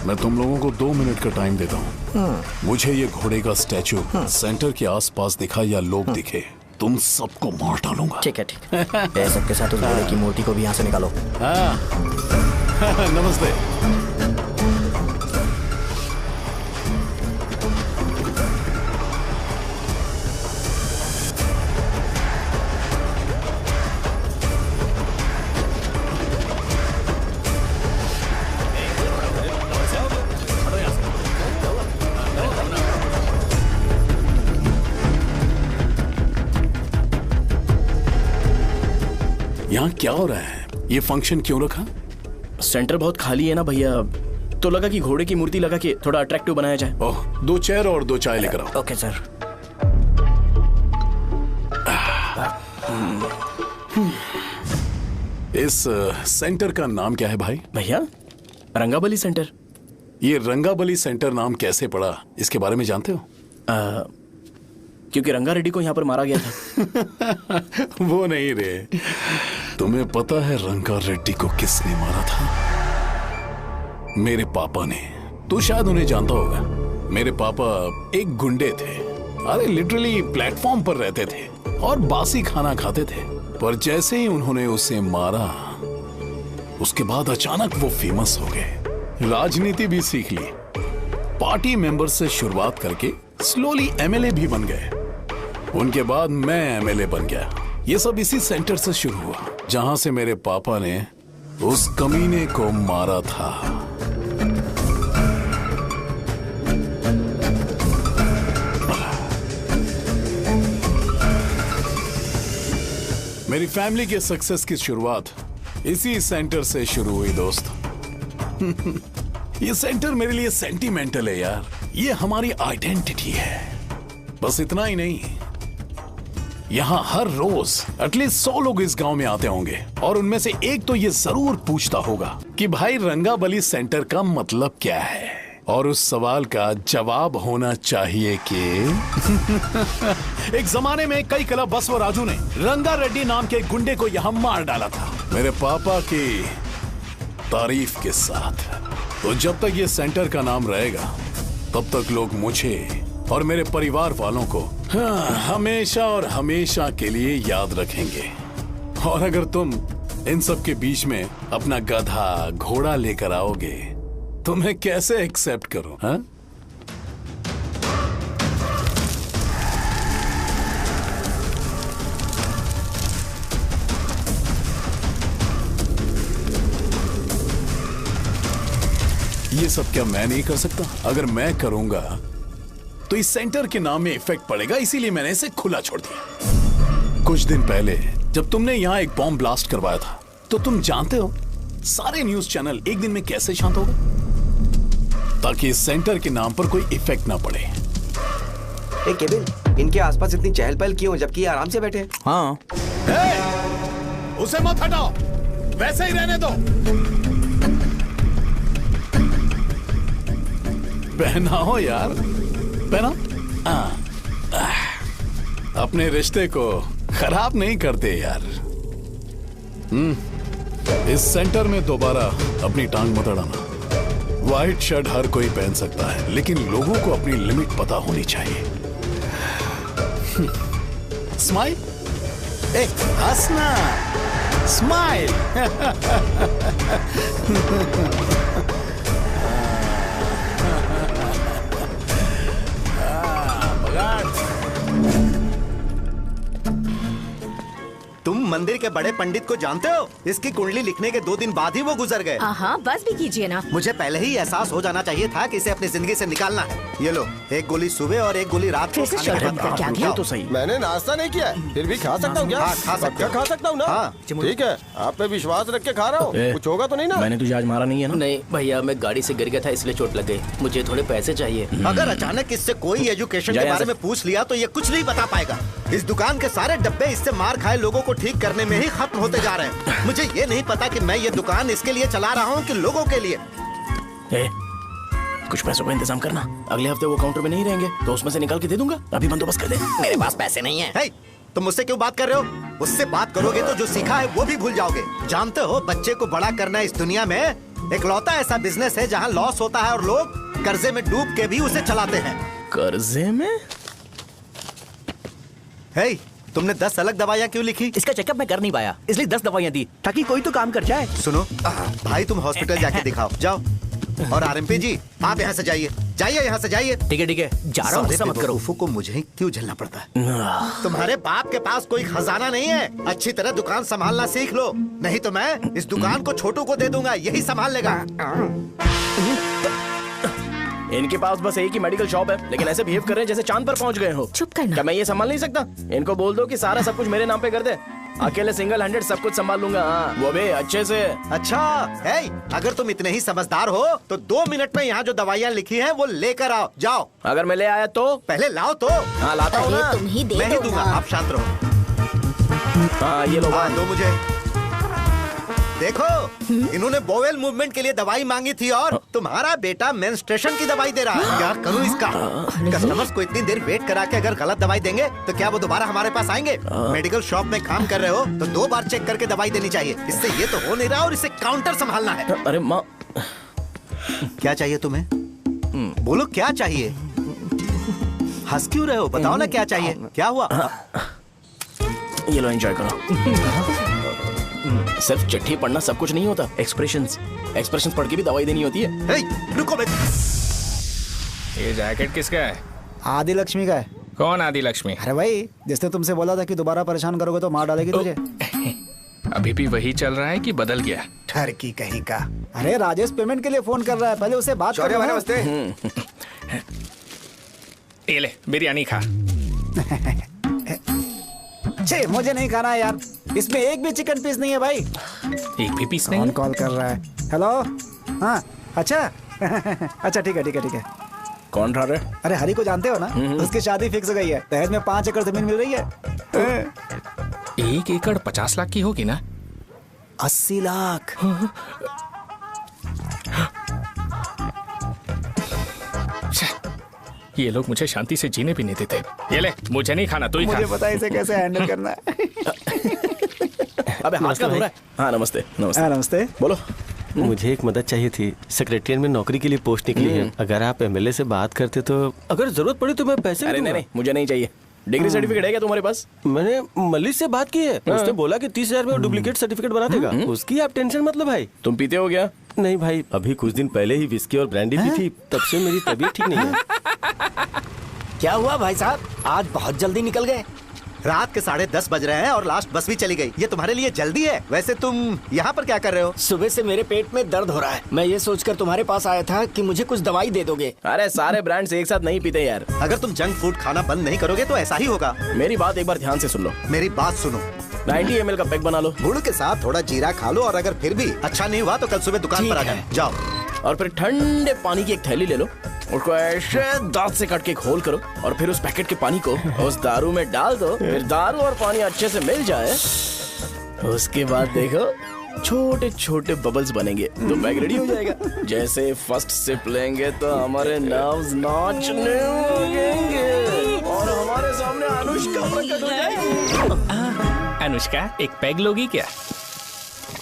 मैं तुम लोगों को 2 मिनट का टाइम देता हूँ। मुझे ये घोड़े का स्टैचू सेंटर के आसपास दिखा या लोग दिखे, तुम सबको मार डालूंगा। ठीक है ठीक है। सबके साथ उस घोड़े की मूर्ति को भी यहाँ से निकालो। नमस्ते। यहाँ क्या हो रहा है? ये फंक्शन क्यों रखा? सेंटर बहुत खाली है ना भैया, तो लगा कि घोड़े की मूर्ति लगा के थोड़ा अट्रैक्टिव बनाया जाए। ओह, 2 चेयर और 2 चाय लेकर आओ। Okay sir. इस सेंटर का नाम क्या है भाई? भैया रंगाबली सेंटर। ये रंगाबली सेंटर नाम कैसे पड़ा, इसके बारे में जानते हो? क्योंकि रंगा रेड्डी को यहाँ पर मारा गया था। वो नहीं रे, तुम्हें पता है रंगा रेड्डी को किसने मारा था? मेरे पापा ने। तू शायद उन्हें जानता होगा। मेरे पापा एक गुंडे थे। अरे लिटरली प्लेटफॉर्म पर रहते थे और बासी खाना खाते थे। पर जैसे ही उन्होंने उसे मारा, उसके बाद अचानक वो फेमस हो गए। राजनीति भी सीख ली, पार्टी मेंबर से शुरुआत करके स्लोली एमएलए भी बन गए। उनके बाद मैं एमएलए बन गया। ये सब इसी सेंटर से शुरू हुआ, जहां से मेरे पापा ने उस कमीने को मारा था। मेरी फैमिली के सक्सेस की शुरुआत इसी सेंटर से शुरू हुई दोस्त। ये सेंटर मेरे लिए सेंटिमेंटल है यार। ये हमारी आइडेंटिटी है। बस इतना ही नहीं, यहाँ हर रोज एटलीस्ट 100 लोग इस गांव में आते होंगे और उनमें से एक तो ये जरूर पूछता होगा कि भाई रंगाबली सेंटर का मतलब क्या है। और उस सवाल का जवाब होना चाहिए कि एक जमाने में कई कला बसव राजू ने रंगा रेड्डी नाम के गुंडे को यहाँ मार डाला था, मेरे पापा की तारीफ के साथ। तो जब तक ये सेंटर का नाम रहेगा, तब तक लोग मुझे और मेरे परिवार वालों को हमेशा और हमेशा के लिए याद रखेंगे। और अगर तुम इन सब के बीच में अपना गधा घोड़ा लेकर आओगे तो मैं कैसे एक्सेप्ट करूं? हाँ? ये सब क्या मैं नहीं कर सकता? अगर मैं करूंगा तो इस सेंटर के नाम में इफेक्ट पड़ेगा, इसीलिए मैंने इसे खुला छोड़ दिया। कुछ दिन पहले जब तुमने यहाँ एक बॉम्ब ब्लास्ट करवाया था, तो तुम जानते हो सारे न्यूज चैनल एक दिन में कैसे शांत हो गए? ताकि इस सेंटर के नाम पर कोई इफेक्ट ना पड़े। केविन, इनके आसपास इतनी चहल पहल क्यों जबकि ये आराम से बैठे? हाँ। उसे मत हटाओ, वैसे ही रहने दो। पहनाओ यार, पहना। अपने रिश्ते को खराब नहीं करते यार। इस सेंटर में दोबारा अपनी टांग मत अड़ाना। व्हाइट शर्ट हर कोई पहन सकता है, लेकिन लोगों को अपनी लिमिट पता होनी चाहिए। स्माइल, हंसना, स्माइल। तुम मंदिर के बड़े पंडित को जानते हो? इसकी कुंडली लिखने के 2 दिन बाद ही वो गुजर गए। हाँ, बस भी कीजिए ना। मुझे पहले ही एहसास हो जाना चाहिए था कि इसे अपनी जिंदगी से निकालना है। ये लो, एक गोली सुबह और एक गोली रात को खाने के बाद क्या गया? तो सही। मैंने नाश्ता नहीं किया, फिर भी खा सकता हूँ क्या? हाँ, खा सकते हो। खा सकता हूँ ना? हाँ। ठीक है, आप पे विश्वास रख के खा रहा हूँ। कुछ होगा तो नहीं ना? मैंने तुझे आज मारा नहीं है ना? नहीं भैया, मैं गाड़ी से गिर गया था इसलिए चोट लग गई। मुझे थोड़े पैसे चाहिए। अगर अचानक इससे कोई एजुकेशन के बारे में पूछ लिया तो ये कुछ नहीं बता पाएगा। इस दुकान के सारे डब्बे इससे मार खाए लोगों को ठीक करने में ही खत्म होते जा रहे हैं। मुझे ये नहीं पता कि मैं ये दुकान इसके लिए चला रहा हूँ कि लोगों के लिए। कुछ पैसों का इंतजाम करना। अगले हफ्ते वो काउंटर में नहीं रहेंगे तो उसमें से निकाल के दे दूंगा। अभी बंदोबस्त कर दे। मेरे पास पैसे नहीं है। तुम मुझसे क्यों बात कर रहे हो? उससे बात करोगे तो जो सीखा है वो भी भूल जाओगे। जानते हो, बच्चे को बड़ा करना इस दुनिया में इकलौता ऐसा बिजनेस है जहाँ लॉस होता है और लोग कर्जे में डूब के भी उसे चलाते हैं। कर्जे में? हे, तुमने 10 अलग दवाइयाँ क्यों लिखी? इसका चेकअप मैं कर नहीं पाया, इसलिए 10 दवाइयाँ दी ताकि कोई तो काम कर जाए। सुनो भाई, तुम हॉस्पिटल जाके दिखाओ, जाओ। और आरएमपी जी, आप यहाँ से जाइए, जाइए यहाँ से जाइए। ठीक है, जा रहा हूँ, गुस्सा मत करो। बेवकूफों को मुझे ही क्यों झेलना पड़ता है? तुम्हारे बाप के पास कोई खजाना नहीं है। अच्छी तरह दुकान संभालना सीख लो, नहीं तो मैं इस दुकान को छोटू को दे दूंगा, यही संभाल लेगा। इनके पास बस एक ही मेडिकल शॉप है, लेकिन ऐसे बिहेव कर रहे हैं जैसे चांद पर पहुंच गए हो। चुप करना। क्या मैं ये संभाल नहीं सकता? इनको बोल दो कि सारा सब कुछ मेरे नाम पे कर दे, अकेले सिंगल हैंडेड सब कुछ संभाल लूंगा। हाँ, वो भी अच्छे से। अच्छा है, अगर तुम इतने ही समझदार हो तो 2 मिनट में यहाँ जो दवाइयाँ लिखी हैं वो लेकर आओ, जाओ। अगर मैं ले आया तो? पहले लाओ तो। हाँ, लाता हूँ ना। तुम ही दे मैं ही दो दूंगा, ना। आप शांत रहो। हाँ, ये लो। हाँ, दो मुझे। देखो, इन्होंने बोवेल मूवमेंट के लिए दवाई मांगी थी और तुम्हारा बेटा मेंस्ट्रुएशन की दवाई दे रहा है। क्या करूं इसका? कस्टमर्स को इतनी देर वेट करा के अगर गलत दवाई देंगे तो क्या वो दोबारा हमारे पास आएंगे? मेडिकल शॉप में काम कर रहे हो तो 2 बार चेक करके दवाई देनी चाहिए। इससे ये तो हो नहीं रहा और इसे काउंटर संभालना है। अरे माँ, क्या चाहिए तुम्हें? बोलो क्या चाहिए? हंस क्यों रहे हो? बताओ ना क्या चाहिए? क्या हुआ? ये लो, एंजॉय करो। सिर्फ चिट्ठी पढ़ना सब कुछ नहीं होता, एक्सप्रेशंस पढ़ के भी दवाई देनी होती है। हे, रुको बे। ये जैकेट किसका है? आदि लक्ष्मी का है। कौन आदि लक्ष्मी? अरे भाई, जिसने तुमसे बोला था कि दोबारा परेशान करोगे तो मार डालेगी तुझे। अभी भी वही चल रहा है कि बदल गया? ठरकी कहीं का। अरे राजेश पेमेंट के लिए फोन कर रहा है, पहले उसे बात करो। नमस्ते। ये ले बिरयानी खा। छे, मुझे नहीं खाना है यार, इसमें एक भी चिकन पीस नहीं है भाई। एक भी पीस नहीं? कौन कॉल कर रहा है? हेलो। हाँ, अच्छा। अच्छा, ठीक है। कौन रहा रे? अरे हरी को जानते हो ना, उसकी शादी फिक्स हो गई है, दहेज में 5 एकड़ जमीन मिल रही है। 1 एकड़ 50 लाख की होगी ना? 80 लाख। ये लोग मुझे शांति से जीने भी नहीं देते। ये ले, मुझे नहीं खाना, तू ही खा। मुझे पता है इसे कैसे हैंडल करना है। अबे हाथ का धो रहा है। हाँ, नमस्ते। नमस्ते। बोलो। मुझे एक मदद चाहिए थी। सेक्रेटरिएट में नौकरी के लिए पोस्ट निकली है, अगर आप एमएलए से बात करते तो अगर जरूरत पड़ी तो मैं पैसे अरे नहीं, मुझे नहीं चाहिए। डिग्री सर्टिफिकेट है क्या तुम्हारे पास? मैंने मलिक से बात की है, उसने बोला कि 30,000 में वो डुप्लीकेट सर्टिफिकेट बना देगा। उसकी आप टेंशन मत लो भाई। तुम पीते हो क्या? नहीं भाई, अभी कुछ दिन पहले ही विस्की और ब्रांडी पी थी, तब से मेरी तबीयत ठीक नहीं है। क्या हुआ भाई साहब, आज बहुत जल्दी निकल गए? रात के 10:30 बज रहे हैं और लास्ट बस भी चली गई। ये तुम्हारे लिए जल्दी है? वैसे तुम यहाँ पर क्या कर रहे हो? सुबह से मेरे पेट में दर्द हो रहा है, मैं ये सोचकर तुम्हारे पास आया था कि मुझे कुछ दवाई दे दोगे। अरे सारे ब्रांड्स एक साथ नहीं पीते यार। अगर तुम जंक फूड खाना बंद नहीं करोगे तो ऐसा ही होगा। मेरी बात एक बार ध्यान से सुन लो। मेरी बात सुनो, 90 ml का पैक बना लो, गुड़ के साथ थोड़ा जीरा खा लो और अगर फिर भी अच्छा नहीं हुआ तो कल सुबह दुकान पर आ जाओ। जाओ। और फिर ठंडे पानी की एक थैली ले लो, उसको ऐसे दांत से काट के घोल करो और फिर उस पैकेट के पानी को उस दारू में डाल दो। फिर दारू और पानी अच्छे से मिल जाए, उसके बाद देखो छोटे छोटे बबल्स बनेंगे तो पैक रेडी हो जाएगा। जैसे फर्स्ट सिप लेंगे तो हमारे नर्व्स नाचने लगेंगे और हमारे सामने अनुष्का प्रकट हो जाएगी। अनुष्का, एक पैग लोगी क्या?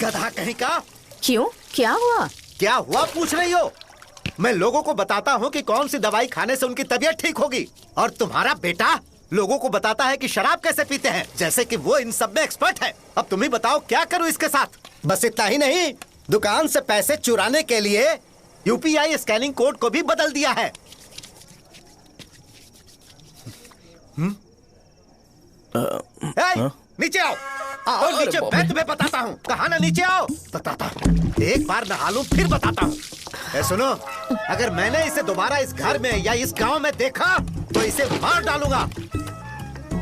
गधा कहीं का। क्यों, क्या हुआ? क्या हुआ पूछ रही हो? मैं लोगों को बताता हूँ कि कौन सी दवाई खाने से उनकी तबीयत ठीक होगी, और तुम्हारा बेटा लोगों को बताता है कि शराब कैसे पीते हैं, जैसे कि वो इन सब में एक्सपर्ट है। अब तुम ही बताओ क्या करूँ इसके साथ? बस इतना ही नहीं, दुकान से पैसे चुराने के लिए यूपीआई स्कैनिंग कोड को भी बदल दिया है। नीचे आओ। आओ नीचे, मैं तुम्हें बताता हूँ। कहा ना नीचे आओ, बताता हूँ। एक बार नहा लूं फिर बताता हूँ। सुनो, अगर मैंने इसे दोबारा इस घर में या इस गांव में देखा तो इसे मार डालूंगा।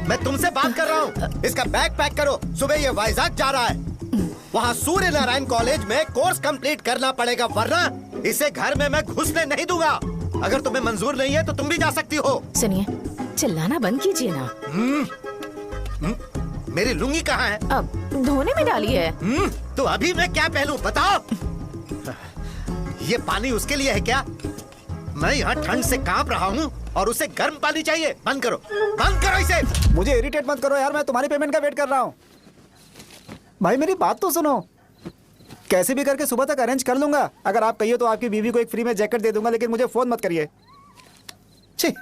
मैं तुमसे बात कर रहा हूँ। इसका बैग पैक करो, सुबह ये वाइजाग जा रहा है। वहाँ सूर्य नारायण कॉलेज में कोर्स कंप्लीट करना पड़ेगा, वरना इसे घर में मैं घुसने नहीं दूंगा। अगर तुम्हें मंजूर नहीं है तो तुम भी जा सकती हो। सुनिए, चिल्लाना बंद कीजिए ना। मेरी लुंगी कहाँ है? अब धोने में डाली है। तो अभी मैं क्या पहनूं बताओ? ये पानी उसके लिए है क्या? मैं यहाँ ठंड से कांप रहा हूँ और उसे गर्म पानी चाहिए। बंद करो, बंद करो इसे। मुझे इरिटेट मत करो यार, मैं तुम्हारी पेमेंट का वेट कर रहा हूँ। भाई मेरी बात तो सुनो। कैसे भी करके सुबह तक अरेंज कर लूंगा। अगर आप कहिए तो आपकी बीवी को एक फ्री में जैकेट दे दूंगा, लेकिन मुझे फोन मत करिए। छी,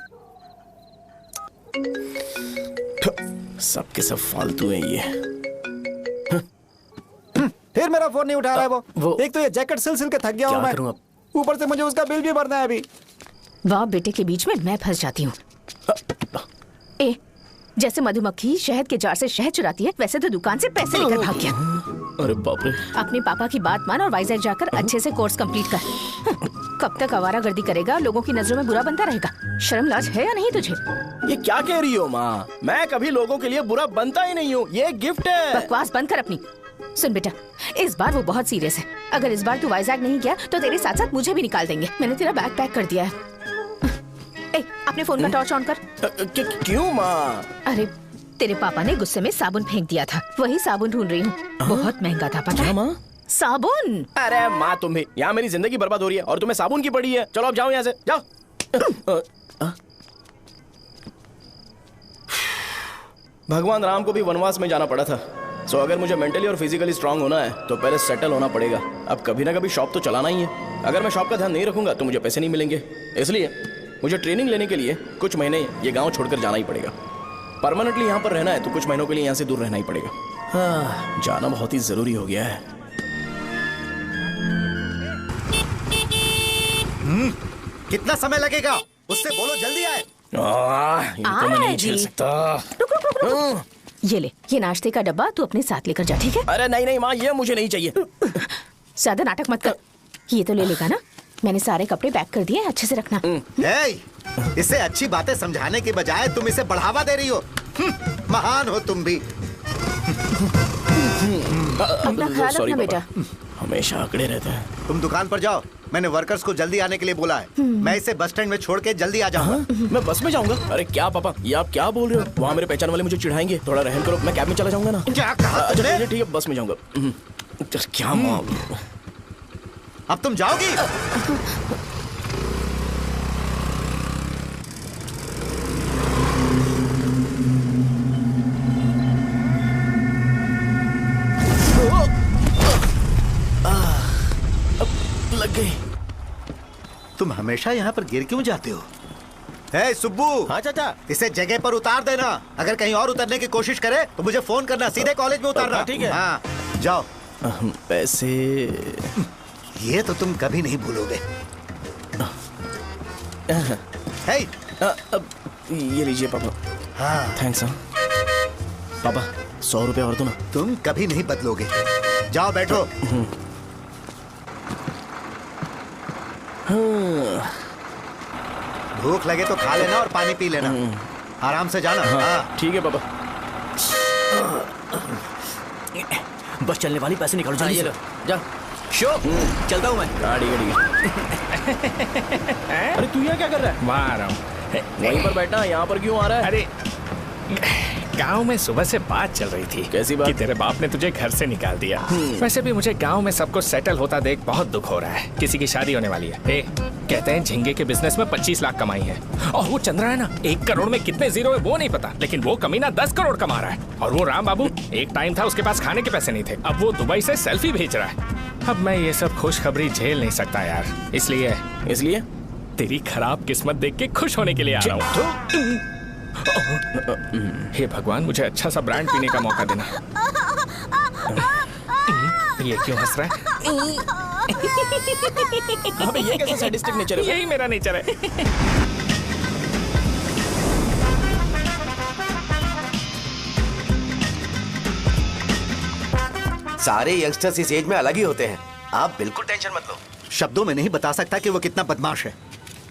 सबके सब फालतू है ये। फिर मेरा फोन नहीं उठा रहा है वो। एक तो ये जैकेट सिल के थक गया हूँ क्या करूं मैं, अब? ऊपर से मुझे उसका बिल भी भरना है अभी। वाह बेटे के बीच में मैं फंस जाती हूँ। ए, जैसे मधुमक्खी शहद के जार से शहद चुराती है, वैसे तो दुकान से पैसे लेकर भाग गया। अरे बाप रे। अपने पापा की बात मान और वाइजैक जाकर अच्छे से कोर्स कंप्लीट कर। कब तक आवारागर्दी करेगा, लोगों की नजरों में बुरा बनता रहेगा। शर्म लाज है या नहीं तुझे? ये क्या कह रही हो माँ? मैं कभी लोगों के लिए बुरा बनता ही नहीं हूँ, ये गिफ्ट है। बकवास बंद कर अपनी। सुन बेटा, इस बार वो बहुत सीरियस है। अगर इस बार तू वाइजैक नहीं गया तो तेरे साथ साथ मुझे भी निकाल देंगे। मैंने तेरा बैग पैक कर दिया है। ए, अपने फोन का टॉर्च ऑन कर। क्यों माँ? अरे तेरे पापा ने गुस्से में साबुन फेंक दिया था, वही साबुन ढूंढ रही हूँ। बहुत महंगा था, पता है? माँ? साबुन। अरे माँ तुम भी, यहाँ मेरी जिंदगी बर्बाद हो रही है और तुम्हें साबुन की पड़ी है। चलो अब जाओ यहाँ से, जाओ। भगवान राम को भी वनवास में जाना पड़ा था। सो अगर मुझे मेंटली और फिजिकली स्ट्रांग होना है तो पहले सेटल होना पड़ेगा। अब कभी ना कभी शॉप तो चलाना ही है। अगर मैं शॉप का ध्यान नहीं रखूंगा तो मुझे पैसे नहीं मिलेंगे। इसलिए मुझे ट्रेनिंग लेने के लिए कुछ महीने ये गांव छोड़कर जाना ही पड़ेगा। परमानेंटली यहाँ पर रहना है तो कुछ महीनों के लिए यहाँ से दूर रहना ही पड़ेगा। हाँ, जाना बहुत ही जरूरी हो गया है। कितना समय लगेगा? उससे बोलो जल्दी आए। इनको मैं नहीं झेल सकता। रुक रुक रुक रुक। ये ले, ये नाश्ते का डब्बा तू अपने साथ लेकर जा, ठीक है? अरे नहीं नहीं माँ, ये मुझे नहीं चाहिए। ज्यादा नाटक मत कर। ये तो ले लेगा ना? मैंने सारे कपड़े पैक कर दिए, अच्छे से रखना। इसे अच्छी बातें समझाने के बजाय तुम इसे बढ़ावा दे रही हो। महान हो तुम भी। अपना ख्याल रखना बेटा। हमेशा अकड़े रहते हैं। तुम दुकान पर जाओ, मैंने वर्कर्स को जल्दी आने के लिए बोला है। मैं इसे बस स्टैंड में छोड़ के जल्दी आ जाऊंगा। मैं बस में जाऊंगा? अरे क्या पापा, ये आप क्या बोल रहे हो? वहाँ मेरे पहचान वाले मुझे चिढ़ाएंगे। थोड़ा रहम करो, मैं कैब में चला जाऊंगा ना। क्या कहा? अच्छा ठीक है, बस में जाऊंगा। क्या माँ, अब तुम जाओगी? लग गई। तुम हमेशा यहाँ पर गिर क्यों जाते हो? हे सुब्बू। हाँ चाचा। इसे जगह पर उतार देना। अगर कहीं और उतरने की कोशिश करे तो मुझे फोन करना, सीधे कॉलेज में उतारना। ठीक है। हाँ, जाओ। पैसे ये तो तुम कभी नहीं भूलोगे। हे, अब ये लीजिए पापा। हाँ थैंक्स। पापा 100 रुपए और दो ना। तुम कभी नहीं बदलोगे। जाओ बैठो। भूख लगे तो खा लेना और पानी पी लेना। आराम से जाना। हाँ। ठीक है पापा। बस चलने वाली, पैसे निकालो जल्दी से। जा शो चलता हूँ मैं। गाड़ी गाड़ी। अरे तू यहाँ क्या कर रहा है? वहाँ आ रहा हूँ। वहीं पर बैठा, यहाँ पर क्यों आ रहा है? अरे गांव में सुबह से बात चल रही थी। कैसी बात? कि तेरे बाप ने तुझे घर से निकाल दिया। वैसे भी मुझे गांव में सब कुछ सेटल होता देख बहुत दुख हो रहा है। किसी की शादी होने वाली है। कहते हैं झींगे के बिजनेस में 25 लाख कमाई है। और वो चंद्रा है ना, 1 करोड़ में कितने जीरो है वो नहीं पता, लेकिन वो कमीना 10 करोड़ कमा रहा है। और वो राम बाबू, एक टाइम था उसके पास खाने के पैसे नहीं थे, अब वो दुबई से सेल्फी भेज रहा है। अब मैं ये सब खुशखबरी झेल नहीं सकता यार, इसलिए तेरी खराब किस्मत देख के खुश होने के लिए आ रहा हूँ। हे भगवान, मुझे अच्छा सा ब्रांड पीने का मौका देना। ये क्यों हंस रहा है? अबे ये कैसा सैडिस्टिक नेचर है? यही मेरा नेचर है। सारे यंगस्टर्स इस एज में अलग ही होते हैं। आप बिल्कुल टेंशन मत लो। शब्दों में नहीं बता सकता कि वो कितना बदमाश है।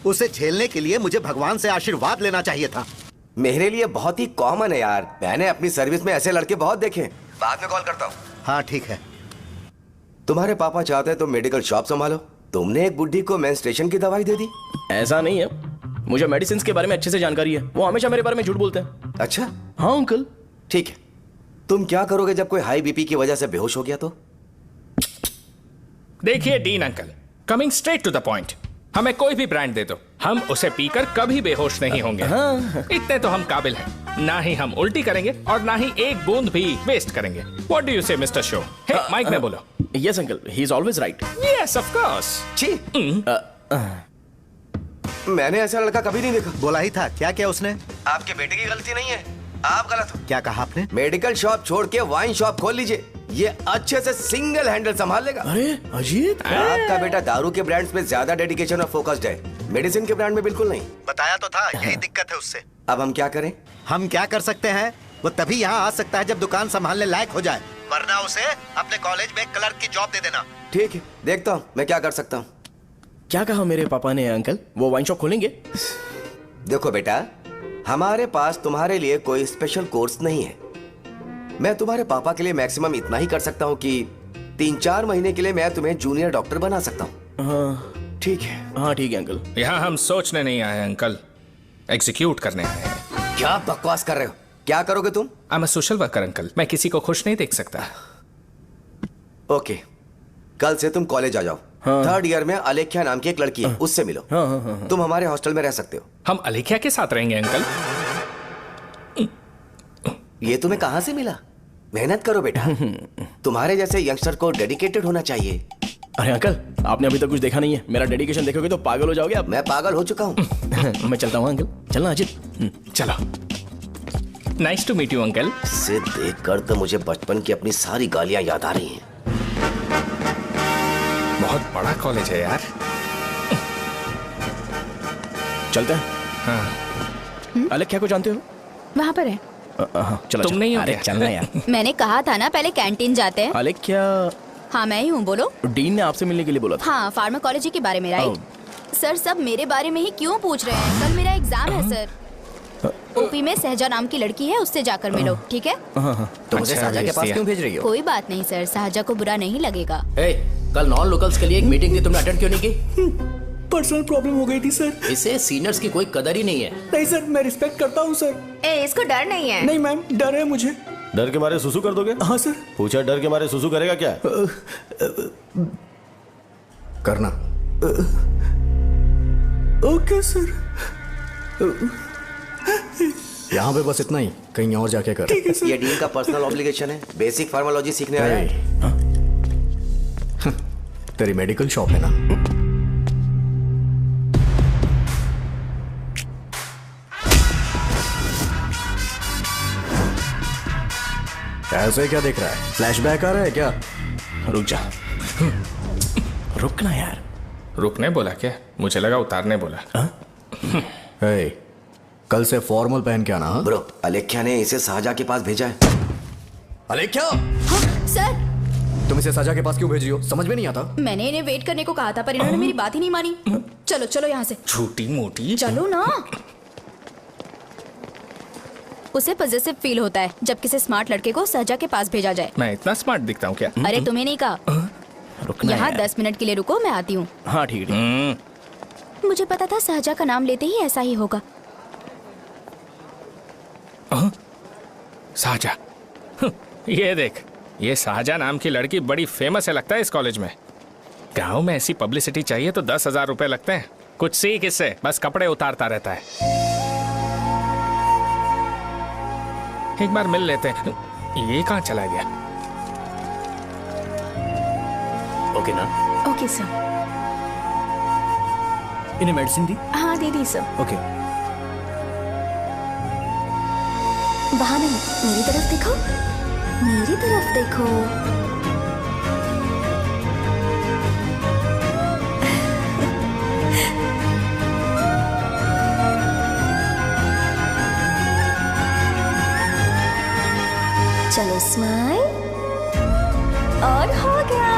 उसे झेलने के लिए मुझे भगवान से आशीर्वाद लेना चाहिए था। मेरे लिए बहुत ही कॉमन है यार। मैंने अपनी सर्विस में ऐसे लड़के बहुत देखे। बाद में कॉल करता हूँ। हाँ ठीक है। तुम्हारे पापा चाहते हैं तुम मेडिकल शॉप संभालो। तुमने एक बुढ़ी को मेंस्ट्रुएशन की दवाई दे दी। ऐसा नहीं है, मुझे मेडिसिन के बारे में अच्छे से जानकारी है। वो हमेशा मेरे बारे में झूठ बोलते हैं। अच्छा हाँ अंकल। ठीक है, तुम क्या करोगे जब कोई हाई बीपी की वजह से बेहोश हो गया तो? देखिए Dean uncle, coming straight to the point, हमें कोई भी ब्रांड दे दो, हम उसे पीकर कभी बेहोश नहीं होंगे। इतने तो हम काबिल हैं। ना ही हम उल्टी करेंगे और ना ही एक बूंद भी वेस्ट करेंगे। व्हाट डू यू से मिस्टर शो? हे माइक में बोलो। Yes uncle, he is always right. Yes of course. छी, मैंने ऐसा लड़का कभी नहीं देखा। बोला ही था, क्या किया उसने? आपके बेटे की गलती नहीं है, आप गलत हो। क्या कहा आपने? मेडिकल शॉप छोड़ के वाइन शॉप खोल लीजिए, ये अच्छे से सिंगल हैंडल संभाल लेगा। अरे अजीत, आपका बेटा दारू के ब्रांड्स पे ज्यादा डेडिकेशन और फोकस्ड है, मेडिसिन के ब्रांड में बिल्कुल नहीं। बताया तो था, यही दिक्कत है उससे। अब हम क्या करें? हम क्या कर सकते हैं? वो तभी यहाँ आ सकता है जब दुकान संभालने लायक हो जाए, वरना उसे अपने कॉलेज में क्लर्क की जॉब दे देना। ठीक है, देखता हूँ मैं क्या कर सकता हूँ। क्या कहा मेरे पापा ने अंकल? वो वाइन शॉप खोलेंगे? देखो बेटा, हमारे पास तुम्हारे लिए कोई स्पेशल कोर्स नहीं है। मैं तुम्हारे पापा के लिए मैक्सिमम इतना ही कर सकता हूँ कि 3-4 महीने के लिए मैं तुम्हें जूनियर डॉक्टर बना सकता हूँ। हाँ ठीक है। हाँ ठीक है अंकल। यहाँ हम सोचने नहीं आए अंकल, एग्जीक्यूट करने आए हैं। क्या बकवास कर रहे हो? क्या करोगे तुम? I am a social worker uncle, मैं किसी को खुश नहीं देख सकता। ओके, कल से तुम कॉलेज आ जाओ। हाँ। 3rd ईयर में अलेख्या नाम की एक लड़की है, उससे मिलो। हाँ। तुम हमारे हॉस्टल में रह सकते हो। हम अलेख्या के साथ रहेंगे अंकल। ये तुम्हें कहां से मिला? मेहनत करो बेटा, तुम्हारे जैसे यंगस्टर को डेडिकेटेड होना चाहिए। अरे अंकल, आपने अभी तक कुछ देखा नहीं है, मेरा डेडिकेशन देखोगे तो पागल हो जाओगे आप। मैं पागल हो चुका हूँ। मैं चलता हूँ अंकल। चलना अजीत। चलो, nice to meet you uncle. इसे देखकर तो मुझे बचपन की अपनी सारी गालियां याद आ रही हैं। बहुत बड़ा कॉलेज है यार। चलते हैं। हाँ। अलेख्या को जानते हो? वहाँ पर है। चलो तुम नहीं हो अरे क्या? चलना यार। मैंने कहा था ना पहले कैंटीन जाते हैं। अलेख्या, हाँ मैं ही हूँ, बोलो। डीन ने आपसे मिलने के लिए बोला था। हाँ, फार्माकोलॉजी के बारे में, राइट? सर सब मेरे बारे में ही क्यों पूछ रहे हैं? कल मेरा एग्जाम है सर। ओपी में सहजा नाम की लड़की है, उससे जाकर मिलो, ठीक है? तो मुझे अच्छा, साजा के भेज पास दिया। क्यों भेज रही हो? कोई बात नहीं सर, सहजा को बुरा नहीं लगेगा। कल नॉन लोकल्स के लिए एक मीटिंग थी, तुमने अटेंड क्यों नहीं की? पर्सनल प्रॉब्लम हो गई थी सर। इसे सीनियर्स की कोई कदर ही नहीं है। नहीं सर, मैं रिस्पेक्ट करता हूँ सर। इसको डर नहीं है। नहीं मैम, डर है मुझे। डर के मारे सुसु कर दोगे? हाँ सर। पूछा डर के मारे सुसु करेगा क्या? करना। Okay sir. यहाँ पे बस इतना ही, कहीं और जाके कर। ये डीन का पर्सनल ऑब्लिगेशन है, बेसिक फार्माकोलॉजी सीखने आया है। तेरी मेडिकल शॉप है ना? ऐसे क्या देख रहा है? फ्लैशबैक आ रहा है क्या? रुक जा। रुकना यार। रुकने बोला क्या? मुझे लगा उतारने बोला। हे, कल से फॉर्मल पहन के आना। हाँ? ब्रो, अलेख्या ने इसे साजा के पास भेजा है। अलेख्या, हाँ, सर तुम इसे साजा के पास क्यों भेज रही हो? समझ में नहीं आता। मैंने इन्हें वेट करने को कहा था, पर इन्होंने मेरी बात ही नहीं मानी। चलो चलो यहाँ से। छोटी मोटी। चलो ना। उसे पॉजिटिव फील होता है जब किसी स्मार्ट लड़के को सहजा के पास भेजा जाए। मैं इतना स्मार्ट दिखता हूँ क्या? अरे तुम्हें नहीं कहा। रुकना यहाँ यार। 10 मिनट के लिए रुको, मैं आती हूँ। हाँ ठीक है। मुझे पता था सहजा का नाम लेते ही ऐसा ही होगा। साजा। ये देख, ये साजा नाम की लड़की बड़ी फेमस है लगता है इस कॉलेज में। गांव में ऐसी पब्लिसिटी चाहिए तो 10,000 रुपए लगते हैं। कुछ सीख इससे, बस कपड़े उतारता रहता है। एक बार मिल लेते हैं। ये कहाँ चला गया? ओके ना? Okay sir. इन्हें मेडिसिन दी? हाँ दे दी सर। ओके। वहाँ नहीं, मेरी तरफ देखो, मेरी तरफ देखो। चलो स्माइल, और हो गया।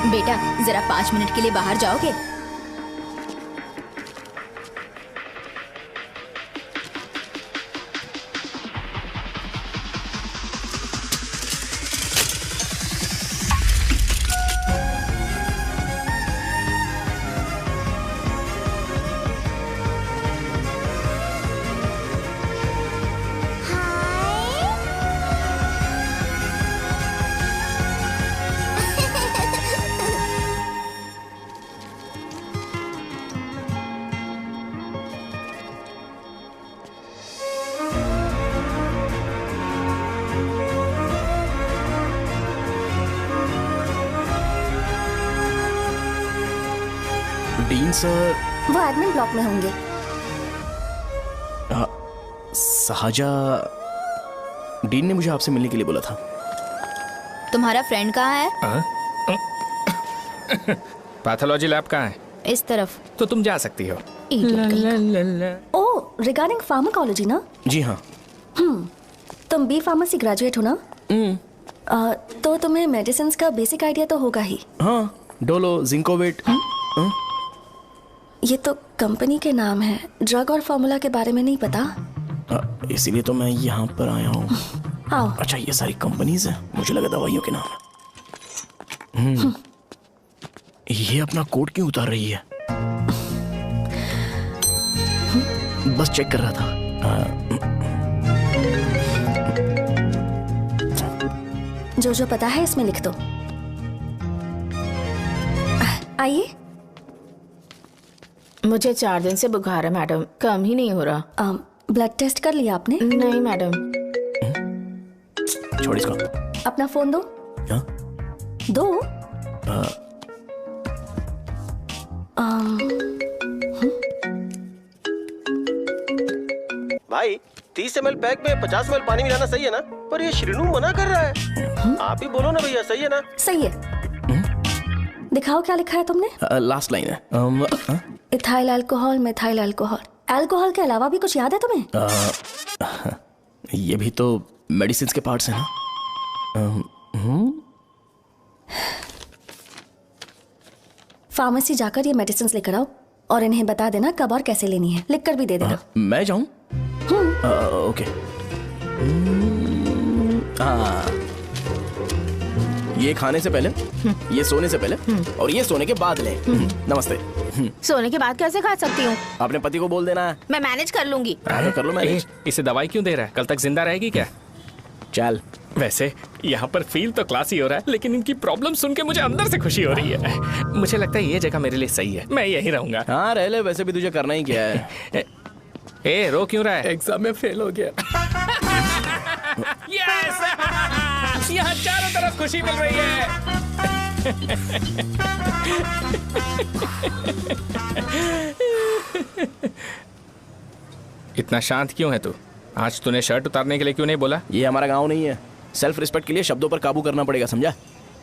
बेटा जरा 5 मिनट के लिए बाहर जाओगे? डीन सर वो एडमिन ब्लॉक में होंगे। साजा, डीन ने मुझे आपसे मिलने के लिए बोला था। तुम्हारा फ्रेंड कहाँ है? पैथोलॉजी लैब कहाँ है? इस तरफ। तो तुम जा सकती हो। ओह, रिगार्डिंग फार्माकोलॉजी ना? जी हाँ। तुम बी फार्मेसी ग्रेजुएट हो ना? तो तुम्हें मेडिसिन का बेसिक आइडिया तो होगा ही। हाँ, डोलो, जिंकोवेट। ये तो कंपनी के नाम है, ड्रग और फॉर्मूला के बारे में नहीं पता। इसीलिए तो मैं यहाँ पर आया हूँ। आओ। अच्छा, ये सारी कंपनीज है, मुझे लगा दवाइयों के नाम है। ये अपना कोट क्यों उतार रही है? बस चेक कर रहा था। जो जो पता है इसमें लिख दो। आइए। मुझे 4 दिन से बुखार है मैडम, कम ही नहीं हो रहा। ब्लड टेस्ट कर लिया आपने? नहीं मैडम। छोड़ इसको। अपना फोन दो। हाँ? दो। भाई 30 ml पैक में 50 ml पानी मिलाना सही है ना? पर ये श्रीनू मना कर रहा है। आप ही बोलो ना भैया, सही है ना? सही है। दिखाओ क्या लिखा है तुमने? लास्ट लाइन है। Ethyl alcohol, methyl alcohol. Alcohol के अलावा भी कुछ याद है तुम्हें? ये भी तो मेडिसिन के पार्ट्स हैं ना। फार्मेसी जाकर ये मेडिसिन लेकर आओ और इन्हें बता देना कब और कैसे लेनी है। लिख कर भी दे देना। मैं जाऊं? ओके। ये खाने से पहले, ये सोने से पहले और ये सोने के बाद ले। नमस्ते। सोने के बाद कैसे खा सकती हूँ? अपने पति को बोल देना। मैं मैनेज कर लूंगी। कर लो मैनेज। इसे दवाई क्यों दे रहा है? कल तक जिंदा रहेगी क्या? चल। वैसे यहाँ पर फील तो क्लासी हो रहा है, लेकिन इनकी प्रॉब्लम सुन के मुझे अंदर से खुशी हो रही है। मुझे लगता है ये जगह मेरे लिए सही है, मैं यहीं रहूंगा। हाँ रह ले, वैसे भी तुझे करना ही क्या है। ए, रो क्यों रहा है? एग्जाम में फेल हो गया। यस! यहाँ चारों तरफ खुशी मिल रही है। इतना शांत क्यों है तू? आज तूने शर्ट उतारने के लिए क्यों नहीं बोला? ये हमारा गांव नहीं है। सेल्फ रिस्पेक्ट के लिए शब्दों पर काबू करना पड़ेगा, समझा?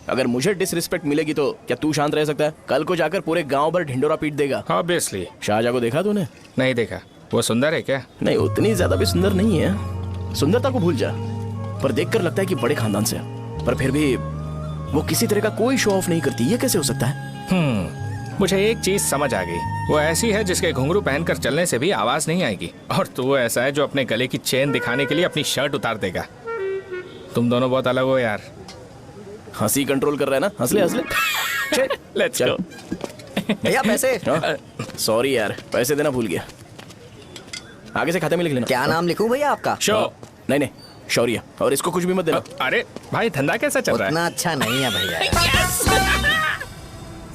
अगर मुझे डिसरिस्पेक्ट मिलेगी तो क्या तू शांत रह सकता है? कल को जाकर पूरे गांव भर ढिंडोरा पीट देगा। ऑब्वियसली। शाहजहां को देखा तूने? नहीं देखा। वो सुंदर है क्या? नहीं, उतनी ज्यादा भी सुंदर नहीं है। सुंदरता को भूल जा, पर देखकर लगता है कि बड़े खानदान से है। पर फिर भी वो किसी तरह का कोई शो ऑफ नहीं करती। ये कैसे हो सकता है? मुझे एक चीज समझ आ गई। वो ऐसी है जिसके घुंघरू पहनकर चलने से भी आवाज नहीं आएगी, और तू ऐसा है जो अपने गले की चेन दिखाने के लिए अपनी शर्ट उतार देगा। तुम दोनों बहुत अलग हो यार। हंसी कंट्रोल कर रहा है ना? हंस ले हंस ले। Let's go. भैया पैसे। सॉरी यार, पैसे देना भूल गया। आगे से खाते में लिख लेना। क्या नाम लिखूं भैया आपका? शो। नहीं, शौर्य। और इसको कुछ भी मत देना। अरे भाई, धंधा कैसा चल रहा है? उतना अच्छा नहीं है भैया।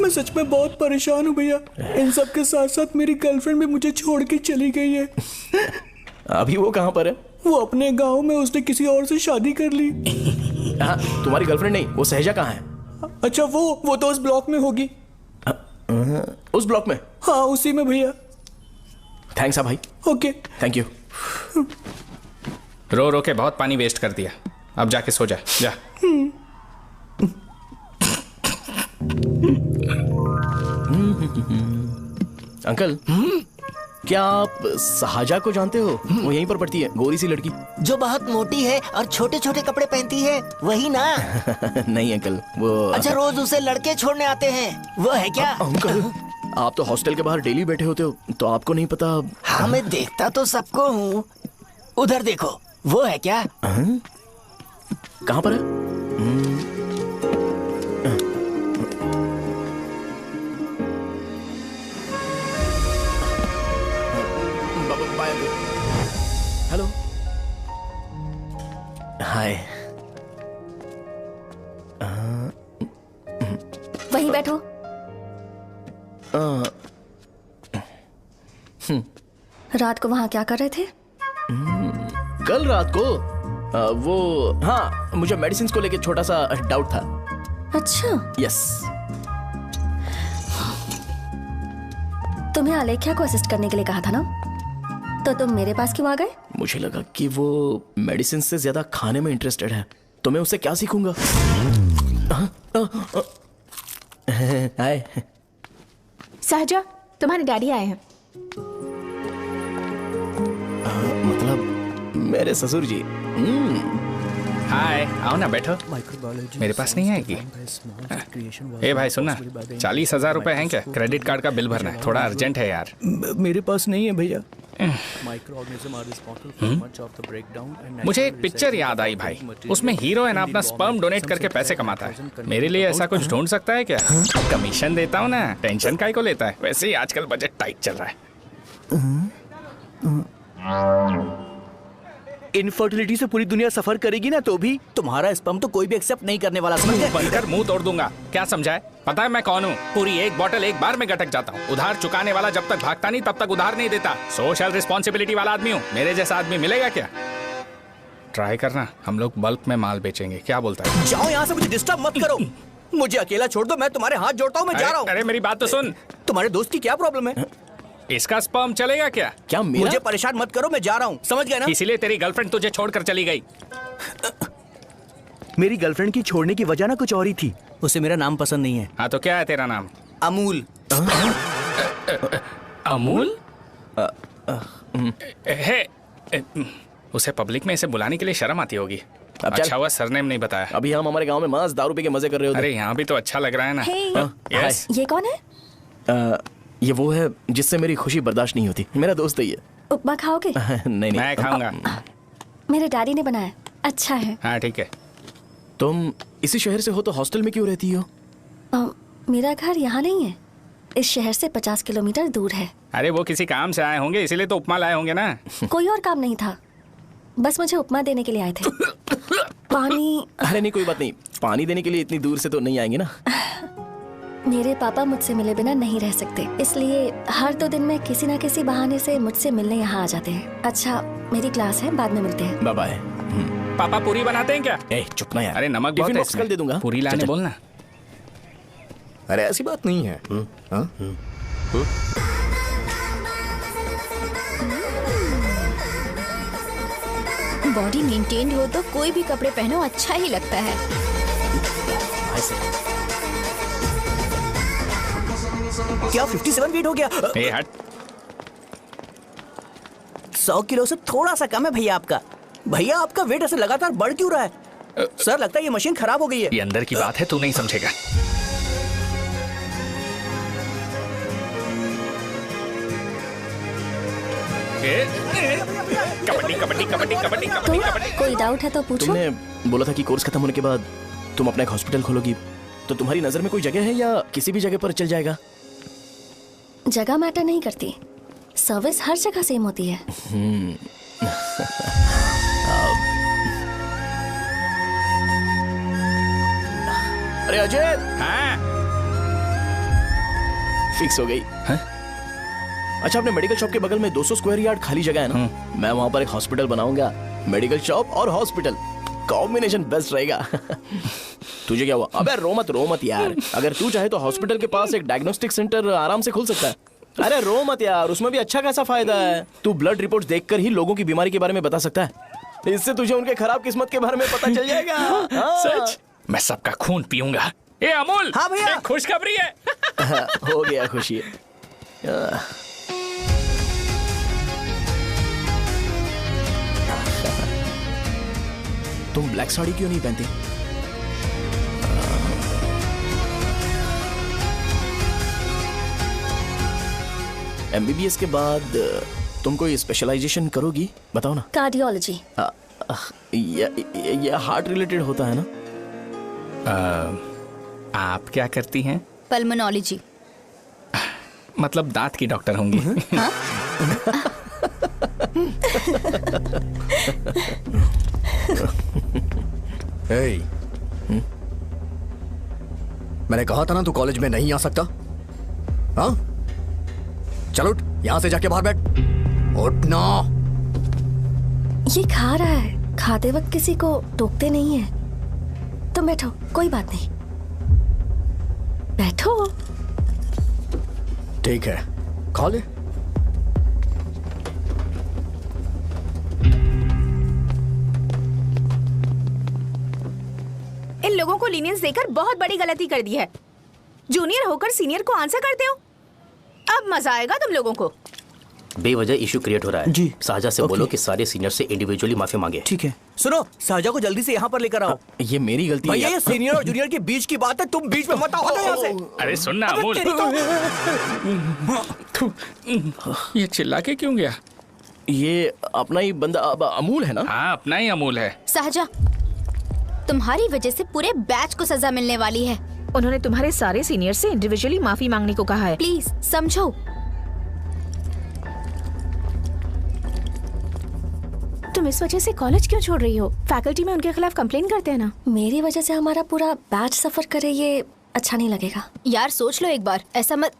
मैं सच में बहुत परेशान हूँ भैया। इन सब के साथ साथ मेरी गर्लफ्रेंड भी मुझे छोड़ के चली गई है। अभी वो कहाँ पर है? वो अपने गांव में, उसने किसी और से शादी कर ली। हाँ, तुम्हारी गर्लफ्रेंड नहीं, वो सहजा कहाँ है? अच्छा, वो तो उस ब्लॉक में होगी। उस ब्लॉक में? हाँ, उसी में भैया। थैंक्स भाई। Okay, thank you. रो रो के बहुत पानी वेस्ट कर दिया, अब जाके सो जा। जा। अंकल, क्या आप साहजा को जानते हो? वो यहीं पर पढ़ती है, गोरी सी लड़की जो बहुत मोटी है और छोटे छोटे कपड़े पहनती है, वही ना? नहीं अंकल, वो अच्छा, रोज उसे लड़के छोड़ने आते हैं, वो है क्या? अंकल, आप तो हॉस्टल के बाहर डेली बैठे होते हो, तो आपको नहीं पता? हाँ, मैं देखता तो सबको हूँ। उधर देखो, वो है क्या? कहाँ पर है? हेलो, हाय। वहीं बैठो। रात को वहां क्या कर रहे थे? कल रात को वो, हाँ, मुझे मेडिसिन को लेके छोटा सा डाउट था। अच्छा। यस। तुम्हें आलेख्या को असिस्ट करने के लिए कहा था ना, तो तुम मेरे पास क्यों आ गए? मुझे लगा कि वो मेडिसिन से ज्यादा खाने में इंटरेस्टेड है, तो मैं उससे क्या सीखूंगा। हाय सहजा, तुम्हारे डैडी आए हैं। मतलब मेरे ससुर जी। हाय, आओ ना, बैठो। मेरे पास नहीं आएगी। ए भाई सुनना, 40,000 रुपए हैं क्या? क्रेडिट कार्ड का बिल भरना है, थोड़ा अर्जेंट है यार। मेरे पास नहीं है भैया। मुझे एक पिक्चर याद आई भाई, उसमें हीरो है ना अपना स्पर्म डोनेट करके पैसे कमाता है। मेरे लिए ऐसा कुछ ढूंढ सकता है क्या? कमीशन देता हूँ ना, टेंशन काहे को लेता है? वैसे ही आजकल बजट टाइट चल रहा है। इनफर्टिलिटी से पूरी दुनिया सफर करेगी ना, तो भी तुम्हारा स्पर्म तो कोई भी एक्सेप्ट नहीं करने वाला, समझ गए? बनकर मुंह तोड़ दूंगा। क्या समझा है? पता है मैं कौन हूँ? पूरी एक बोतल एक बार में गटक जाता हूँ। उधार चुकाने वाला जब तक भागता नहीं तब तक उधार नहीं देता। सोशल रिस्पॉन्सिबिलिटी वाला आदमी हूँ। मेरे जैसा आदमी मिलेगा क्या? ट्राई करना, हम लोग बल्क में माल बेचेंगे। क्या बोलता है? जाओ यहाँ से, मुझे डिस्टर्ब मत करो। मुझे अकेला छोड़ दो, मैं तुम्हारे हाथ जोड़ता हूँ, मैं जा रहा हूँ। अरे मेरी बात तो सुन। तुम्हारे दोस्त की क्या प्रॉब्लम है? इसका स्पर्म चलेगा क्या? क्या मेरा? मुझे परेशान मत करो, मैं जा रहा हूँ, समझ गए ना? इसीलिए तेरी गर्लफ्रेंड तुझे छोड़कर चली गई। मेरी गर्लफ्रेंड की छोड़ने की वजह ना कुछ और ही थी। उसे मेरा नाम पसंद नहीं है। हाँ तो क्या है तेरा नाम? अमूल। अमूल? उसे पब्लिक में इसे बुलाने के लिए शर्म आती होगी। अच्छा हुआ सरनेम नहीं बताया। अभी हम हमारे गांव में मस्त दारू पी के मजे कर रहे होते। अरे यहाँ भी तो अच्छा लग रहा है ना। यस। ये कौन है? ये वो है जिससे मेरी खुशी बर्दाश्त नहीं होती। मेरा दोस्त ही है। उपमा खाओगे? नहीं। मैं खाऊंगा। मेरे डैडी ने बनाया, अच्छा है। हाँ ठीक है। तुम इसी शहर से हो तो हॉस्टल में क्यों रहती हो? मेरा घर यहाँ नहीं है, इस शहर से 50 किलोमीटर दूर है। अरे वो किसी काम से आए होंगे, इसीलिए तो उपमा लाए होंगे ना। कोई और काम नहीं था, बस मुझे उपमा देने के लिए आए थे। पानी? अरे नहीं, कोई बात नहीं। पानी देने के लिए इतनी दूर से तो नहीं आएंगे ना। मेरे पापा मुझसे मिले बिना नहीं रह सकते, इसलिए हर 2 दिन में किसी न किसी बहाने से मुझसे मिलने यहाँ आ जाते हैं। अच्छा, मेरी क्लास है, बाद में मिलते हैं। Bye bye. पापा पूरी बनाते हैं क्या? चुप ना यार। अरे नमक बहुत है इसमें। कल दे दूंगा। पूरी लाने बोलना। अरे ऐसी बात नहीं है। बॉडी मेंटेन्ड हो तो कोई भी कपड़े पहनो अच्छा ही लगता है। क्या 57 फीट हो गया? ए हट। 100 किलो से थोड़ा सा कम है भैया आपका। भैया आपका वेट ऐसे लगातार बढ़ क्यों रहा है? सर लगता है ये मशीन खराब हो गई है। ये अंदर की बात है, तू नहीं समझेगा। कबड्डी कबड्डी कबड्डी कबड्डी कबड्डी कबड्डी। कोई डाउट है तो पूछो। तुमने बोला था कि कोर्स खत्म होने के बाद तुम अपना एक हॉस्पिटल खोलोगी, तो तुम्हारी नजर में कोई जगह है या किसी भी जगह पर चल जाएगा? जगह मैटर नहीं करती, सर्विस हर जगह सेम होती है। अरे अजय। हाँ? फिक्स हो गई। अच्छा, अपने मेडिकल शॉप के बगल में 200 स्क्वायर यार्ड खाली जगह है ना, मैं वहां पर एक हॉस्पिटल बनाऊंगा। मेडिकल शॉप और हॉस्पिटल कॉम्बिनेशन बेस्ट रहेगा। तुझे क्या हुआ? अबे रो मत यार। अगर तू चाहे तो हॉस्पिटल के पास एक डायग्नोस्टिक सेंटर आराम से खुल सकता है। अरे रो मत यार, उसमें भी अच्छा खासा फायदा है। तू ब्लड रिपोर्ट्स देखकर ही लोगों की बीमारी के बारे में बता सकता है। इससे तुझे उनके खराब किस्मत के बारे में पता चल जाएगा। सच? मैं सबका खून पीऊंगा। ए अमूल। हाँ भैया। एक खुशखबरी है। हो गया खुशी है। तुम ब्लैक साड़ी क्यों नहीं पहनती? MBBS के बाद तुम कोई स्पेशलाइजेशन करोगी? बताओ ना। कार्डियोलॉजी। ये हार्ट रिलेटेड होता है ना? आप क्या करती हैं? पल्मोनोलॉजी। मतलब दांत की डॉक्टर होंगी। हाँ? मैंने कहा था ना तू कॉलेज में नहीं आ सकता। हाँ, चल उठ, यहां से जाके बाहर बैठ। उठ ना। ये खा रहा है, खाते वक्त किसी को टोकते नहीं है। तुम बैठो, कोई बात नहीं, बैठो। ठीक है, खा ले। इन लोगों को लीनियंस देकर बहुत बड़ी गलती कर दी है। जूनियर होकर सीनियर को आंसर करते हो। अब मजा आएगा तुम लोगों को। बेवजह इशू क्रिएट हो रहा है जी। साजा से बोलो कि सारे सीनियर से इंडिविजुअली माफी मांगे। ठीक है। सुनो, साजा को जल्दी से यहाँ पर लेकर आओ। ये मेरी गलती भैया, है। ये सीनियर और जूनियर के बीच की बात है, तुम बीच में मत आओ यहाँ से। अरे सुनना अमूल, ये चिल्ला के क्यों गया? ये अपना ही बंदा अमूल है ना? हाँ, अपना ही अमूल है। साजा, तुम्हारी वजह से पूरे बैच को सजा मिलने वाली है। उन्होंने तुम्हारे सारे सीनियर से इंडिविजुअली माफी मांगने को कहा है। प्लीज समझो। तुम इस वजह से कॉलेज क्यों छोड़ रही हो? फैकल्टी में उनके खिलाफ कंप्लेन करते हैं ना। मेरी वजह से हमारा पूरा बैच सफर करे, ये अच्छा नहीं लगेगा। यार सोच लो एक बार, ऐसा मत।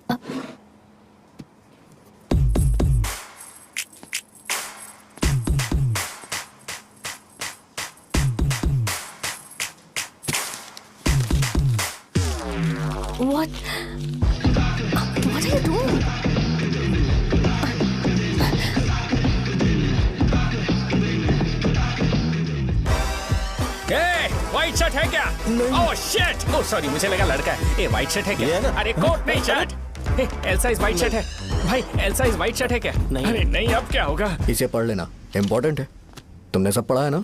What are you doing? White shirt है क्या? Oh shit! ओह सॉरी, मुझे लगा लड़का है। ए व्हाइट शर्ट है क्या? अरे कोट नहीं shirt. L size white shirt है भाई। एल साइज व्हाइट शर्ट है क्या? नहीं। अरे नहीं, अब क्या होगा? इसे पढ़ लेना, इम्पोर्टेंट है। तुमने सब पढ़ा है ना?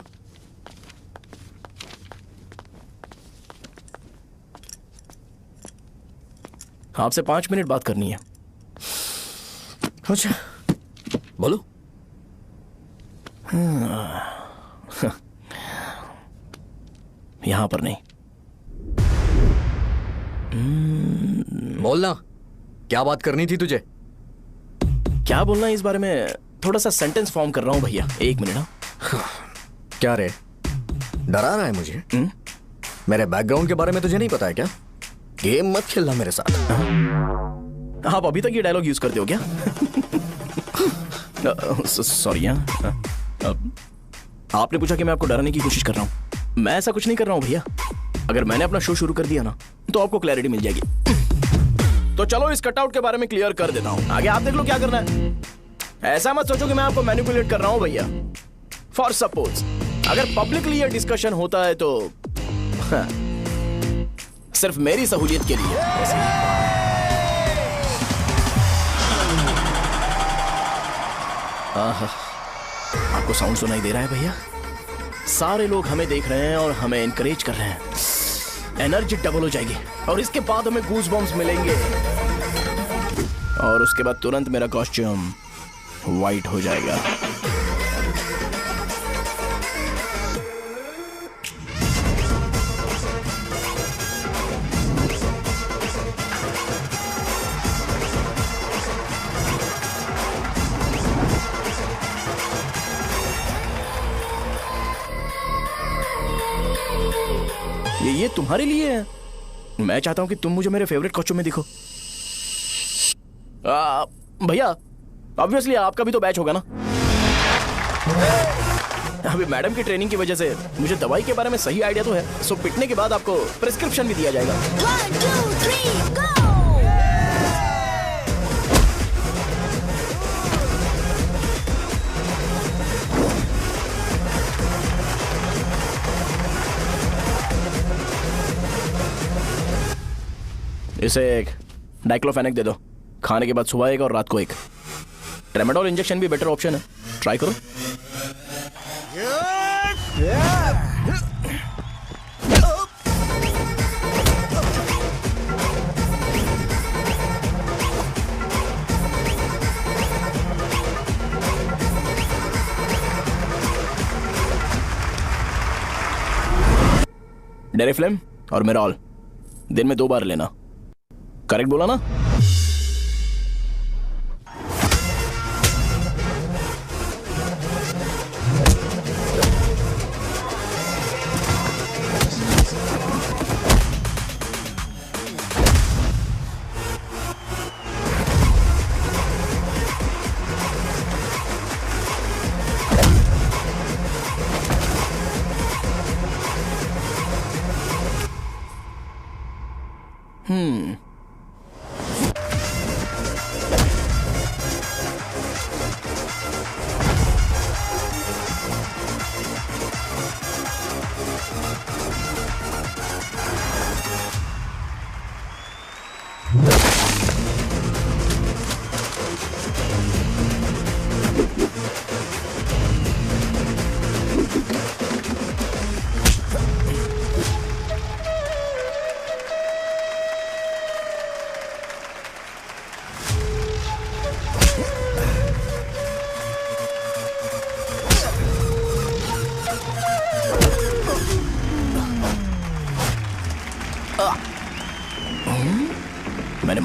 आपसे 5 मिनट बात करनी है। अच्छा, बोलो। यहां पर नहीं। बोलना, क्या बात करनी थी तुझे? क्या बोलना है इस बारे में? थोड़ा सा सेंटेंस फॉर्म कर रहा हूं भैया, 1 मिनट। क्या रे, डरा रहा है मुझे? मेरे बैकग्राउंड के बारे में तुझे नहीं पता है क्या? गेम मत खेलना मेरे साथ। आप अभी तक ये डायलॉग यूज करते हो क्या? सॉरी। आपने पूछा कि मैं आपको डराने की कोशिश कर रहा हूं। मैं ऐसा कुछ नहीं कर रहा हूं भैया। अगर मैंने अपना शो शुरू कर दिया ना, तो आपको क्लैरिटी मिल जाएगी। तो चलो इस कटआउट के बारे में क्लियर कर देता हूं। आगे आप देख लो क्या करना है। ऐसा मत सोचो कि मैं आपको मैनिपुलेट कर रहा हूं भैया। फॉर सपोज अगर पब्लिकली ये डिस्कशन होता है तो सिर्फ मेरी सहूलियत के लिए। आपको साउंड सुनाई दे रहा है भैया? सारे लोग हमें देख रहे हैं और हमें एनकरेज कर रहे हैं। एनर्जी डबल हो जाएगी और इसके बाद हमें गूज बम्स मिलेंगे और उसके बाद तुरंत मेरा कॉस्ट्यूम वाइट हो जाएगा। ये तुम्हारे लिए है। मैं चाहता हूं कि तुम मुझे मेरे फेवरेट कॉस्ट्यूम में दिखो। भैया ऑब्वियसली आपका भी तो बैच होगा ना। अभी मैडम की ट्रेनिंग की वजह से मुझे दवाई के बारे में सही आइडिया तो है। सो पिटने के बाद आपको प्रिस्क्रिप्शन भी दिया जाएगा। 1 2 3 गो। इसे एक डाइक्लोफेनेक दे दो। खाने के बाद सुबह एक और रात को एक। ट्रेमाडोल इंजेक्शन भी बेटर ऑप्शन है, ट्राई करो। डेरिफ्लेम और मेरॉल दिन में 2 बार लेना। करेक्ट बोला ना?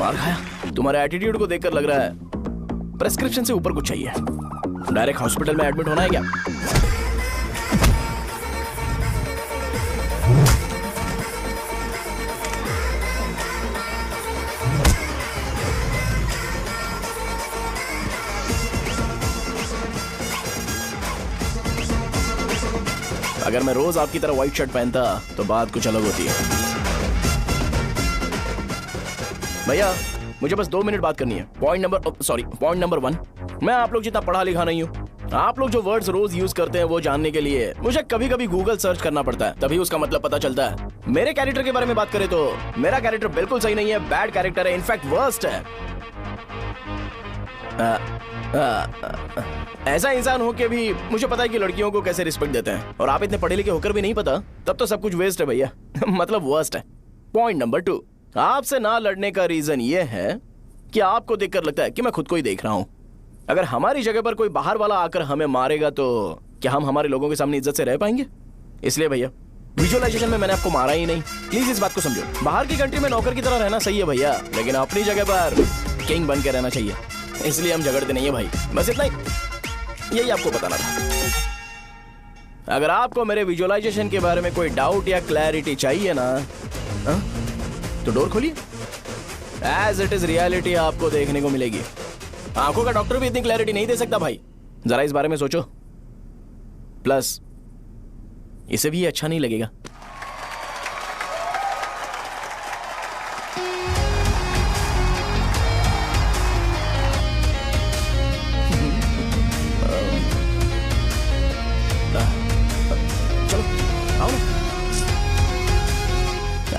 मार खाया। तुम्हारे एटीट्यूड को देखकर लग रहा है प्रेस्क्रिप्शन से ऊपर कुछ चाहिए। डायरेक्ट हॉस्पिटल में एडमिट होना है क्या? अगर मैं रोज आपकी तरह व्हाइट शर्ट पहनता तो बात कुछ अलग होती है। भैया मुझे बस 2 मिनट बात करनी है। पॉइंट नंबर 1, मैं आप लोग जितना पढ़ा लिखा नहीं हूँ। आप लोग जो वर्ड्स रोज यूज करते हैं वो जानने के लिए मुझे कभी कभी गूगल सर्च करना पड़ता है, तभी उसका मतलब पता चलता है। मेरे कैरेक्टर के बारे में बात करें तो मेरा कैरेक्टर बिल्कुल सही नहीं है, बैड कैरेक्टर है, इनफैक्ट वर्स्ट है। ऐसा इंसान हो के भी मुझे पता है कि लड़कियों को कैसे रिस्पेक्ट देते हैं, और आप इतने पढ़े लिखे होकर भी नहीं पता, तब तो सब कुछ वेस्ट है भैया। मतलब वर्स्ट है। पॉइंट नंबर 2, आपसे ना लड़ने का रीजन ये है कि आपको देखकर लगता है कि मैं खुद को ही देख रहा हूं। अगर हमारी जगह पर कोई बाहर वाला आकर हमें मारेगा तो क्या हम हमारे लोगों के सामने इज्जत से रह पाएंगे? इसलिए भैया विजुअलाइजेशन में मैंने आपको मारा ही नहीं। प्लीज इस बात को समझो। बाहर की कंट्री में नौकर की तरह रहना सही है भैया, लेकिन अपनी जगह पर किंग बन के रहना चाहिए। इसलिए हम झगड़ते नहीं है भाई, बस इतना ही, यही आपको बताना था। अगर आपको मेरे विजुअलाइजेशन के बारे में कोई डाउट या क्लैरिटी चाहिए ना, तो डोर खोलिए। एज इट इज रियलिटी आपको देखने को मिलेगी। आंखों का डॉक्टर भी इतनी क्लैरिटी नहीं दे सकता भाई, जरा इस बारे में सोचो। प्लस इसे भी अच्छा नहीं लगेगा। चलो आओ ना।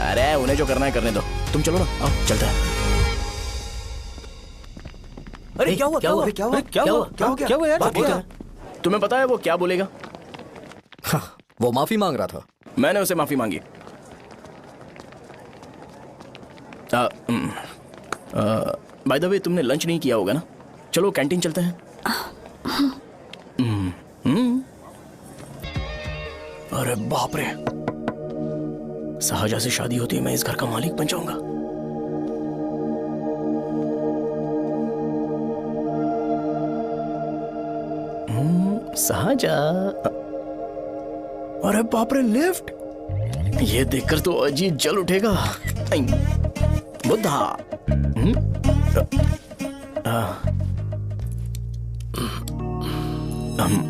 अरे उन्हें जो करना है करने दो, तुम चलो ना, आओ चलते हैं। अरे क्या हुआ यार? बात क्या? तुम्हें पता है वो क्या बोलेगा? वो माफी मांग रहा था। मैंने उसे माफी मांगी। बाय द वे तुमने लंच नहीं किया होगा ना? चलो कैंटीन चलते हैं। अरे बाप रे, शाहजहां से शादी होती है मैं इस घर का मालिक बन जाऊंगा। शाहजहां, अरे बाप रे, लिफ्ट! ये देखकर तो अजीत जल उठेगा। बुद्धा।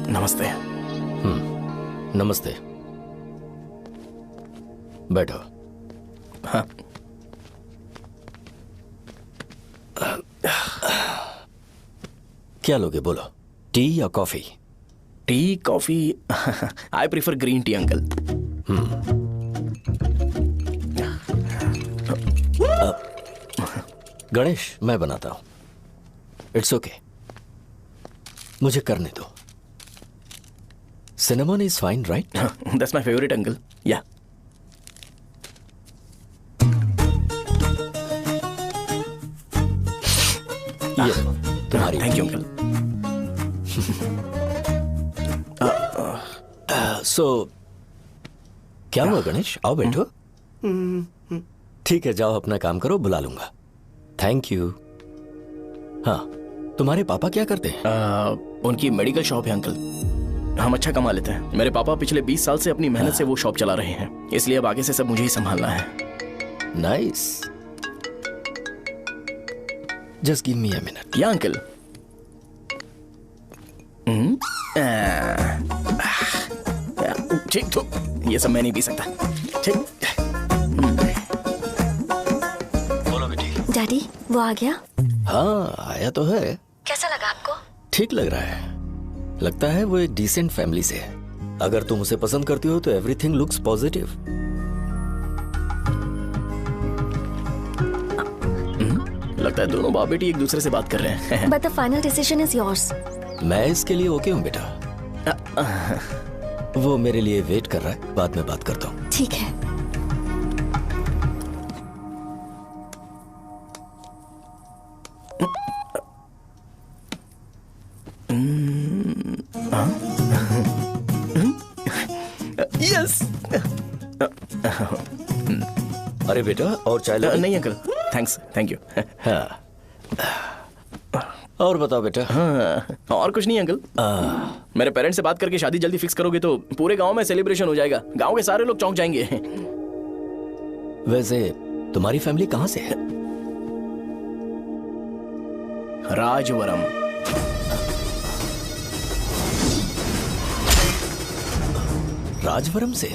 नमस्ते। नमस्ते, बैठो। हाँ। क्या लोगे बोलो, टी या coffee? T, coffee? I prefer green tea uncle. Ganesh, मैं बनाता हूं। इट्स ओके, मुझे करने दो। Cinnamon is fine, right? That's my favourite uncle. या ये तुम्हारी। Thank you uncle. सो क्या हुआ गणेश? आओ बैठो। ठीक है, जाओ अपना काम करो, बुला लूंगा। Thank you. हाँ, तुम्हारे पापा क्या करते हैं? उनकी मेडिकल शॉप है अंकल। हम अच्छा कमा लेते हैं। मेरे पापा पिछले 20 साल से अपनी मेहनत से वो शॉप चला रहे हैं, इसलिए अब आगे से सब मुझे ही संभालना है। Nice. Just give me a minute. या अंकल। ठीक, तो ये सब मैं नहीं पी सकता। ठीक। बोलो बेटी। डैडी, वो आ गया? हाँ, आया तो है। कैसा लगा आपको? ठीक लग रहा है। लगता है वो एक डिसेंट फैमिली से है। अगर तुम उसे पसंद करती हो तो एवरीथिंग लुक्स पॉजिटिव। लगता है दोनों बाप बेटी एक दूसरे से बात कर रहे हैं। But the final decision is yours. मैं इसके लिए ओके हूँ बेटा। वो मेरे लिए वेट कर रहा है, बाद में बात करता हूँ। ठीक है। यस। अरे बेटा, और चाय नहीं अंकल। Thanks, thank you. हाँ। और बताओ बेटा। हाँ, और कुछ नहीं अंकल। मेरे पेरेंट्स से बात करके शादी जल्दी फिक्स करोगे तो पूरे गांव में सेलिब्रेशन हो जाएगा। गांव के सारे लोग चौंक जाएंगे। वैसे तुम्हारी फैमिली कहाँ से है? राजवरम। राजवरम से?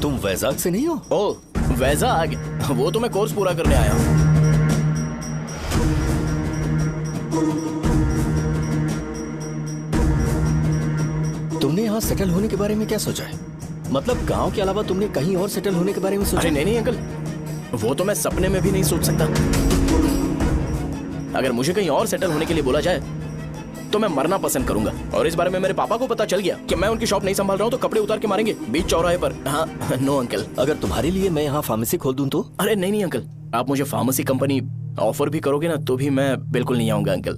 तुम वैजाग से नहीं हो? ओ वैजाग, वो तो मैं कोर्स पूरा करने आया हूँ। तुमने यहाँ सेटल होने के बारे में क्या सोचा है? मतलब गांव के अलावा तुमने कहीं और सेटल होने के बारे में सोचा? अरे नहीं अंकल, वो तो मैं सपने में भी नहीं सोच सकता। अगर मुझे कहीं और सेटल होने के लिए बोला जाए तो मैं मरना पसंद करूंगा। और इस बारे में मेरे पापा को पता चल गया कि मैं उनकी शॉप नहीं संभाल रहा हूँ तो कपड़े उतार के मारेंगे बीच चौराहे पर। हाँ, नो अंकल। अगर तुम्हारे लिए मैं यहाँ फार्मेसी खोल दूं तो? अरे नहीं अंकल, आप मुझे फार्मेसी कंपनी ऑफर भी करोगे ना तो भी मैं बिल्कुल नहीं आऊंगा अंकल।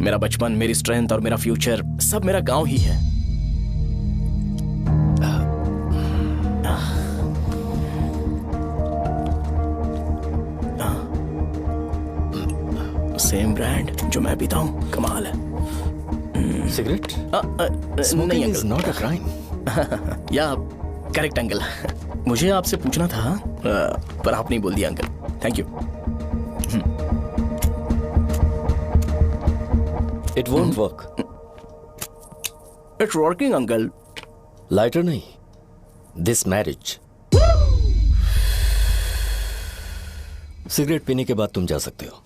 मेरा बचपन, मेरी स्ट्रेंथ और मेरा फ्यूचर सब मेरा गांव ही है। सेम ब्रांड जो मैं पीता हूँ, कमाल है। सिगरेट? नहीं इज नॉट अ क्राइम। या करेक्ट अंकल। मुझे आपसे पूछना था पर आप नहीं बोल दिया uncle. Thank you. It won't work. It's working uncle. Lighter नहीं, दिस मैरिज। सिगरेट पीने के बाद तुम जा सकते हो।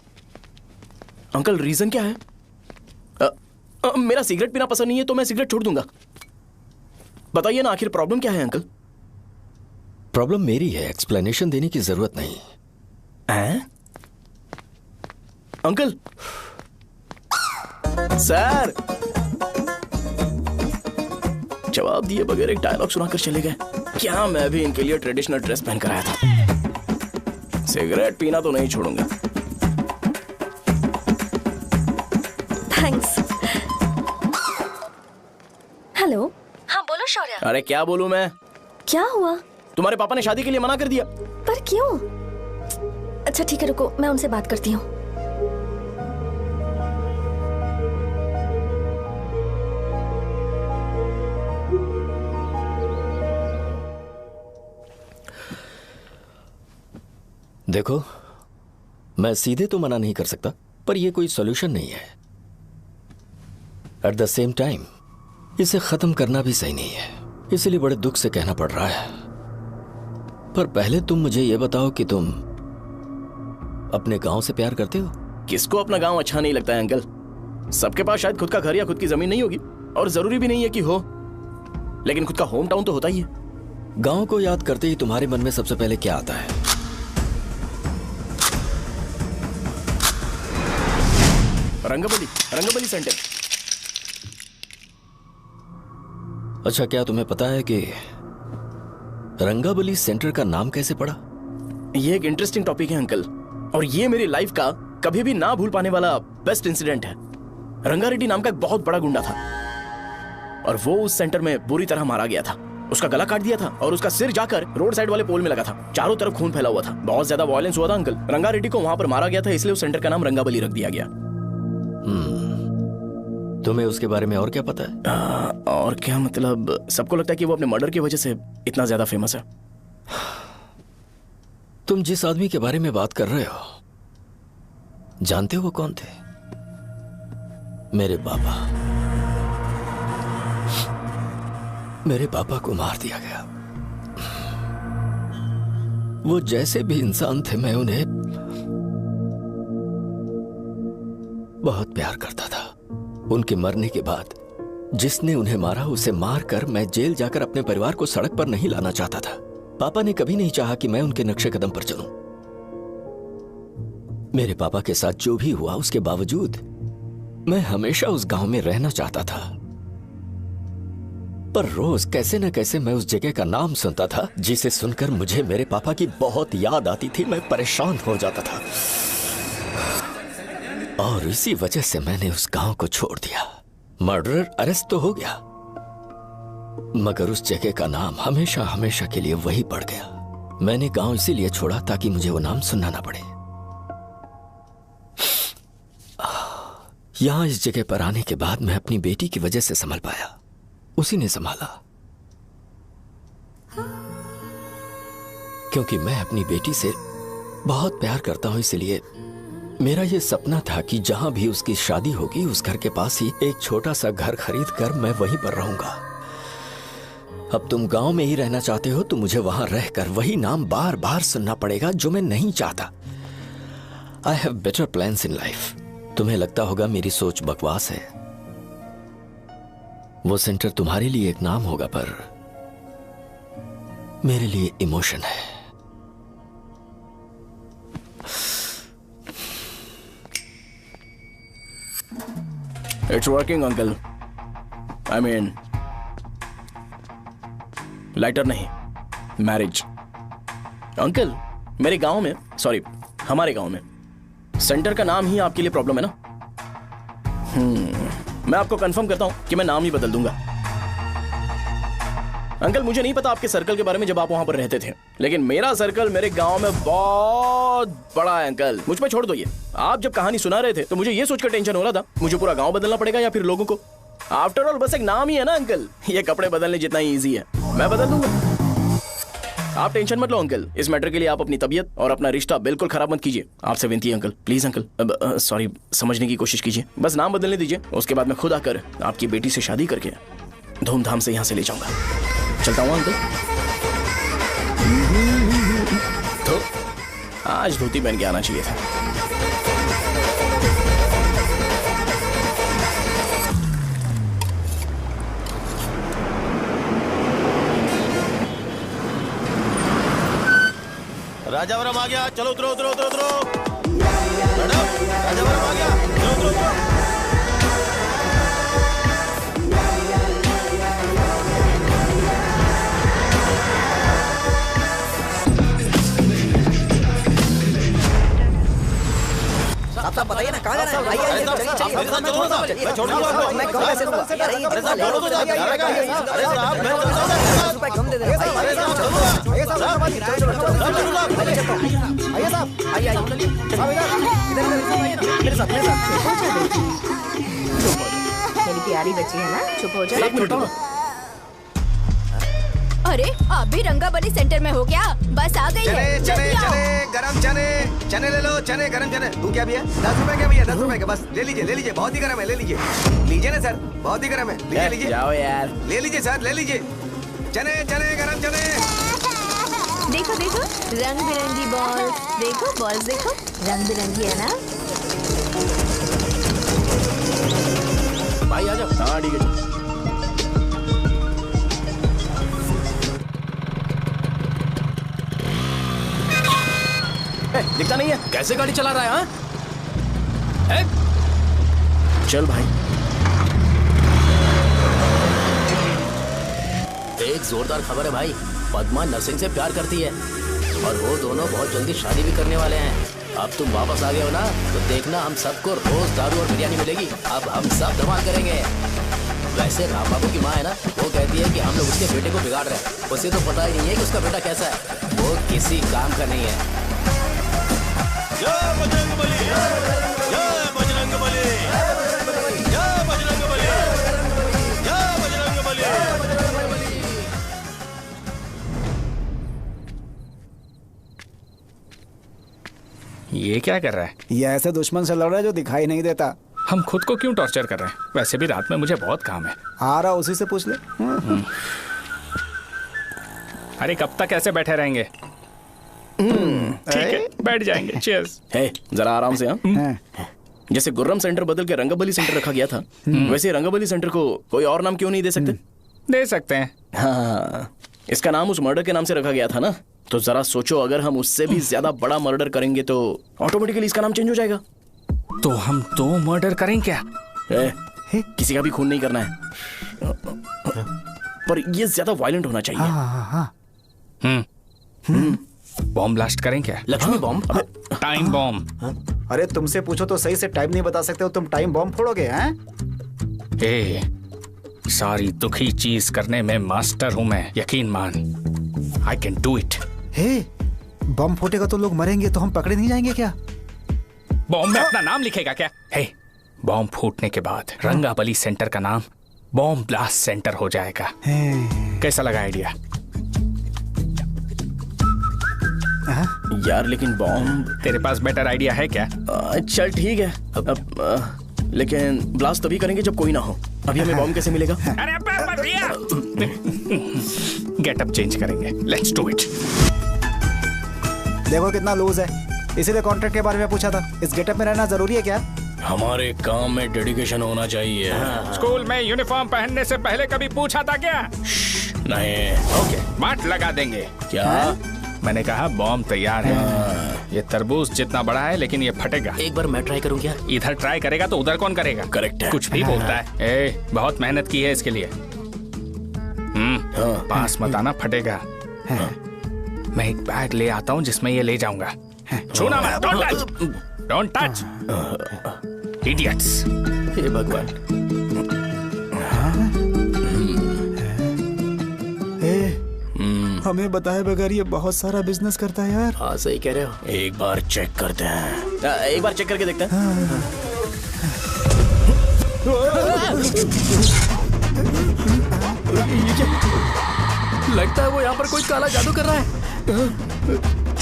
अंकल रीजन क्या है? मेरा सिगरेट पीना पसंद नहीं है तो मैं सिगरेट छोड़ दूंगा। बताइए ना आखिर प्रॉब्लम क्या है अंकल? प्रॉब्लम मेरी है, एक्सप्लेनेशन देने की जरूरत नहीं है। अंकल सर जवाब दिए बगैर एक डायलॉग सुनाकर चले गए। क्या मैं भी इनके लिए ट्रेडिशनल ड्रेस पहन कर आया था। सिगरेट पीना तो नहीं छोड़ूंगा। थैंक्स। हेलो। हाँ बोलो शौर्य। अरे क्या बोलूं मैं? क्या हुआ? तुम्हारे पापा ने शादी के लिए मना कर दिया। पर क्यों? अच्छा ठीक है रुको, मैं उनसे बात करती हूँ। देखो, मैं सीधे तो मना नहीं कर सकता पर यह कोई सॉल्यूशन नहीं है। एट द सेम टाइम इसे खत्म करना भी सही नहीं है, इसलिए बड़े दुख से कहना पड़ रहा है। पर पहले तुम मुझे यह बताओ कि तुम अपने गांव से प्यार करते हो? किसको अपना गांव अच्छा नहीं लगता है अंकल? सबके पास शायद खुद का घर या खुद की जमीन नहीं होगी और जरूरी भी नहीं है कि हो, लेकिन खुद का होम टाउन तो होता ही है। गांव को याद करते ही तुम्हारे मन में सबसे पहले क्या आता है? रंगबली सेंटर। अच्छा, क्या तुम्हें पता है कि रंगाबली सेंटर का नाम कैसे पड़ा? ये एक इंटरेस्टिंग टॉपिक है अंकल, और ये मेरी लाइफ का कभी भी ना भूल पाने वाला बेस्ट इंसिडेंट है। रंगारेड्डी नाम का एक बहुत बड़ा गुंडा था और वो उस सेंटर में बुरी तरह मारा गया था। उसका गला काट दिया था और उसका सिर जाकर रोड साइड वाले पोल में लगा था। चारों तरफ खून फैला हुआ था, बहुत ज्यादा वायलेंस हुआ था अंकल। रंगारेड्डी को वहां पर मारा गया था, इसलिए उस सेंटर का नाम रंगाबली रख दिया गया। तुम्हें उसके बारे में और क्या पता है? और क्या मतलब, सबको लगता है कि वो अपने मर्डर की वजह से इतना ज्यादा फेमस है। तुम जिस आदमी के बारे में बात कर रहे हो, जानते हो वो कौन थे? मेरे पापा। मेरे पापा को मार दिया गया। वो जैसे भी इंसान थे, मैं उन्हें बहुत प्यार करता था। उनके मरने के बाद जिसने उन्हें मारा उसे मारकर मैं जेल जाकर अपने परिवार को सड़क पर नहीं लाना चाहता था। पापा ने कभी नहीं चाहा कि मैं उनके नक्शे कदम पर चलूं। मेरे पापा के साथ जो भी हुआ उसके बावजूद मैं हमेशा उस गांव में रहना चाहता था। पर रोज कैसे न कैसे मैं उस जगह का नाम सुनता था, जिसे सुनकर मुझे मेरे पापा की बहुत याद आती थी। मैं परेशान हो जाता था और इसी वजह से मैंने उस गांव को छोड़ दिया। मर्डरर अरेस्ट तो हो गया, मगर उस जगह का नाम हमेशा हमेशा के लिए वही पड़ गया। मैंने गांव इसीलिए छोड़ा ताकि मुझे वो नाम सुनना ना पड़े। यहां इस जगह पर आने के बाद मैं अपनी बेटी की वजह से संभल पाया, उसी ने संभाला। क्योंकि मैं अपनी बेटी से बहुत प्यार करता हूं, इसलिए मेरा यह सपना था कि जहां भी उसकी शादी होगी उस घर के पास ही एक छोटा सा घर खरीद कर मैं वहीं पर रहूंगा। अब तुम गांव में ही रहना चाहते हो तो मुझे वहां रहकर वही नाम बार बार सुनना पड़ेगा जो मैं नहीं चाहता। I have better plans in life. तुम्हें लगता होगा मेरी सोच बकवास है, वो सेंटर तुम्हारे लिए एक नाम होगा पर मेरे लिए इमोशन है। It's working, uncle. I mean, lighter नहीं, मैरिज। अंकल, मेरे गांव में, सॉरी हमारे गांव में सेंटर का नाम ही आपके लिए प्रॉब्लम है ना? मैं आपको कंफर्म करता हूं कि मैं नाम ही बदल दूंगा। अंकल, मुझे नहीं पता आपके सर्कल के बारे में जब आप वहां पर रहते थे, लेकिन मेरा सर्कल मेरे गांव में बहुत बड़ा है अंकल। मुझ पे छोड़ दो ये। आप जब कहानी सुना रहे थे तो मुझे ये सोचकर टेंशन हो रहा था मुझे पूरा गांव बदलना पड़ेगा या फिर लोगों को। आफ्टर ऑल बस एक नाम ही है ना अंकल, ये कपड़े बदलने जितना ही ईजी है, मैं बदल दूंगा। आप टेंशन मत लो अंकल, इस मैटर के लिए आप अपनी तबीयत और अपना रिश्ता बिल्कुल खराब मत कीजिए। आपसे विनती है अंकल, प्लीज अंकल। सॉरी, समझने की कोशिश कीजिए, बस नाम बदलने दीजिए। उसके बाद मैं खुद आकर आपकी बेटी से शादी करके धूमधाम से यहाँ से ले जाऊंगा। चलता हूँ अंकल। तो आज धोती पहन के आना चाहिए था। राजावरम आ गया, चलो उतरो उतरो उतरो उतरो। मैडम, राजावरम आ गया, चलो उतरो उतरो। साहब बताइए ना कहाँ जाना है? आइए चलिए चलिए। मैं छोड़ दूंगा आपको। मैं कहाँ से दूंगा? अरे साहब बोलो तो जाके आएगा। अरे साहब मैं ₹10 रुपए कम दे दे। आइए साहब, आइए साहब, आइए मेरे साथ मेरी प्यारी बच्ची है ना, चुप हो जा। अरे आप भी रंगाबली सेंटर में हो क्या? बस आ गई है। चने गरम चने ले लो, चने गरम चने। तू क्या भैया? 10 रुपए का भैया, 10 रुपए का बस ले लीजिए, बहुत ही गरम है, ले लीजिए ना सर, बहुत ही गरम है, लीजिए जाओ यार, ले लीजिए सर, ले लीजिए। चने गरम चने। देखो देखो रंग बिरंगी बॉल, देखो बॉल्स देखो रंग बिरंगी है ना। भाई आ जाओ। हाँ ठीक है। दिखता नहीं है, कैसे गाड़ी चला रहा है? हाँ? चल भाई। एक जोरदार खबर है भाई, पद्मा नरसिंह से प्यार करती है और वो दोनों बहुत जल्दी शादी भी करने वाले हैं। अब तुम वापस आ गए हो ना, तो देखना हम सबको रोज दारू और बिरयानी मिलेगी। अब हम सब धमाल करेंगे। वैसे राम बाबू की माँ है ना, वो कहती है कि हम लोग उसके बेटे को बिगाड़ रहे हैं। उसे तो पता ही नहीं है कि उसका बेटा कैसा है, वो किसी काम का नहीं है। जय बजरंगबली, जय बजरंगबली, जय बजरंगबली, जय बजरंगबली। ये क्या कर रहा है? ये ऐसे दुश्मन से लड़ रहा है जो दिखाई नहीं देता। हम खुद को क्यों टॉर्चर कर रहे हैं? वैसे भी रात में मुझे बहुत काम है। आ रहा उसी से पूछ ले। अरे कब तक ऐसे बैठे रहेंगे? ठीक है, बैठ जाएंगे। चीयर्स। हे, जरा आराम से। हाँ, जैसे गुर्रम सेंटर बदल के रंगाबली सेंटर रखा गया था, वैसे रंगाबली सेंटर को कोई और नाम क्यों नहीं दे सकते? दे सकते हैं। हाँ, इसका नाम उस मर्डर के नाम से रखा गया था ना, तो जरा सोचो अगर हम उससे भी ज्यादा बड़ा मर्डर करेंगे तो ऑटोमेटिकली इसका नाम चेंज हो जाएगा। तो हम 2 मर्डर करेंगे क्या? किसी का भी खून नहीं करना है, पर ये ज्यादा वायलेंट होना चाहिए। बॉम्ब ब्लास्ट करें क्या? लक्ष्मी बॉम्ब? Time bomb. अरे तुमसे पूछो तो सही से टाइम नहीं बता सकते हो, तुम टाइम बॉम्ब फोड़ोगे? हैं? सारी दुखी चीज करने में मास्टर हूं मैं, यकीन मान। I can do it. Bomb फूटेगा तो लोग मरेंगे, तो हम पकड़े नहीं जाएंगे क्या? बॉम्ब में अपना नाम लिखेगा क्या? बॉम्ब फूटने के बाद रंगाबली सेंटर का नाम बॉम्ब ब्लास्ट सेंटर हो जाएगा। कैसा लगा आइडिया? यार लेकिन बॉम्ब, तेरे पास बेटर आइडिया है क्या? चल ठीक है, अब लेकिन ब्लास्ट तभी करेंगे जब कोई ना हो। अभी हमें बॉम्ब कैसे मिलेगा? अरे भैया गेटअप चेंज करेंगे, लेट्स डू इट। देखो कितना लूज है, इसीलिए कॉन्ट्रैक्ट के बारे में पूछा था। इस गेटअप में रहना जरूरी है क्या? हमारे काम में डेडिकेशन होना चाहिए। स्कूल में यूनिफॉर्म पहनने से पहले कभी पूछा था क्या? नहीं। ओके, बात लगा देंगे। क्या? मैंने कहा बॉम्ब तैयार है। ये तरबूज जितना बड़ा है लेकिन ये फटेगा। एक बार मैं ट्राई करूं क्या? इधर ट्राई करेगा तो उधर कौन करेगा? करेक्ट है। कुछ भी बोलता है। बहुत मेहनत की है इसके लिए। पास मत आना, फटेगा। मैं एक बैग ले आता हूँ जिसमें ये ले जाऊंगा। छूना मत, don't touch, don't touch, idiots. हे भगवान। हमें बताए बगैर ये बहुत सारा बिजनेस करता है यार। हाँ सही कह रहे हो। एक बार चेक करते हैं। एक बार चेक करके देखते हैं। लगता है वो यहाँ पर कोई काला जादू कर रहा है।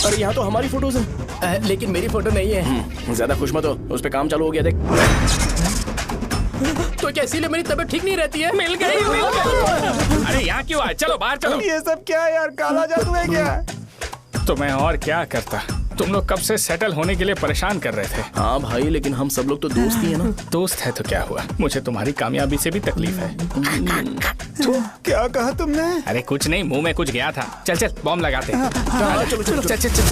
अरे यहाँ तो हमारी फोटोज हैं, लेकिन मेरी फोटो नहीं है। ज्यादा खुश मत हो, उस पे काम चालू हो गया देख। तो क्या इसीलिए मेरी तबीयत ठीक नहीं रहती है? मिल गई, मिल गई। अरे यहाँ क्यों आए? चलो बाहर चलो। ये सब क्या है यार? काला जादू है क्या? तो मैं और क्या करता? तुम लोग कब से सेटल होने के लिए परेशान कर रहे थे। हाँ भाई, लेकिन हम सब लोग तो दोस्त ही है ना। दोस्त है तो क्या हुआ? मुझे तुम्हारी कामयाबी से भी तकलीफ है। तो क्या कहा तुमने? अरे कुछ नहीं, मुंह में कुछ गया था। चल चल बॉम्ब लगाते हैं। चलो चलो चल चल चल।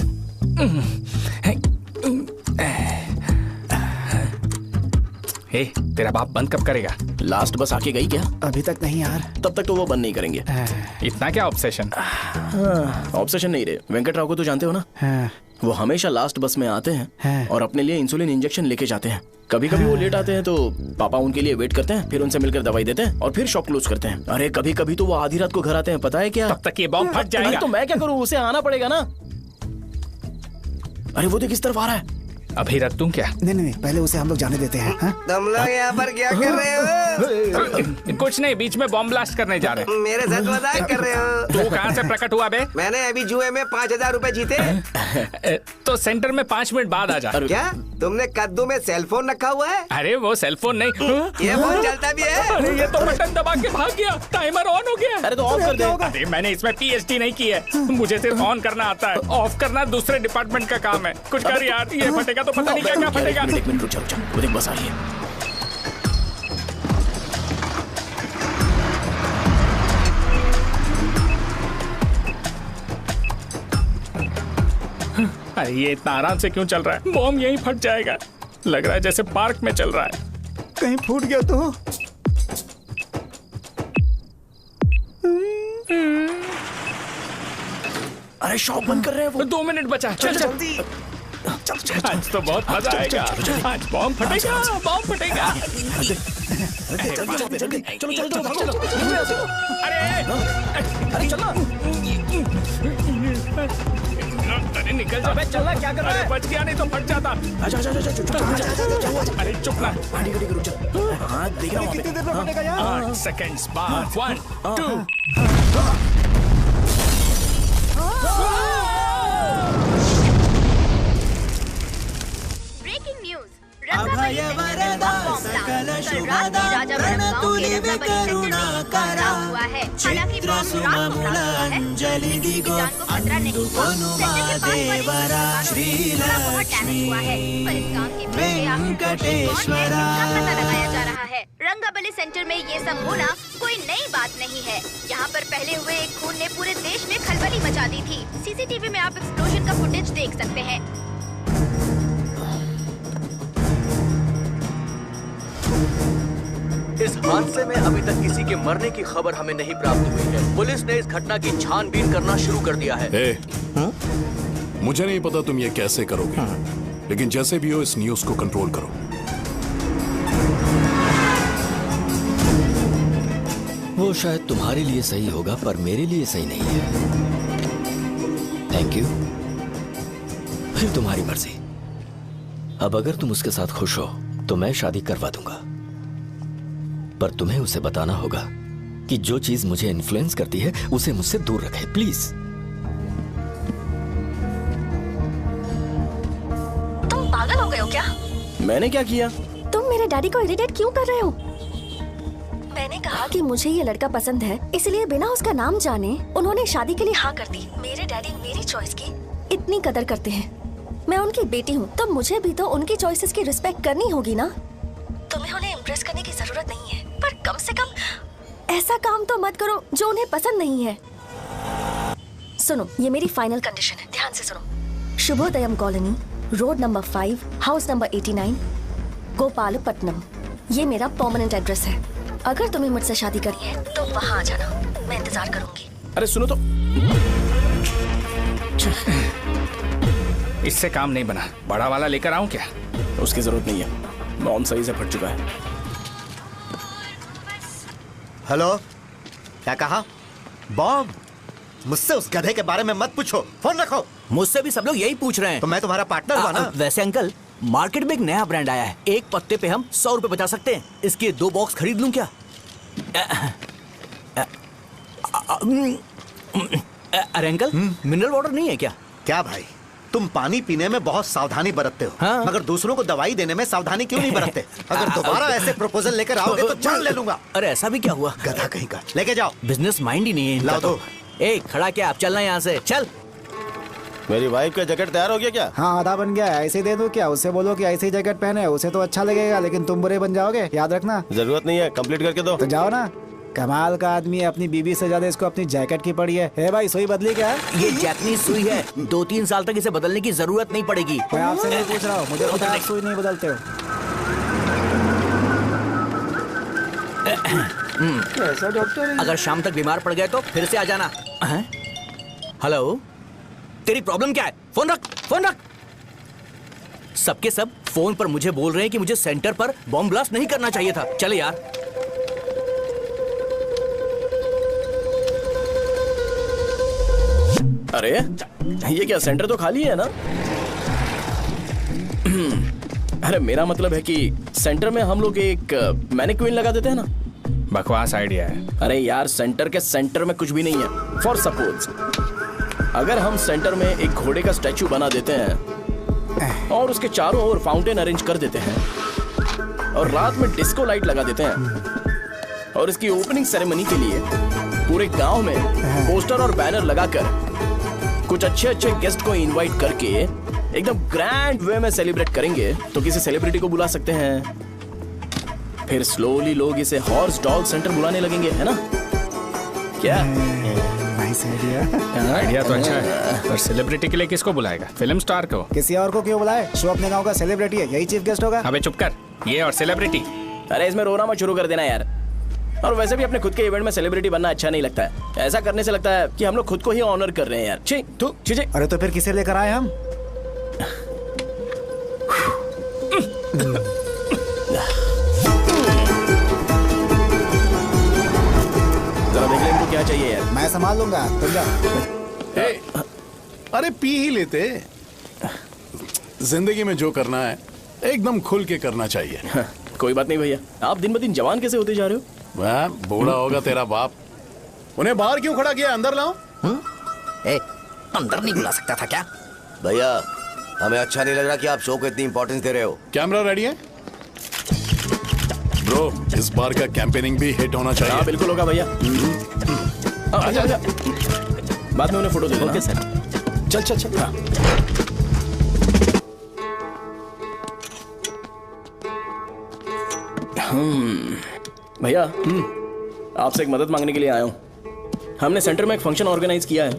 हे, तेरा बाप बंद कब करेगा? लास्ट बस आके गई क्या? अभी तक नहीं यार। तब तक तो वो बंद नहीं करेंगे। इतना क्या ऑब्सेशन? ऑब्सेशन नहीं रे। वेंकट राव को तो जानते हो ना? वो हमेशा लास्ट बस में आते हैं और अपने लिए इंसुलिन इंजेक्शन लेके जाते हैं। कभी कभी वो लेट आते हैं तो पापा उनके लिए वेट करते हैं, फिर उनसे मिलकर दवाई देते हैं और फिर शॉप क्लोज करते हैं। अरे कभी कभी तो वो आधी रात को घर आते हैं, पता है क्या? तब तक ये बॉम्ब फट जाएगा। तो मैं क्या करूँ? उसे आना पड़ेगा ना। अरे वो देख किस तरफ आ रहा है। अभी रख दूं क्या? नहीं, पहले उसे हम लोग जाने देते हैं। तुम लोग यहाँ पर क्या कर रहे हो? कुछ नहीं, बीच में बॉम्ब ब्लास्ट करने जा रहे हैं। मेरे साथ मजाक कर रहे हो? तू कहाँ से प्रकट हुआ बे? मैंने अभी जुए में 5,000 रुपए जीते। तो सेंटर में 5 मिनट बाद आ जा। क्या तुमने कद्दू में सेलफोन रखा हुआ है? अरे वो सेलफोन नहीं, ये फोन चलता भी है। अरे ये तो बटन दबा के भाग गया, टाइमर ऑन हो गया। अरे तो ऑफ कर दे। अरे मैंने इसमें PhD नहीं की है, मुझे सिर्फ ऑन करना आता है। ऑफ करना दूसरे डिपार्टमेंट का काम है। कुछ कर यार, ये फटेगा तो पता नहीं क्या क्या फटेगा। एक मिनट रुक जा, वो देख बस आ रही है। अरे ये इतना आराम से क्यों चल रहा है? बॉम्ब यहीं फट जाएगा। लग रहा है जैसे पार्क में चल रहा है। कहीं फूट गया तो? अरे शॉप बंद कर रहे हैं वो। 2 मिनट बचा। चल जल्दी। आज तो बहुत मजा आएगा। आज बॉम्ब फटेगा, बॉम्ब फटेगा। चलो। अरे चलना। अरे निकल जा। चलना, क्या कर रहा है? बच गया, नहीं तो फट जाता। अरे चुप ना। रुक जा। हाँ देख रहा हूँ। कितनी देर में फटेगा यार? 8 सेकंड्स बाद। 1 2। Breaking news. अभय वरदा सकल शुभदा प्रणतुलिवे करुणा करा चित्र सुममुलांजलि दिगो अंदुकोनुमा देवरा श्रीलक्ष्मी वेंकटेश्वरा। पता लगाया जा रहा है। रंगाबली सेंटर में ये सब होना कोई नई बात नहीं है। यहाँ पर पहले हुए एक खून ने पूरे देश में खलबली मचा दी थी। CCTV में आप एक्सप्लोजन का फुटेज देख सकते हैं। इस हादसे में अभी तक किसी के मरने की खबर हमें नहीं प्राप्त हुई है। पुलिस ने इस घटना की छानबीन करना शुरू कर दिया है। मुझे नहीं पता तुम ये कैसे करोगे, लेकिन जैसे भी हो इस न्यूज को कंट्रोल करो। वो शायद तुम्हारे लिए सही होगा पर मेरे लिए सही नहीं है। Thank you. फिर तुम्हारी मर्जी। अब अगर तुम उसके साथ खुश हो तो मैं शादी करवा दूंगा, पर तुम्हें उसे बताना होगा कि जो चीज मुझे इन्फ्लुएंस करती है उसे मुझसे दूर रखे, प्लीज। तुम पागल हो गए हो क्या? मैंने क्या किया? तुम मेरे डैडी को इरिटेट क्यों कर रहे हो? मैंने कहा कि मुझे ये लड़का पसंद है, इसलिए बिना उसका नाम जाने उन्होंने शादी के लिए हाँ कर दी। मेरे डैडी मेरी चॉइस की इतनी कदर करते हैं। मैं उनकी बेटी हूँ, तो मुझे भी तो उनकी चॉइसेस की रिस्पेक्ट करनी होगी ना। तुम्हें उन्हें इम्प्रेस करने की जरूरत नहीं है, पर कम से कम ऐसा काम तो मत करो जो उन्हें पसंद नहीं है। सुनो, ये मेरी फाइनल कंडीशन है, ध्यान से सुनो। Shubhodayam colony, road number 5, house number 89, Gopalapatnam. ये मेरा परमानेंट एड्रेस है। अगर तुम्हें मुझसे शादी करनी है तो वहाँ आ जाना, मैं इंतजार करूंगी। अरे सुनो तो, इससे काम नहीं बना। बड़ा वाला लेकर आऊं क्या? उसकी जरूरत नहीं है, बॉम्ब सही से फट चुका है। हेलो, क्या कहा? बॉम्ब? मुझसे उस गधे के बारे में मत पूछो, फोन रखो। मुझसे भी सब लोग यही पूछ रहे हैं। तो मैं तुम्हारा पार्टनर हुआ ना। वैसे अंकल, मार्केट में एक नया ब्रांड आया है, एक पत्ते पे हम 100 रुपए बचा सकते हैं। इसके 2 बॉक्स खरीद लूं क्या? अरे अंकल, मिनरल वाटर नहीं है क्या? क्या भाई, तुम पानी पीने में बहुत सावधानी बरतते हो, हाँ? मगर दूसरों को दवाई देने में सावधानी क्यों नहीं बरतते? अगर दोबारा ऐसे प्रपोजल लेकर आओगे तो जान ले लूंगा। अरे ऐसा भी क्या हुआ? गधा कहीं का, लेके जाओ। बिजनेस माइंड ही नहीं है इनका। लाओ दो। ए, खड़ा क्या? आप चलना यहाँ से, चल। मेरी वाइफ का जैकेट तैयार हो गया क्या? हाँ, आधा बन गया है। ऐसे ही दे दो क्या? उससे बोलो कि ऐसे ही जैकेट पहने, उसे तो अच्छा लगेगा, लेकिन तुम बुरे बन जाओगे, याद रखना। जरूरत नहीं है, कंप्लीट करके दो। तो जाओ ना। कमाल का आदमी है, अपनी बीबी से ज्यादा इसको अपनी जैकेट की पड़ी है। हे भाई, सुई बदली क्या? ये जैपनीज सुई है, 2-3 साल तक इसे बदलने की जरूरत नहीं पड़ेगी। मैं आपसे नहीं पूछ रहा हूँ, मुझे पता है आप सुई नहीं बदलते हो। ऐसा डॉक्टर, अगर शाम तक बीमार पड़ गए तो फिर से आ जाना। हेलो, तेरी प्रॉब्लम क्या है? फोन रख, फोन रख। सबके सब फोन पर मुझे बोल रहे हैं कि मुझे सेंटर पर बॉम्ब ब्लास्ट नहीं करना चाहिए था। चले यार। अरे ये क्या, सेंटर तो खाली है ना? अरे मेरा मतलब है कि सेंटर में हम लोग एक मैनिक्विन लगा देते हैं ना। बकवास आइडिया है। अरे यार, सेंटर के सेंटर में कुछ भी नहीं है। फॉर सपोज अगर हम सेंटर में एक घोड़े का स्टैचू बना देते हैं और उसके चारों ओर फाउंटेन अरेंज कर देते हैं और रात में डिस्को लाइट लगा देते हैं और इसकी ओपनिंग सेरेमनी के लिए पूरे गांव में पोस्टर और बैनर लगाकर कुछ अच्छे अच्छे गेस्ट को इनवाइट करके एकदम ग्रैंड वे में सेलिब्रेट करेंगे, तो किसी सेलिब्रिटी को बुला सकते हैं। फिर स्लोली लोग इसे हॉर्स डॉग सेंटर बुलाने लगेंगे, है ना? क्या नाइस आइडिया। आइडिया तो अच्छा है, पर सेलिब्रिटी के लिए किसको बुलाएगा? फिल्म स्टार को। किसी और को क्यों बुलाए? शो अपने गांव का सेलिब्रिटी है, यही चीफ गेस्ट होगा। अबे चुप कर, ये और सेलिब्रिटी। अरे इसमें रोना मत शुरू कर देना यार। और वैसे भी अपने खुद के इवेंट में सेलिब्रिटी बनना अच्छा नहीं लगता है। ऐसा करने से लगता है कि हम लोग खुद को ही ऑनर कर रहे हैं यार। छी तू छी। अरे तो फिर किसे लेकर आए हम? जरा देख ले इनको क्या चाहिए यार। मैं संभाल लूंगा, तुम जाओ। अरे पी ही लेते। जिंदगी में जो करना है एकदम खुल के करना चाहिए। कोई बात नहीं भैया, आप दिन ब दिन जवान कैसे होते जा रहे हो? वह बूढ़ा होगा तेरा बाप। उन्हें बाहर क्यों खड़ा किया? अंदर लाओ। अंदर नहीं बुला सकता था क्या? भैया, हमें अच्छा नहीं लग रहा कि आप शो को इतनी इंपॉर्टेंस दे रहे हो। कैमरा रेडी है? ब्रो, इस बार का कैंपेनिंग भी हिट होना चाहिए। हाँ बिल्कुल होगा भैया। आजा आजा, बाद में उन्हें फोटो दे देना। Okay sir. चल चल चल। हाँ। भैया, आपसे एक मदद मांगने के लिए आया हूँ। हमने सेंटर में एक फंक्शन ऑर्गेनाइज किया है,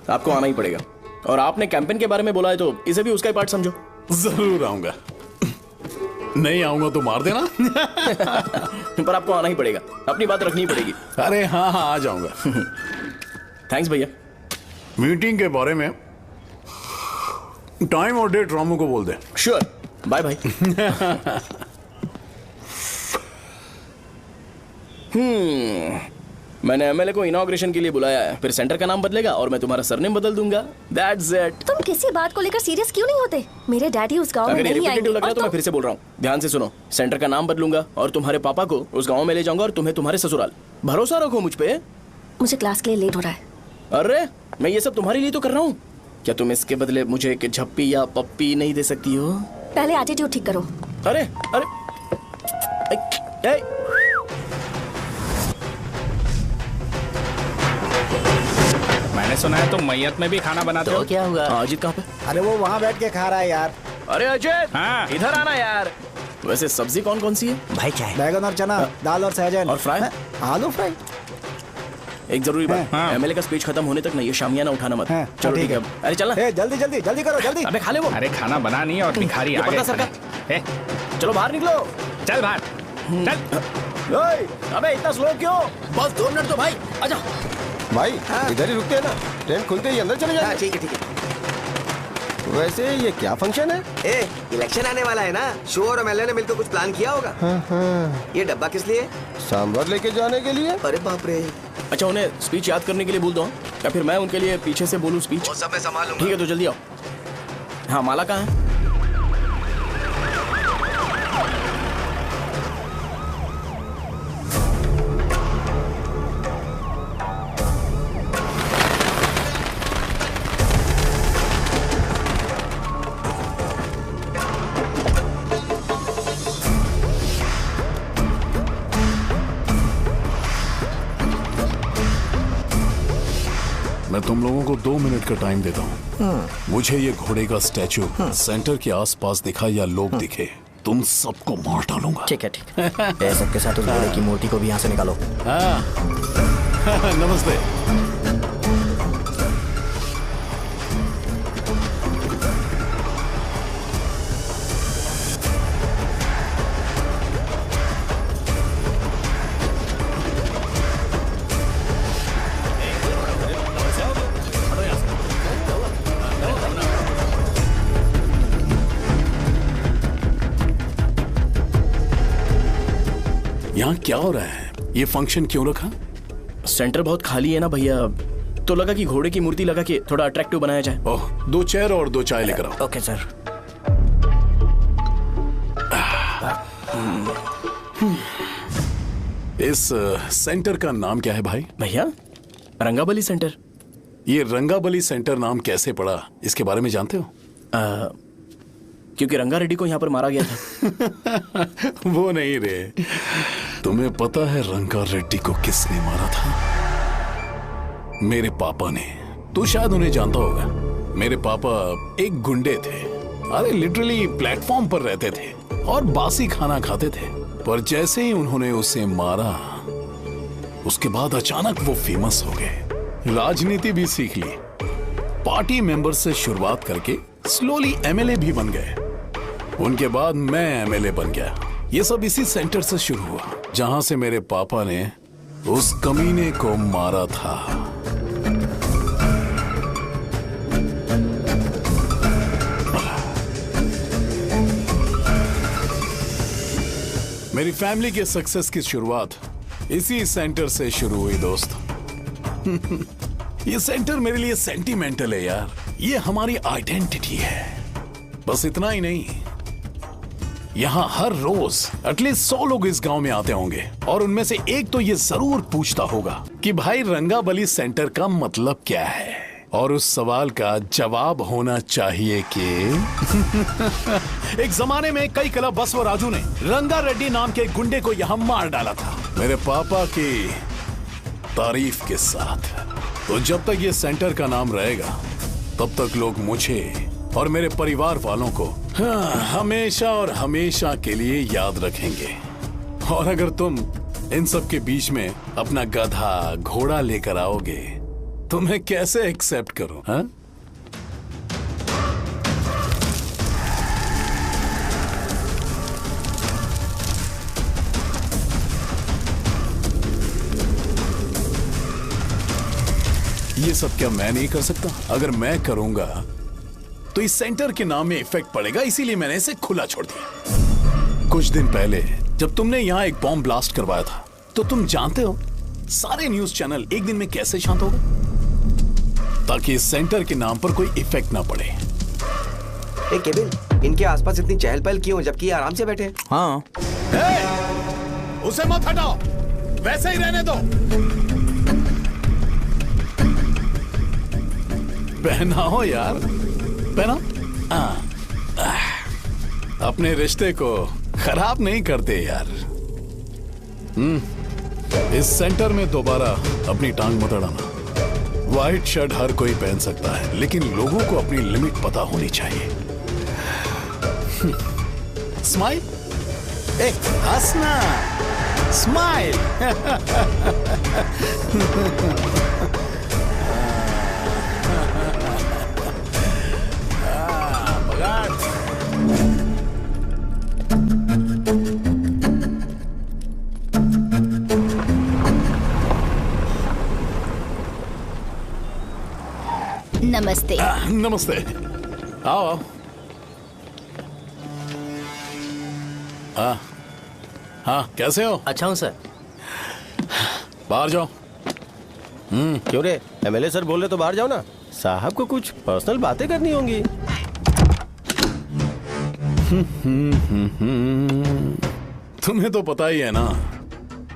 आपको आना ही पड़ेगा। और आपने कैंपेन के बारे में बोला है तो इसे भी उसका ही पार्ट समझो। जरूर आऊंगा। नहीं आऊंगा तो मार देना। पर आपको आना ही पड़ेगा, अपनी बात रखनी पड़ेगी। अरे हाँ हाँ, आ जाऊंगा। थैंक्स भैया। मीटिंग के बारे में टाइम और डेट रामू को बोल दे। Sure, bye bye. मैंने एमएलए को इनॉग्रेशन के लिए बुलाया है, फिर सेंटर का नाम बदलेगा और मैं तुम्हारा सरनेम बदल दूंगा। That's it. तुम किसी बात को लेकर सीरियस क्यों नहीं होते? मेरे डैडी उस गांव में अगर नहीं आएंगे। रिपीटेटिव लग रहा है तो मैं फिर से बोल रहा हूँ, ध्यान से सुनो। सेंटर का नाम बदलूंगा और तुम्हारे पापा को उस गाँव में ले जाऊंगा और तुम्हें तुम्हारे ससुराल। भरोसा रखो मुझ पे। मुझे क्लास के लिए लेट हो रहा है। अरे मैं ये सब तुम्हारे लिए तो कर रहा हूँ। क्या तुम इसके बदले मुझे एक झप्पी या पप्पी नहीं दे सकती हो? पहले एटीट्यूड ठीक करो। अरे अरे मैंने सुना है तुम मैयत में भी खाना बनाते हो। क्या हुआ? अजीत कहाँ पे? अरे वो वहाँ बैठ के खा रहा है यार। अरे अजीत, हाँ। इधर आना यार। वैसे सब्जी कौन कौन सी है? भाई क्या है? बैगन और चना, दाल और सहजन और फ्राई? आलू फ्राई। एक जरूरी बात, हाँ। एमएलए का स्पीच खत्म होने तक ना ये शामियाना उठाना मत। हाँ, चलो ठीक ठीक है। है। अरे चलना। जल्दी जल्दी जल्दी करो, जल्दी। अबे खा ले वो। अरे खाना बना नहीं है और भिखारी ये आ गए। पर्दा सरका। ए, चलो बाहर निकलो। चल बाहर चल। ओए, अबे इतना स्लो क्यों? बस 2 मिनट तो भाई, आजा। भाई इधर ही रुकते हैं ना, ट्रेन खुलते ही अंदर चले जाएंगे। ठीक है ठीक है। वैसे ये क्या फंक्शन है? इलेक्शन आने वाला है ना, शो और एमएलए ने मिलकर कुछ प्लान किया होगा। ये डब्बा किस लिए? सांभर लेके जाने के लिए। अरे बाप रे। अच्छा उन्हें स्पीच याद करने के लिए बोल दो या फिर मैं उनके लिए पीछे से बोलूं स्पीच? वो सब मैं संभालूंगा। ठीक है तो जल्दी आओ। हाँ माला कहाँ है? मैं तुम लोगों को 2 मिनट का टाइम देता हूँ। मुझे ये घोड़े का स्टैचू सेंटर के आसपास दिखा या लोग दिखे, तुम सबको मार डालूंगा। ठीक है ठीक है। सबके साथ उस घोड़े की मूर्ति को भी यहाँ से निकालो। हाँ। नमस्ते। यहाँ क्या हो रहा है? ये फंक्शन क्यों रखा? सेंटर बहुत खाली है ना भैया, तो लगा कि घोड़े की मूर्ति लगा के थोड़ा अट्रैक्टिव बनाया जाए। ओह, 2 चेयर और 2 चाय लेकर आओ। Okay sir. इस सेंटर का नाम क्या है भाई? भैया रंगाबली सेंटर। ये रंगाबली सेंटर नाम कैसे पड़ा, इसके बारे में जानते हो? क्योंकि रंगा रेड्डी को यहाँ पर मारा गया था। वो नहीं रे, तुम्हें पता है रंगा रेड्डी को किसने मारा था? मेरे पापा ने। तू शायद उन्हें जानता होगा। मेरे पापा एक गुंडे थे। अरे लिटरली प्लेटफॉर्म पर रहते थे और बासी खाना खाते थे। पर जैसे ही उन्होंने उसे मारा, उसके बाद अचानक वो फेमस हो गए। राजनीति भी सीख ली, पार्टी मेंबर से शुरुआत करके स्लोली एमएलए भी बन गए। उनके बाद मैं एमएलए बन गया। ये सब इसी सेंटर से शुरू हुआ, जहां से मेरे पापा ने उस कमीने को मारा था। मेरी फैमिली के सक्सेस की शुरुआत इसी सेंटर से शुरू हुई दोस्त। ये सेंटर मेरे लिए सेंटिमेंटल है यार। ये हमारी आइडेंटिटी है। बस इतना ही नहीं, यहाँ हर रोज एटलीस्ट 100 लोग इस गांव में आते होंगे और उनमें से एक तो ये जरूर पूछता होगा कि भाई रंगाबली सेंटर का मतलब क्या है, और उस सवाल का जवाब होना चाहिए कि एक जमाने में कई क्लब बस व राजू ने रंगा रेड्डी नाम के गुंडे को यहाँ मार डाला था, मेरे पापा की तारीफ के साथ। तो जब तक ये सेंटर का नाम रहेगा तब तक लोग मुझे और मेरे परिवार वालों को हमेशा और हमेशा के लिए याद रखेंगे। और अगर तुम इन सब के बीच में अपना गधा घोड़ा लेकर आओगे तो मैं कैसे एक्सेप्ट करूं? हाँ? ये सब क्या मैं नहीं कर सकता? अगर मैं करूंगा तो इस सेंटर के नाम में इफेक्ट पड़ेगा, इसीलिए मैंने इसे खुला छोड़ दिया। कुछ दिन पहले जब तुमने यहाँ एक बॉम्ब ब्लास्ट करवाया था, तो तुम जानते हो सारे न्यूज चैनल एक दिन में कैसे शांत हो गए? ताकि इस सेंटर के नाम पर कोई इफेक्ट ना पड़े। केविन, इनके आसपास इतनी चहल पहल क्यों जबकि ये आराम से बैठे? हाँ। उसे मत हटाओ, वैसे ही रहने दो। पहनाओ यार, पहना। अपने रिश्ते को खराब नहीं करते यार। इस सेंटर में दोबारा अपनी टांग मत अड़ाना। व्हाइट शर्ट हर कोई पहन सकता है, लेकिन लोगों को अपनी लिमिट पता होनी चाहिए। स्माइल, हंसना, स्माइल। नमस्ते। नमस्ते, आओ। हाँ, कैसे हो? अच्छा हूँ सर। बाहर जाओ। क्यों रे, एमएलए सर बोल रहे तो बाहर जाओ ना। साहब को कुछ पर्सनल बातें करनी होंगी। तुम्हें तो पता ही है ना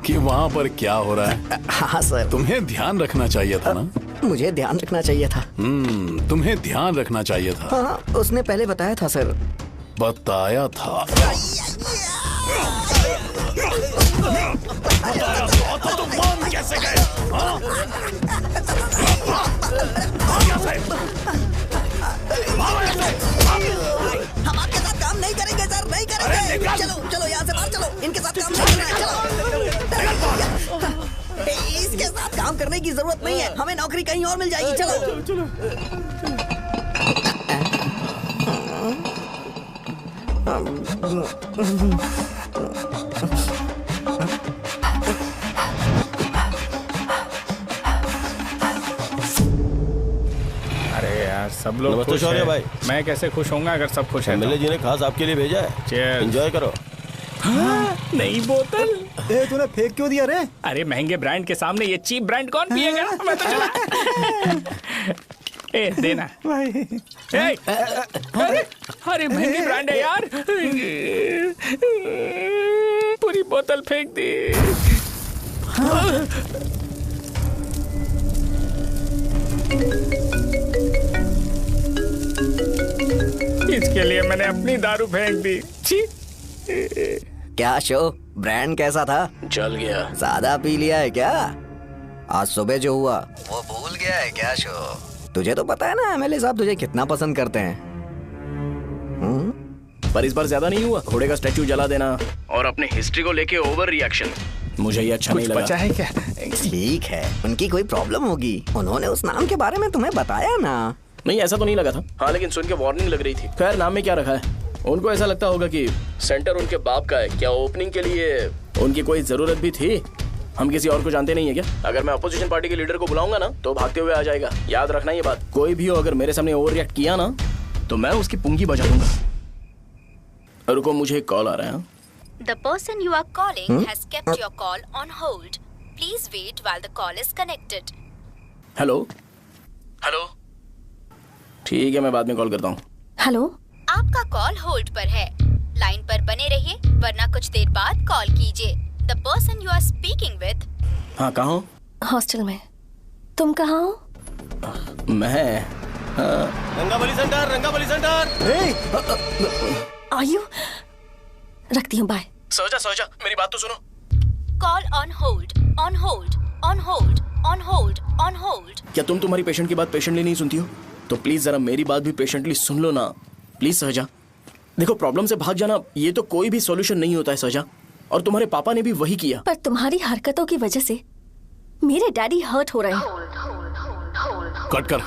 कि वहाँ पर क्या हो रहा है। हाँ सर। तुम्हें ध्यान रखना चाहिए था ना। मुझे ध्यान रखना चाहिए था। तुम्हें ध्यान रखना चाहिए था। हाँ, उसने पहले बताया था सर। बताया था। तो मान कैसे गए? हम आपके साथ काम नहीं करेंगे सर, नहीं करेंगे। चलो चलो यहाँ से बाहर चलो, इनके साथ काम नहीं करना है। चलो, इसके साथ काम करने की जरूरत नहीं है, हमें नौकरी कहीं और मिल जाएगी। चलो चलो। अरे यार, सब लोग नमस्ते खुश शौर्य हैं। भाई। मैं कैसे खुश होऊंगा अगर सब खुश हैं? एमएलए जी ने खास आपके लिए भेजा है। Cheers। एंजॉय करो। नई बोतल। तूने फेंक क्यों दिया रे? अरे महंगे ब्रांड के सामने ये चीप ब्रांड कौन पिएगा? मैं तो चला। ए देना भाई। अरे महंगी ब्रांड है यार। पूरी बोतल फेंक दी। इसके लिए मैंने अपनी दारू फेंक दी। छी। क्या शो, ब्रांड कैसा था? चल गया। ज्यादा पी लिया है क्या? आज सुबह जो हुआ वो भूल गया है क्या शो? तुझे तो पता है ना एमएलए साहब तुझे कितना पसंद करते हैं। पर इस बार ज्यादा नहीं हुआ। घोड़े का स्टैचू जला देना और अपने हिस्ट्री को लेके ओवर रिएक्शन, मुझे ये अच्छा नहीं लगा। बचा है क्या? ठीक है, उनकी कोई प्रॉब्लम होगी। उन्होंने उस नाम के बारे में तुम्हें बताया ना? नहीं, ऐसा तो नहीं लगा था। हाँ, लेकिन सुन के वार्निंग लग रही थी। खैर, नाम में क्या रखा है? उनको ऐसा लगता होगा कि सेंटर उनके बाप का है। क्या ओपनिंग के लिए उनकी कोई जरूरत भी थी? हम किसी और को जानते नहीं है क्या? अगर मैं अपोजिशन पार्टी के लीडर को बुलाऊंगा ना तो भागते हुए आ जाएगा। याद रखना ये बात। कोई भी हो अगर मेरे सामने ओवर रिएक्ट किया ना तो मैं उसकी पुंगी बजा दूंगा। रुको, मुझे एक कॉल आ रहा है। The person you are calling has kept your call on hold. Please wait while the call is connected. Hello hello, ठीक है, मैं बाद में कॉल करता हूँ। हेलो, आपका कॉल होल्ड पर है। लाइन पर बने रहिए वरना कुछ देर बाद कॉल कीजिए। The person you are speaking with। हाँ, कहाँ हो? हॉस्टल में। तुम कहाँ हो? मैं रंगाबली सेंटर, रंगाबली सेंटर। आयु, रखती हूँ, बाय। सोचा, मेरी बात तो सुनो। Call on hold, on hold, on hold, on hold, on hold। क्या तुम तुम्हारी पेशेंट की बात पेशेंटली नहीं सुनती हो? तो प्लीज जरा मेरी बात भी पेशेंटली सुन लो ना। प्लीज सहजा, देखो, प्रॉब्लम से भाग जाना ये तो कोई भी सॉल्यूशन नहीं होता है सहजा, और तुम्हारे पापा ने भी वही किया। पर तुम्हारी हरकतों की वजह से मेरे डैडी हर्ट हो रहे हैं। कट करना।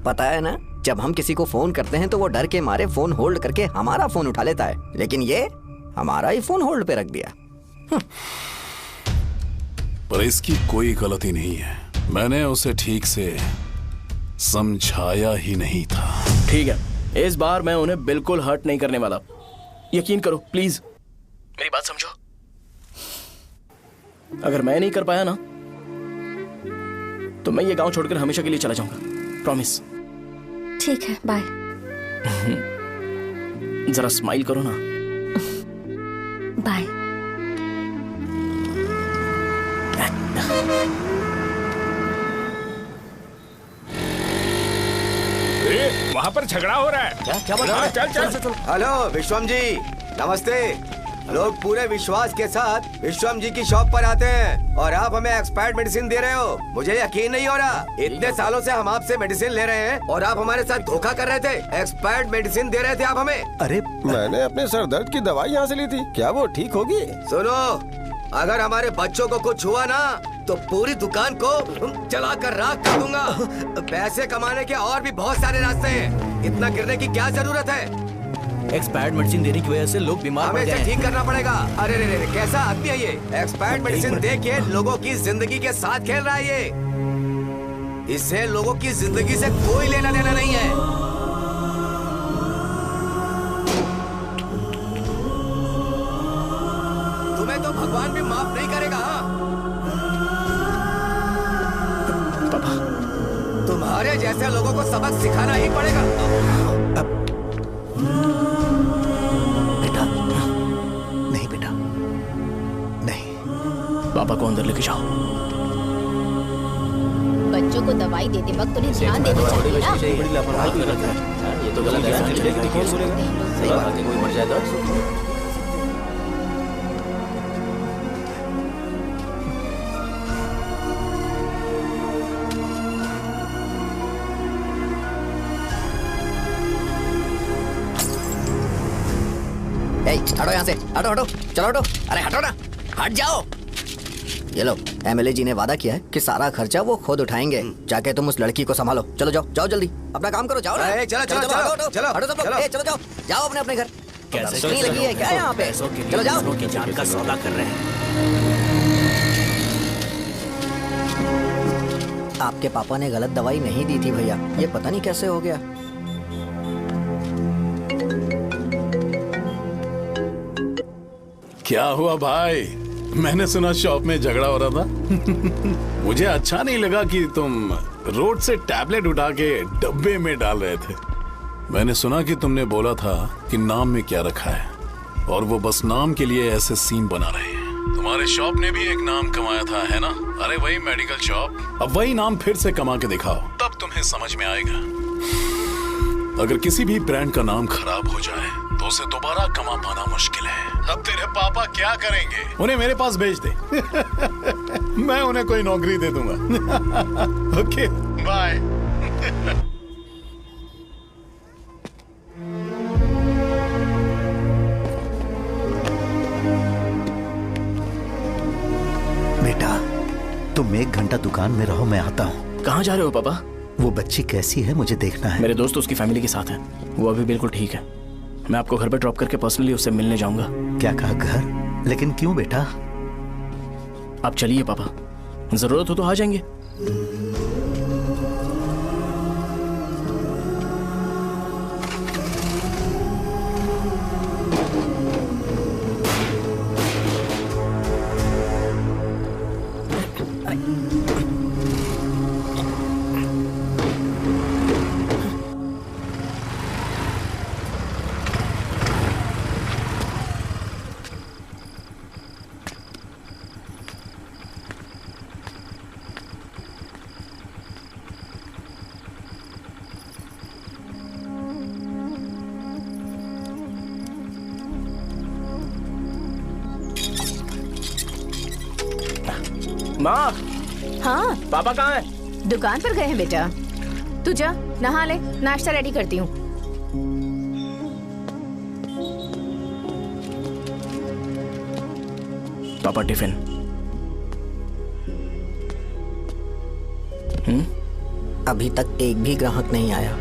पता है ना, जब हम किसी को फोन करते हैं तो वो डर के मारे फोन होल्ड करके हमारा फोन उठा लेता है, लेकिन ये हमारा ही फोन होल्ड पे रख दिया। पर इसकी कोई गलती नहीं है। मैंने उसे ठीक से समझाया ही नहीं था। ठीक है, इस बार मैं उन्हें बिल्कुल हर्ट नहीं करने वाला। यकीन करो प्लीज। मेरी बात समझो। अगर मैं नहीं कर पाया ना तो मैं ये गांव छोड़कर हमेशा के लिए चला जाऊंगा, प्रॉमिस। ठीक है, बाय। जरा स्माइल करो ना। बाय। वहाँ पर झगड़ा हो रहा है। क्या बात है? चल। हेलो विश्वम जी, नमस्ते। लोग पूरे विश्वास के साथ विश्वम जी की शॉप पर आते हैं और आप हमें एक्सपायर्ड मेडिसिन दे रहे हो। मुझे यकीन नहीं हो रहा, इतने सालों से हम आपसे मेडिसिन ले रहे हैं और आप हमारे साथ धोखा कर रहे थे। एक्सपायर्ड मेडिसिन दे रहे थे आप हमें। अरे मैंने अपने सर दर्द की दवाई यहाँ से ली थी, क्या वो ठीक होगी? सुनो, अगर हमारे बच्चों को कुछ हुआ ना तो पूरी दुकान को जला कर राख कर दूंगा। पैसे कमाने के और भी बहुत सारे रास्ते हैं, इतना गिरने की क्या जरूरत है? एक्सपायर्ड मेडिसिन देने की वजह से लोग बीमार पड़ हमें गए इसे हैं। ठीक करना पड़ेगा। अरे रे, कैसा आदमी है ये? एक्सपायर्ड मेडिसिन दे के लोगों की जिंदगी के साथ खेल रहा है ये। इससे लोगों की जिंदगी से कोई लेना देना नहीं है। तुम्हें तो भगवान भी माफ नहीं करेगा। पापा, तुम्हारे जैसे लोगों को सबक सिखाना ही पड़ेगा। पापा को अंदर लेके जाओ। बच्चों को दवाई देते वक्त उन्हें ध्यान देना चाहिए ना। ये तो गलत है। सही बात है, कोई मर जाए तो। हटो यहाँ से, हटो, चलो हटो। अरे हटो ना, हट जाओ। ये लो, एमएलए जी ने वादा किया है कि सारा खर्चा वो खुद उठाएंगे। जाके तुम उस लड़की को संभालो। चलो जाओ जल्दी, अपना काम करो। जाओ ना। चलो हटो सब लोग। जाओ अपने घर। नहीं लगी है क्या यहाँ पे? चलो जाओ। की जान का सौदा कर रहे हैं। आपके पापा ने गलत दवाई नहीं दी थी भैया, ये पता नहीं कैसे हो गया। क्या हुआ भाई? मैंने सुना शॉप में झगड़ा हो रहा था। मुझे अच्छा नहीं लगा कि तुम रोड से टैबलेट उठा के डब्बे में डाल रहे थे। मैंने सुना कि तुमने बोला था कि नाम में क्या रखा है और वो बस नाम के लिए ऐसे सीन बना रहे हैं। तुम्हारे शॉप ने भी एक नाम कमाया था, है ना? अरे वही मेडिकल शॉप। अब वही नाम फिर से कमा के दिखाओ, तब तुम्हें समझ में आएगा। अगर किसी भी ब्रांड का नाम खराब हो जाए तो उसे दोबारा कमा पाना मुश्किल है। अब तेरे पापा क्या करेंगे? उन्हें मेरे पास भेज दे। मैं उन्हें कोई नौकरी दे दूंगा। Okay, bye. बेटा, तुम 1 घंटा दुकान में रहो, मैं आता हूँ। कहाँ जा रहे हो पापा? वो बच्ची कैसी है मुझे देखना है। मेरे दोस्त उसकी फैमिली के साथ है, वो अभी बिल्कुल ठीक है। मैं आपको घर पे ड्रॉप करके पर्सनली उससे मिलने जाऊंगा। क्या कहा घर? लेकिन क्यों बेटा? आप चलिए पापा, जरूरत हो तो आ जाएंगे। माँ। हाँ पापा कहाँ हैं? दुकान पर गए हैं बेटा। तू जा नहा ले, नाश्ता रेडी करती हूँ। पापा टिफिन। अभी तक एक भी ग्राहक नहीं आया।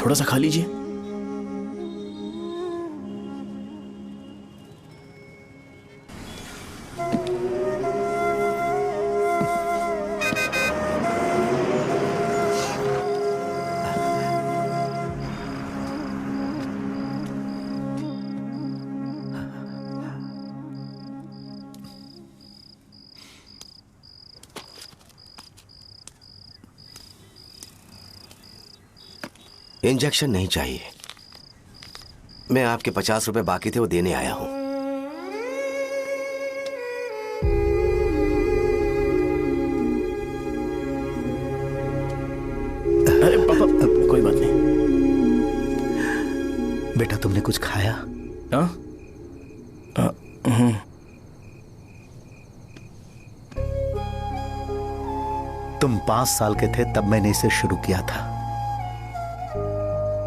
थोड़ा सा खा लीजिए। इंजेक्शन नहीं चाहिए। मैं आपके 50 रुपए बाकी थे, वो देने आया हूं। अरे पापा, कोई बात नहीं। बेटा तुमने कुछ खाया? हाँ? तुम 5 साल के थे तब मैंने इसे शुरू किया था,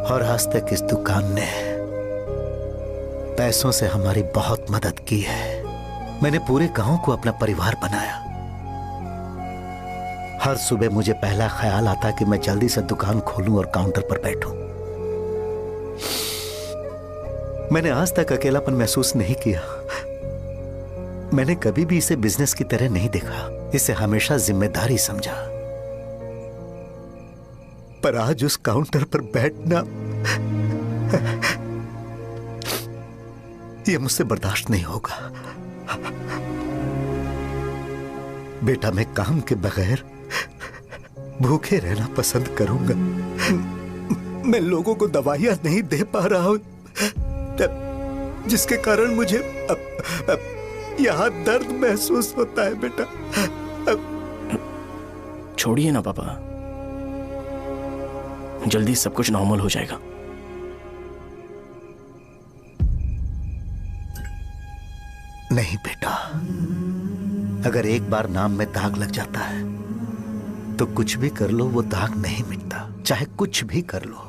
और आज तक इस दुकान ने पैसों से हमारी बहुत मदद की है। मैंने पूरे गांव को अपना परिवार बनाया। हर सुबह मुझे पहला ख्याल आता कि मैं जल्दी से दुकान खोलूं और काउंटर पर बैठूं। मैंने आज तक अकेलापन महसूस नहीं किया। मैंने कभी भी इसे बिजनेस की तरह नहीं देखा, इसे हमेशा जिम्मेदारी समझा। पर आज उस काउंटर पर बैठना यह मुझसे बर्दाश्त नहीं होगा। बेटा मैं काम के बगैर भूखे रहना पसंद करूंगा। मैं लोगों को दवाइयां नहीं दे पा रहा हूं, जिसके कारण मुझे यहां दर्द महसूस होता है। बेटा छोड़िए ना पापा, जल्दी सब कुछ नॉर्मल हो जाएगा। नहीं बेटा, अगर एक बार नाम में दाग लग जाता है तो कुछ भी कर लो वो दाग नहीं मिटता, चाहे कुछ भी कर लो।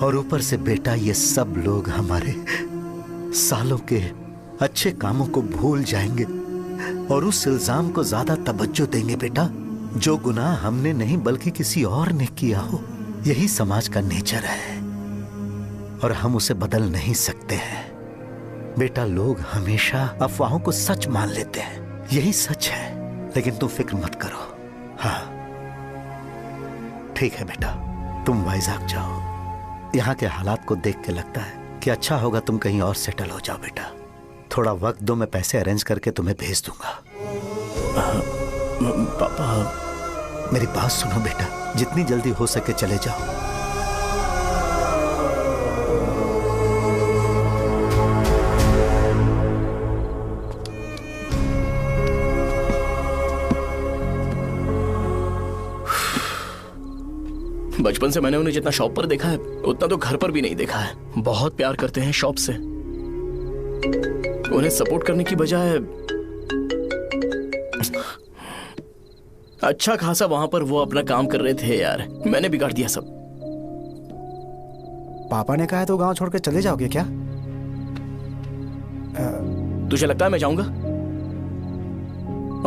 और ऊपर से बेटा ये सब लोग हमारे सालों के अच्छे कामों को भूल जाएंगे और उस इल्जाम को ज्यादा तवज्जो देंगे बेटा जो गुनाह हमने नहीं बल्कि किसी और ने किया हो। यही समाज का नेचर है और हम उसे बदल नहीं सकते हैं। बेटा लोग हमेशा अफवाहों को सच मान लेते हैं, यही सच है। लेकिन तुम फिक्र मत करो। हाँ ठीक है बेटा, तुम वाइजाग जाओ। यहाँ के हालात को देख के लगता है कि अच्छा होगा तुम कहीं और सेटल हो जाओ। बेटा थोड़ा वक्त दो, मैं पैसे अरेंज करके तुम्हें भेज दूंगा। पापा मेरी बात सुनो बेटा, जितनी जल्दी हो सके चले जाओ। बचपन से मैंने उन्हें जितना शॉप पर देखा है उतना तो घर पर भी नहीं देखा है। बहुत प्यार करते हैं शॉप से। उन्हें सपोर्ट करने की बजाय अच्छा खासा वहां पर वो अपना काम कर रहे थे। यार मैंने बिगाड़ दिया सब। पापा ने कहा है तो गांव छोड़कर चले जाओगे क्या? तुझे लगता है मैं जाऊंगा?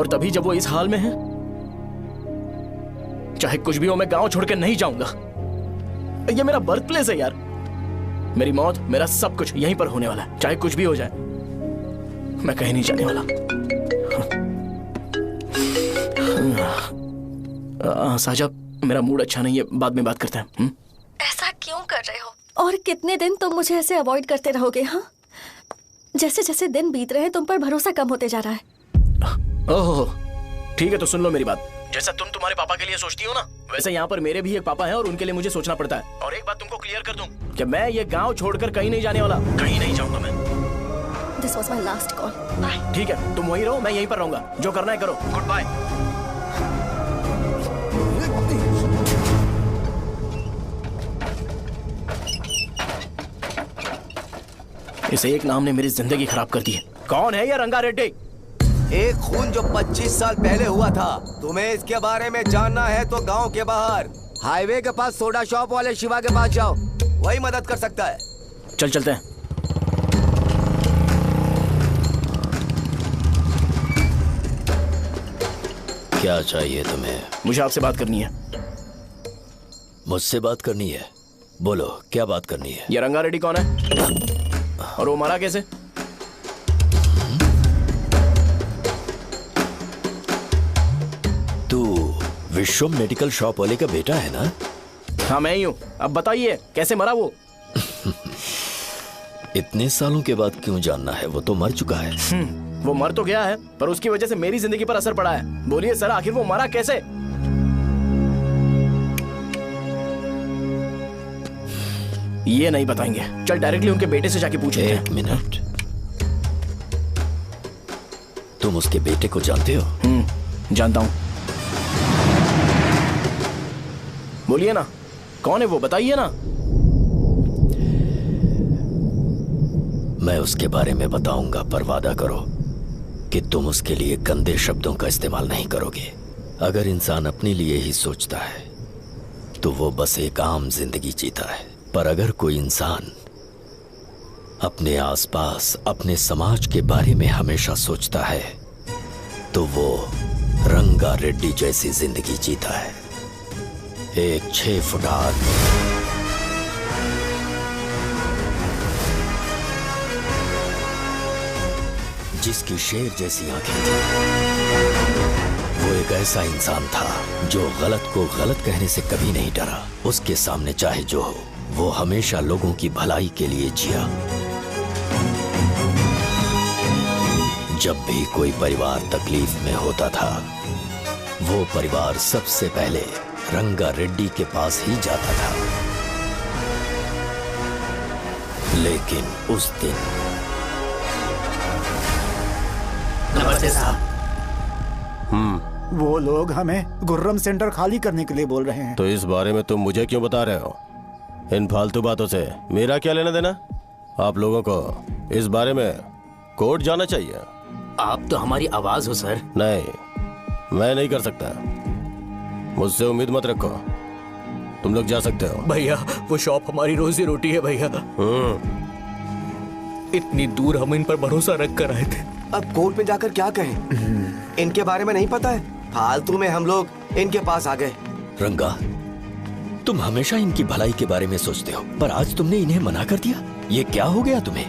और तभी जब वो इस हाल में है, चाहे कुछ भी हो मैं गांव छोड़कर नहीं जाऊंगा। ये मेरा बर्थ प्लेस है यार। मेरी मौत, मेरा सब कुछ यहीं पर होने वाला है। चाहे कुछ भी हो जाए मैं कहीं नहीं जाने वाला। साहब मेरा मूड अच्छा नहीं है, बाद में बात करते हैं। ऐसा क्यों कर रहे हो? और कितने दिन तुम मुझे ऐसे अवॉइड करते रहोगे? हाँ, जैसे जैसे दिन बीत रहे हैं तुम पर भरोसा कम होते जा रहा है। ओह ठीक है, तो सुन लो मेरी बात। जैसा तुम तुम्हारे पापा के लिए सोचती हो ना, वैसे यहाँ पर मेरे भी एक पापा हैं और उनके लिए मुझे सोचना पड़ता है। और एक बात तुमको क्लियर कर दूं कि मैं ये गांव छोड़कर कहीं नहीं जाने वाला, कहीं नहीं जाऊंगा मैं। This was my last call. Bye. ठीक है, तुम वहीं रहो, मैं यहीं पर रहूंगा। जो करना है करो। Goodbye. इस एक नाम ने मेरी जिंदगी खराब कर दी है। कौन है ये रंगा रेड्डी? एक खून जो 25 साल पहले हुआ था। तुम्हें इसके बारे में जानना है तो गांव के बाहर हाईवे के पास सोडा शॉप वाले शिवा के पास जाओ, वही मदद कर सकता है। चल चलते हैं। क्या चाहिए तुम्हें? मुझे आपसे बात करनी है। मुझसे बात करनी है? बोलो क्या बात करनी है? ये रंगा रेड्डी कौन है और वो मरा कैसे? तू विश्वम मेडिकल शॉप वाले का बेटा है ना? हाँ मैं ही हूँ। अब बताइए कैसे मरा वो? इतने सालों के बाद क्यों जानना है? वो तो मर चुका है। वो मर तो गया है पर उसकी वजह से मेरी जिंदगी पर असर पड़ा है। बोलिए सर आखिर वो मरा कैसे? ये नहीं बताएंगे। चल डायरेक्टली उनके बेटे से जाके पूछ लेते हैं। एक मिनट, तुम उसके बेटे को जानते हो? जानता हूं। बोलिए ना कौन है वो, बताइए ना। मैं उसके बारे में बताऊंगा पर वादा करो कि तुम उसके लिए गंदे शब्दों का इस्तेमाल नहीं करोगे। अगर इंसान अपने लिए ही सोचता है तो वो बस एक आम जिंदगी जीता है, पर अगर कोई इंसान अपने आसपास अपने समाज के बारे में हमेशा सोचता है तो वो रंगा रेड्डी जैसी जिंदगी जीता है। एक 6 फुट आदमी जिसकी शेर जैसी आंखें थी। वो एक ऐसा इंसान था जो गलत को गलत कहने से कभी नहीं डरा। उसके सामने चाहे जो हो, वो हमेशा लोगों की भलाई के लिए जिया। जब भी कोई परिवार तकलीफ में होता था, वो परिवार सबसे पहले रंगा रेड्डी के पास ही जाता था। लेकिन उस दिन नमस्ते साहब। वो लोग हमें गुर्रम सेंटर खाली करने के लिए बोल रहे हैं। तो इस बारे में तुम मुझे क्यों बता रहे हो? इन फालतू बातों से मेरा क्या लेना देना? आप लोगों को इस बारे में कोर्ट जाना चाहिए। आप तो हमारी आवाज हो सर। नहीं, मैं नहीं कर सकता। मुझसे उम्मीद मत रखो। तुम लोग जा सकते हो। भैया वो शॉप हमारी रोजी रोटी है भैया। इतनी दूर हम इन पर भरोसा रख कर आए थे। अब कोर्ट में जाकर क्या कहें? इनके बारे में नहीं पता है। फालतू में हम लोग इनके पास आ गए। रंगा, तुम हमेशा इनकी भलाई के बारे में सोचते हो, पर आज तुमने इन्हें मना कर दिया। ये क्या हो गया तुम्हें?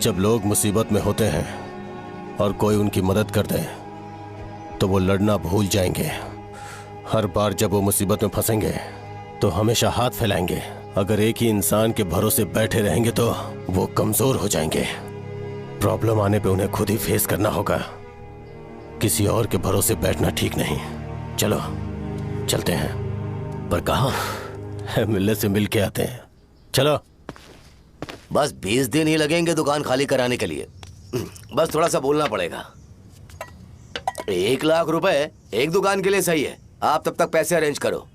जब लोग मुसीबत में होते हैं और कोई उनकी मदद कर दे तो वो लड़ना भूल जाएंगे। हर बार जब वो मुसीबत में फंसेंगे तो हमेशा हाथ फैलाएंगे। अगर एक ही इंसान के भरोसे बैठे रहेंगे तो वो कमजोर हो जाएंगे। प्रॉब्लम आने पे उन्हें खुद ही फेस करना होगा। किसी और के भरोसे बैठना ठीक नहीं। चलो चलते हैं। पर कहाँ? मिलने से मिल के आते हैं। चलो। बस 20 दिन ही लगेंगे दुकान खाली कराने के लिए। बस थोड़ा सा बोलना पड़ेगा। 1 लाख रुपए एक दुकान के लिए सही है। आप तब तक पैसे अरेंज करो।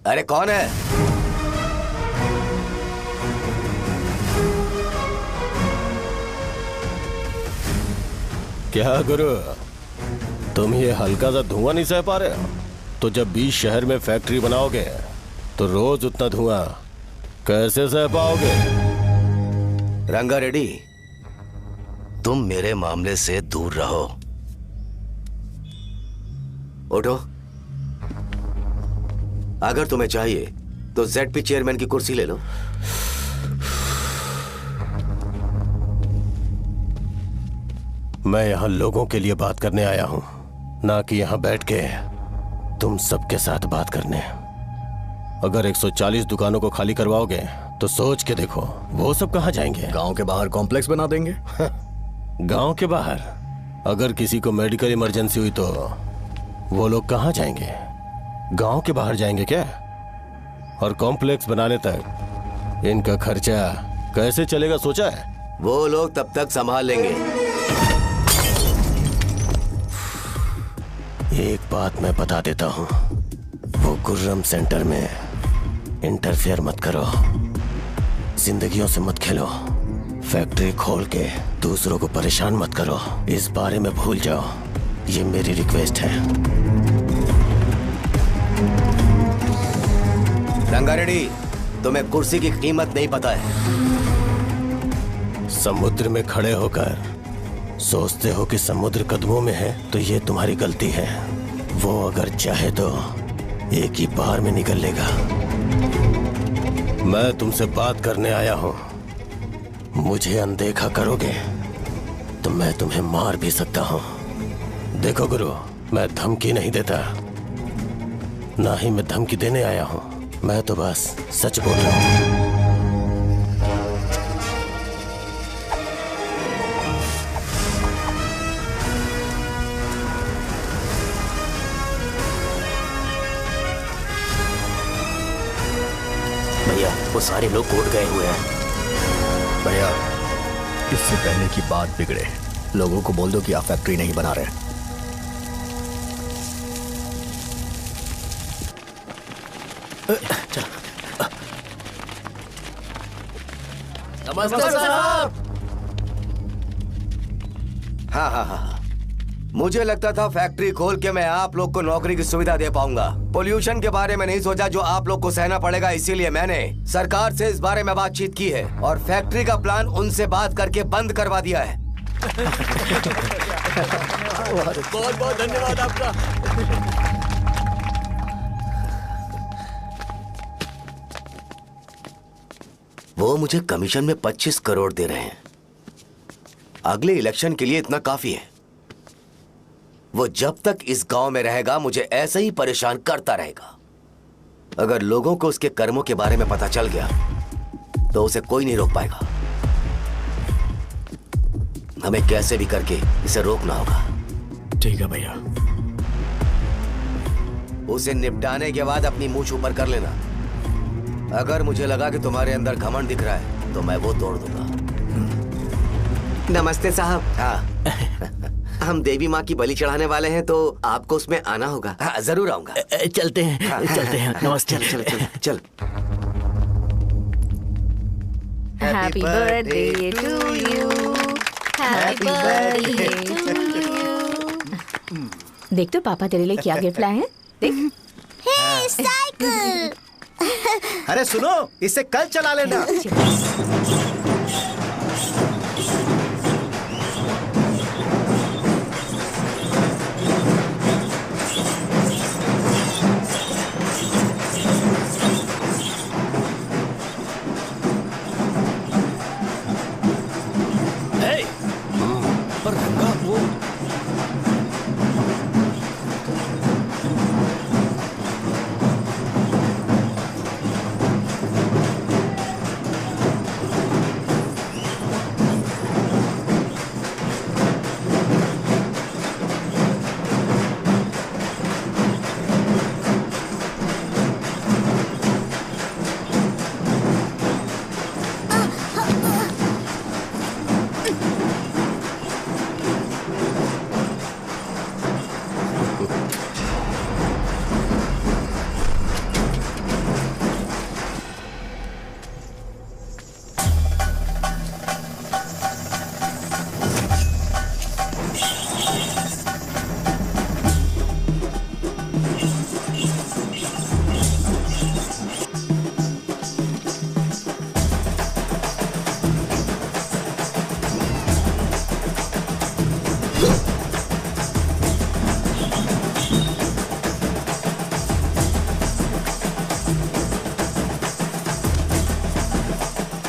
अरे कौन है? क्या गुरु, तुम ये हल्का सा धुआं नहीं सह पा रहे हो? तो जब 20 शहर में फैक्ट्री बनाओगे तो रोज उतना धुआं कैसे सह पाओगे? रंगा रेड्डी, तुम मेरे मामले से दूर रहो। उठो। अगर तुम्हें चाहिए तो जेडपी चेयरमैन की कुर्सी ले लो। मैं यहां लोगों के लिए बात करने आया हूं, ना कि यहां बैठ के तुम सबके साथ बात करने। अगर 140 दुकानों को खाली करवाओगे तो सोच के देखो वो सब कहां जाएंगे? गांव के बाहर कॉम्प्लेक्स बना देंगे। गांव के बाहर? अगर किसी को मेडिकल इमरजेंसी हुई तो वो लोग कहां जाएंगे? गांव के बाहर जाएंगे क्या? और कॉम्प्लेक्स बनाने तक इनका खर्चा कैसे चलेगा सोचा है? वो लोग तब तक संभाल लेंगे। एक बात मैं बता देता हूं, वो गुर्रम सेंटर में इंटरफेयर मत करो। जिंदगियों से मत खेलो। फैक्ट्री खोल के दूसरों को परेशान मत करो। इस बारे में भूल जाओ। ये मेरी रिक्वेस्ट है। रंगा रेड्डी, तुम्हें कुर्सी की कीमत नहीं पता है। समुद्र में खड़े होकर सोचते हो कि समुद्र कदमों में है तो ये तुम्हारी गलती है। वो अगर चाहे तो एक ही बार में निकल लेगा। मैं तुमसे बात करने आया हूं। मुझे अनदेखा करोगे तो मैं तुम्हें मार भी सकता हूं। देखो गुरु, मैं धमकी नहीं देता, ना ही मैं धमकी देने आया हूं। मैं तो बस सच बोल रहा हूं। भैया वो सारे लोग कोर्ट गए हुए हैं। भैया इससे पहले की बात बिगड़े, लोगों को बोल दो कि आप फैक्ट्री नहीं बना रहे। नमस्ते साहब। हाँ, मुझे लगता था फैक्ट्री खोल के मैं आप लोग को नौकरी की सुविधा दे पाऊंगा। पोल्यूशन के बारे में नहीं सोचा जो आप लोग को सहना पड़ेगा, इसीलिए मैंने सरकार से इस बारे में बातचीत की है और फैक्ट्री का प्लान उनसे बात करके बंद करवा दिया है। बहुत बहुत धन्यवाद आपका। वो मुझे कमीशन में 25 करोड़ दे रहे हैं। अगले इलेक्शन के लिए इतना काफी है। वो जब तक इस गांव में रहेगा मुझे ऐसे ही परेशान करता रहेगा। अगर लोगों को उसके कर्मों के बारे में पता चल गया तो उसे कोई नहीं रोक पाएगा। हमें कैसे भी करके इसे रोकना होगा। ठीक है भैया। उसे निपटाने के बाद अपनी मूंछ ऊपर कर लेना। अगर मुझे लगा कि तुम्हारे अंदर घमंड दिख रहा है तो मैं वो तोड़ दूंगा। नमस्ते साहब। हाँ हम देवी माँ की बलि चढ़ाने वाले हैं तो आपको उसमें आना होगा। हाँ, जरूर आऊंगा। चलते हैं। हाँ, चलते हैं। नमस्ते। चल चल चल। Happy birthday to you, happy birthday to you. देख तो पापा तेरे लिए क्या गिफ्ट लाए हैं। देख। हे साइकिल। अरे सुनो, इसे कल चला लेना। पर रंगा वो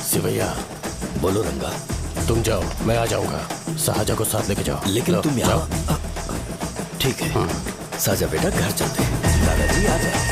सिवैया, बोलो रंगा। तुम जाओ, मैं आ जाऊंगा। साहजा को साथ लेके जाओ। लेकिन तुम यहाँ। ठीक है साजा बेटा, घर चलते हैं। दादाजी आ जाए।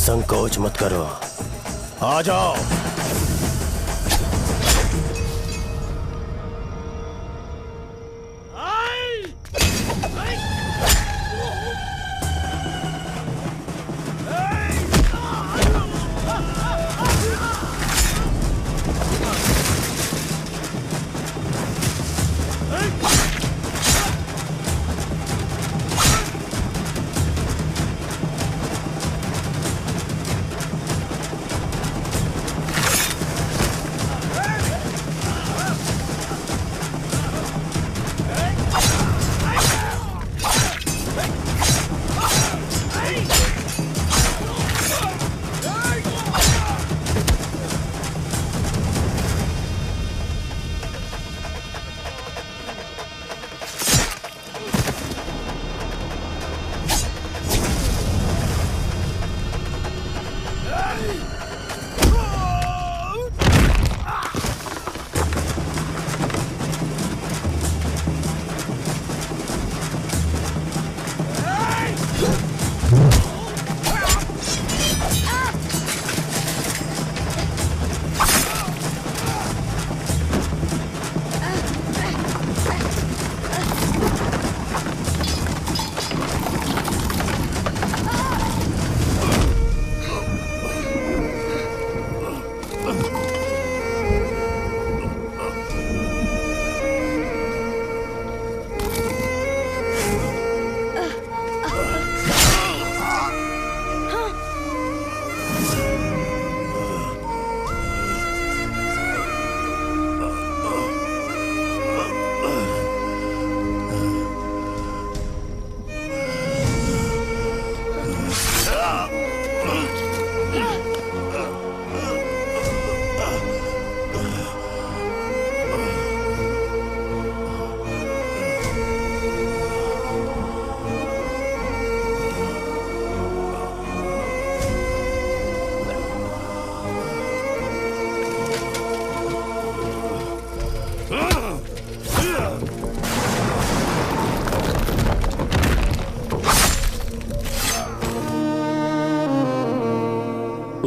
संकोच मत करो, आ जाओ।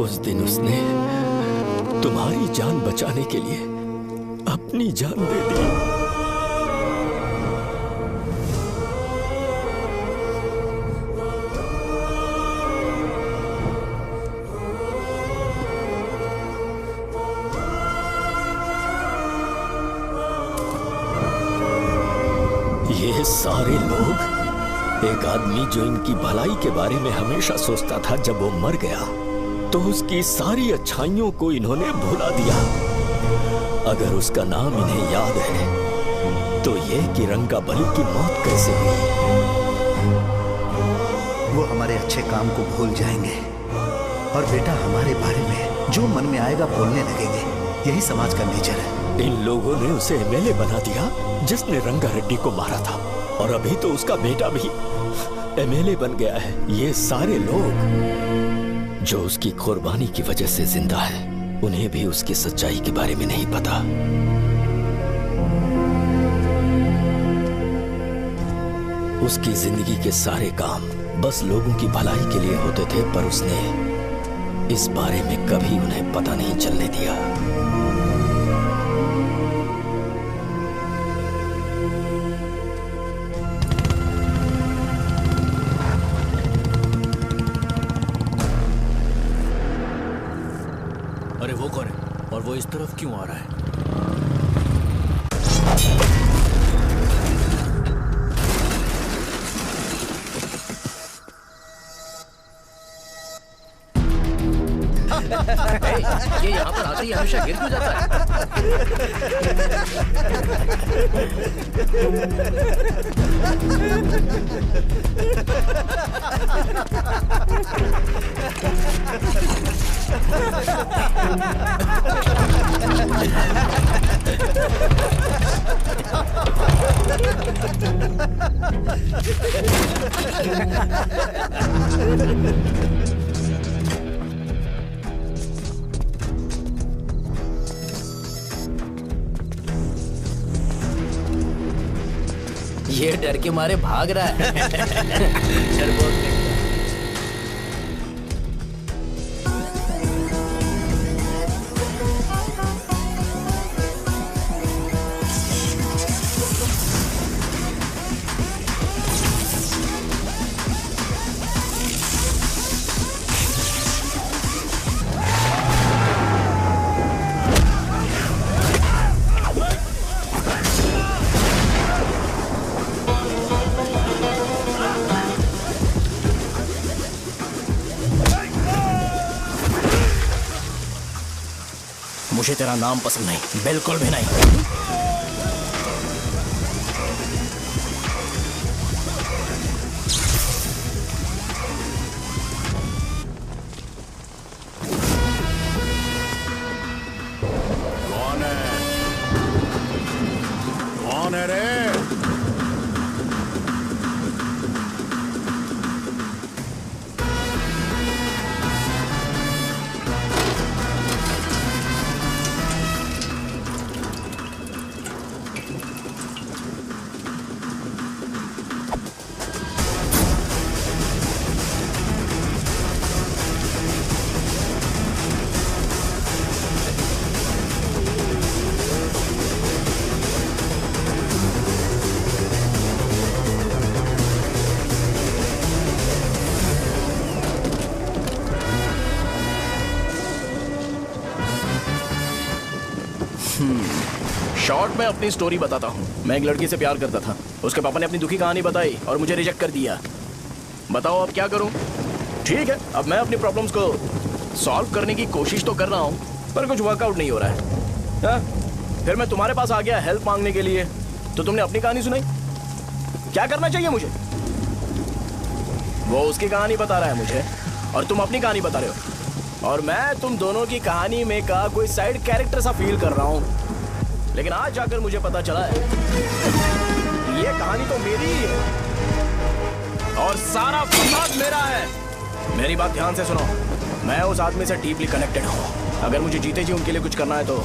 उस दिन उसने तुम्हारी जान बचाने के लिए अपनी जान दे दी। ये सारे लोग, एक आदमी जो इनकी भलाई के बारे में हमेशा सोचता था, जब वो मर गया तो उसकी सारी अच्छाइयों को इन्होंने भुला दिया। अगर उसका नाम इन्हें याद है तो ये कि रंगाबली की मौत कैसे हुई। वो हमारे अच्छे काम को भूल जाएंगे और बेटा हमारे बारे में जो मन में आएगा बोलने लगेंगे। यही समाज का नेचर है। इन लोगों ने उसे एमएलए बना दिया जिसने रंगा रेड्डी को मारा था, और अभी तो उसका बेटा भी एमएलए बन गया है। ये सारे लोग जो उसकी कुर्बानी की वजह से जिंदा है, उन्हें भी उसकी सच्चाई के बारे में नहीं पता। उसकी जिंदगी के सारे काम बस लोगों की भलाई के लिए होते थे, पर उसने इस बारे में कभी उन्हें पता नहीं चलने दिया। अरे वो कौन है और वो इस तरफ क्यों आ रहा है? ये यहाँ पर आते ही हमेशा गिर क्यों जाता ये डर के मारे भाग रहा है। डरपोक नहीं। मुझे तेरा नाम पसंद नहीं, बिल्कुल भी नहीं। कौन है? कौन है रे? शॉर्ट में अपनी स्टोरी बताता हूँ। मैं एक लड़की से प्यार करता था। उसके पापा ने अपनी दुखी कहानी बताई और मुझे रिजेक्ट कर दिया। बताओ अब क्या करूँ? ठीक है, अब मैं अपनी प्रॉब्लम्स को सॉल्व करने की कोशिश तो कर रहा हूँ, पर कुछ वर्कआउट नहीं हो रहा है। हाँ? फिर मैं तुम्हारे पास आ गया हेल्प मांगने के लिए, तो तुमने अपनी कहानी सुनाई। क्या करना चाहिए मुझे? वो उसकी कहानी बता रहा है मुझे और तुम अपनी कहानी बता रहे हो, और मैं तुम दोनों की कहानी में का कोई साइड कैरेक्टर सा फील कर रहा हूँ। लेकिन आज जाकर मुझे पता चला है ये कहानी तो मेरी ही है और सारा फसाद मेरा है। मेरी बात ध्यान से सुनो, मैं उस आदमी से डीपली कनेक्टेड हूँ। अगर मुझे जीते जी उनके लिए कुछ करना है तो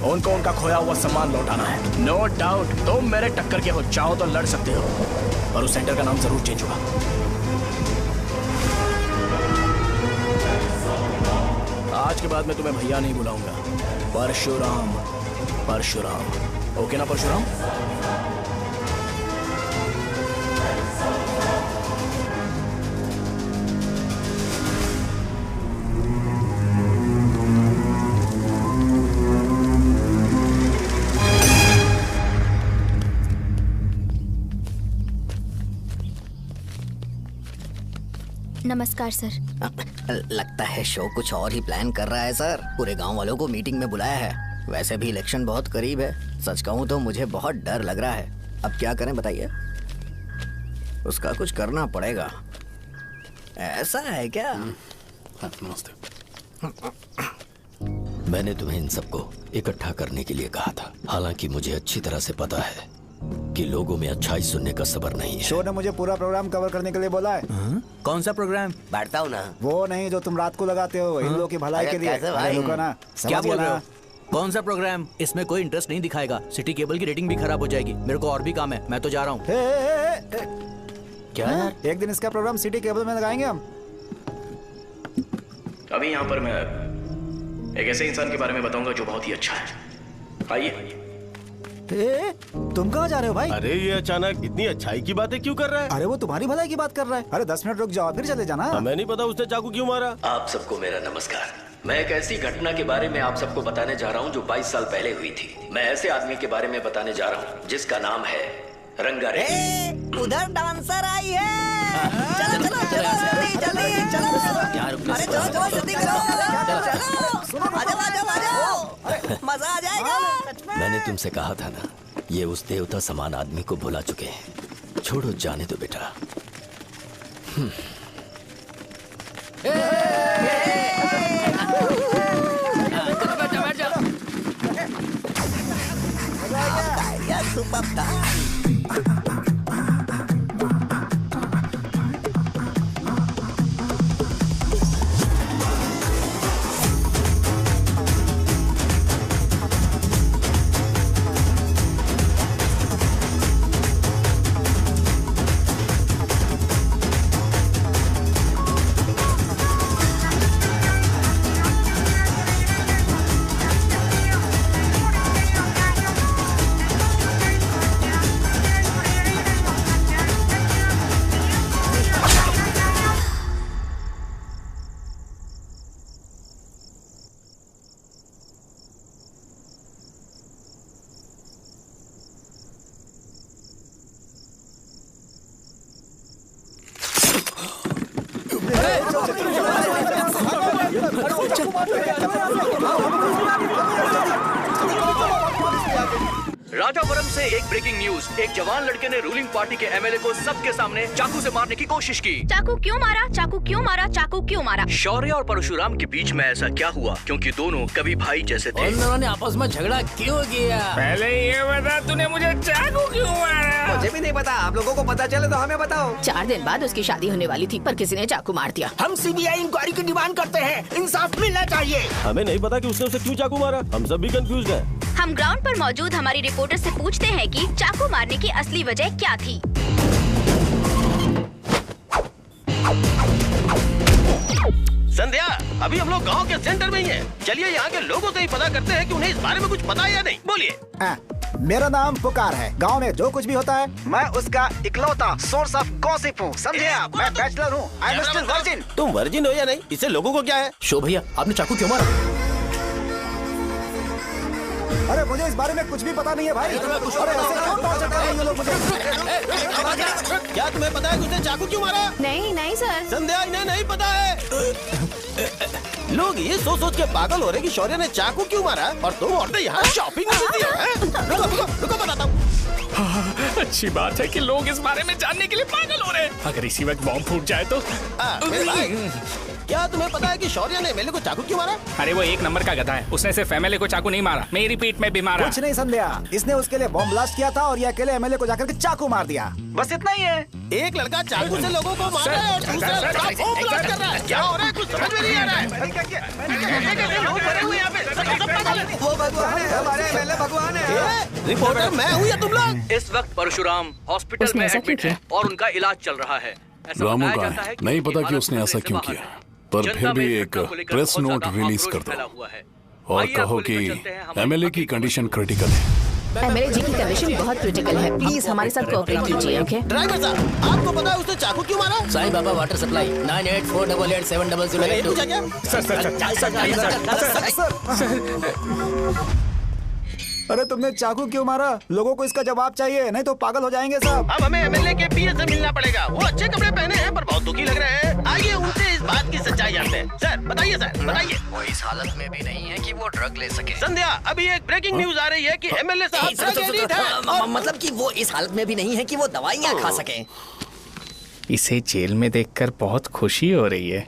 उनको उनका खोया हुआ सम्मान लौटाना है। नो डाउट तुम मेरे टक्कर के हो, चाहो तो लड़ सकते हो, और उस सेंटर का नाम जरूर चेंज होगा। आज के बाद मैं तुम्हें भैया नहीं बुलाऊंगा, परशुराम। परशुराम, ओके ना परशुराम? नमस्कार सर। लगता है शो कुछ और ही प्लान कर रहा है सर। पूरे गांव वालों को मीटिंग में बुलाया है। वैसे भी इलेक्शन बहुत करीब है। सच कहूँ तो मुझे बहुत डर लग रहा है। अब क्या करें बताइए? उसका कुछ करना पड़ेगा। ऐसा है क्या? मैंने तुम्हें इन सबको इकट्ठा करने के लिए कहा था। हालांकि मुझे अच्छी तरह से पता है कि लोगों में अच्छाई सुनने का सब्र नहीं है। शो ने मुझे पूरा प्रोग्राम कवर करने के लिए बोला है। कौन सा प्रोग्राम? बैठता हूँ ना। वो नहीं जो तुम रात को लगाते हो इन लोगों की भलाई के लिए। क्या बोल रहे हो? कौन सा प्रोग्राम? इसमें कोई इंटरेस्ट नहीं दिखाएगा। सिटी केबल की रेटिंग भी खराब हो जाएगी। मेरे को और भी काम है, मैं तो जा रहा हूँ। क्या? एक दिन इसका प्रोग्राम सिटी केबल में लगाएंगे हम। अभी यहाँ पर मैं एक ऐसे इंसान के बारे में बताऊंगा जो बहुत ही अच्छा है। आइए। तुम कहाँ जा रहे हो भाई? अरे ये अचानक इतनी अच्छाई की बातें क्यों कर रहा है? अरे वो तुम्हारी भलाई की बात कर रहा है। अरे 10 मिनट रुक जाओ फिर चले जाना। हमें नहीं पता उसने चाकू क्यों मारा। आप सबको मेरा नमस्कार। मैं एक ऐसी घटना के बारे में आप सबको बताने जा रहा हूँ जो 22 साल पहले हुई थी। मैं ऐसे आदमी के बारे में बताने जा रहा हूँ जिसका नाम है रंगारेड्डी। उधर डांसर आई है। चलो चलो चलो जल्दी जल्दी चलो। अरे चलो चलो जल्दी करो। चलो आ जाओ आ जाओ, मजा आ जाएगा। मैंने तुमसे कहा था ना, ये उस देवता समान आदमी को भुला चुके हैं। छोड़ो, जाने दो बेटा। सुपर था। राजापुरम से एक ब्रेकिंग न्यूज। एक जवान लड़के ने रूलिंग पार्टी के एमएलए को सबके सामने चाकू से मारने की कोशिश की। चाकू क्यों मारा? चाकू क्यों मारा? चाकू क्यों मारा? शौर्य और परशुराम के बीच में ऐसा क्या हुआ? क्योंकि दोनों कभी भाई जैसे थे। उन दोनों ने आपस में झगड़ा क्यों किया? पहले ये बता, तूने मुझे चाकू क्यों मारा? मुझे भी नहीं पता। आप लोगों को पता चले तो हमें बताओ। 4 दिन बाद उसकी शादी होने वाली थी पर किसी ने चाकू मार दिया। हम सीबीआई इंक्वायरी की डिमांड करते हैं। इंसाफ मिलना चाहिए। हमें नहीं पता कि उसने उसे क्यों चाकू मारा। हम सब भी कंफ्यूज हैं। हम ग्राउंड पर मौजूद हमारी रिपोर्टर से पूछते हैं कि चाकू मारने की असली वजह क्या थी। संध्या, अभी हम लोग गांव के सेंटर में ही हैं। चलिए यहाँ के लोगों से ही पता करते हैं कि उन्हें इस बारे में कुछ पता है या नहीं। बोलिए। मेरा नाम पुकार है। गांव में जो कुछ भी होता है मैं उसका इकलौता सोर्स ऑफ गॉसिप हूँ। समझे आप? मैं बैचलर हूँ। I am still virgin. तुम वर्जिन हो या नहीं, इससे लोगों को क्या है? शो भैया, आपने चाकू क्यों मारा? अरे मुझे इस बारे में कुछ भी पता नहीं है भाई। अरे ऐसे क्यों टॉर्चर कर रहे हैं ये लोग मुझे? क्या तुम्हें पता है कि उसने चाकू क्यों मारा? नहीं नहीं सर। संध्या, इन्हें नहीं पता है। लोग ये सोच सोच के पागल हो रहे कि शौर्य ने चाकू क्यों मारा और तुम औरतें यहाँ शॉपिंग में बिजी हैं। रुको बताता हूँ। अच्छी बात है कि लोग इस बारे में जानने के लिए पागल हो रहे हैं। अगर इसी वक्त बॉम्ब फूट जाए तो। मेरे भाई, क्या तुम्हें पता है कि शौर्य ने एमएलए को चाकू क्यों मारा? अरे वो एक नंबर का गधा है। उसने सिर्फ एमएलए को चाकू नहीं मारा, मेरी पीठ में भी मारा। कुछ नहीं संध्या, इसने उसके लिए बॉम्ब ब्लास्ट किया था और ये अकेले एमएलए को जाकर के चाकू मार दिया। बस इतना ही है। एक लड़का चाकू से लोगों को मार रहा है और दूसरा लड़का बॉम्ब ब्लास्ट कर रहा है। क्या हो रहा है? कुछ समझ में नहीं आ रहा है। लोग भरे हुए यहाँ पे। वो भगवान है, हमारे एमएलए भगवान है। रिपोर्टर मैं हूँ या तुम लोग? इस वक्त परशुराम हॉस्पिटल में एडमिट है और उनका इलाज चल रहा है। रामू का है, नहीं पता कि उसने ऐसा क्यों किया। पर फिर भी एक प्रेस नोट रिलीज कर दो और कहो कि एमएलए की कंडीशन क्रिटिकल है। एमएलए जी की कंडीशन बहुत क्रिटिकल है, प्लीज हमारे साथ कोऑपरेट कीजिए। ओके ड्राइवर साहब, आपको पता है उसने चाकू क्यों मारा? साईं बाबा वाटर सप्लाई 98487008 अरे तुमने चाकू क्यों मारा? लोगों को इसका जवाब चाहिए, नहीं तो पागल हो जाएंगे सब। अब हमें एमएलए के पीए से मिलना पड़ेगा। वो अच्छे कपड़े पहने हैं पर बहुत दुखी लग रहे हैं। आइए उनसे इस बात की सच्चाई जानते हैं। सर बताइए, सर बताइए। वो इस हालत में भी नहीं है कि वो ड्रग ले सके। संध्या, अभी एक ब्रेकिंग न्यूज आ रही है कि एमएलए साहब ड्रग एडिक्ट हैं। मतलब कि वो इस हालत में भी नहीं है कि वो दवाइयाँ खा सके। इसे जेल में देखकर बहुत खुशी हो रही है।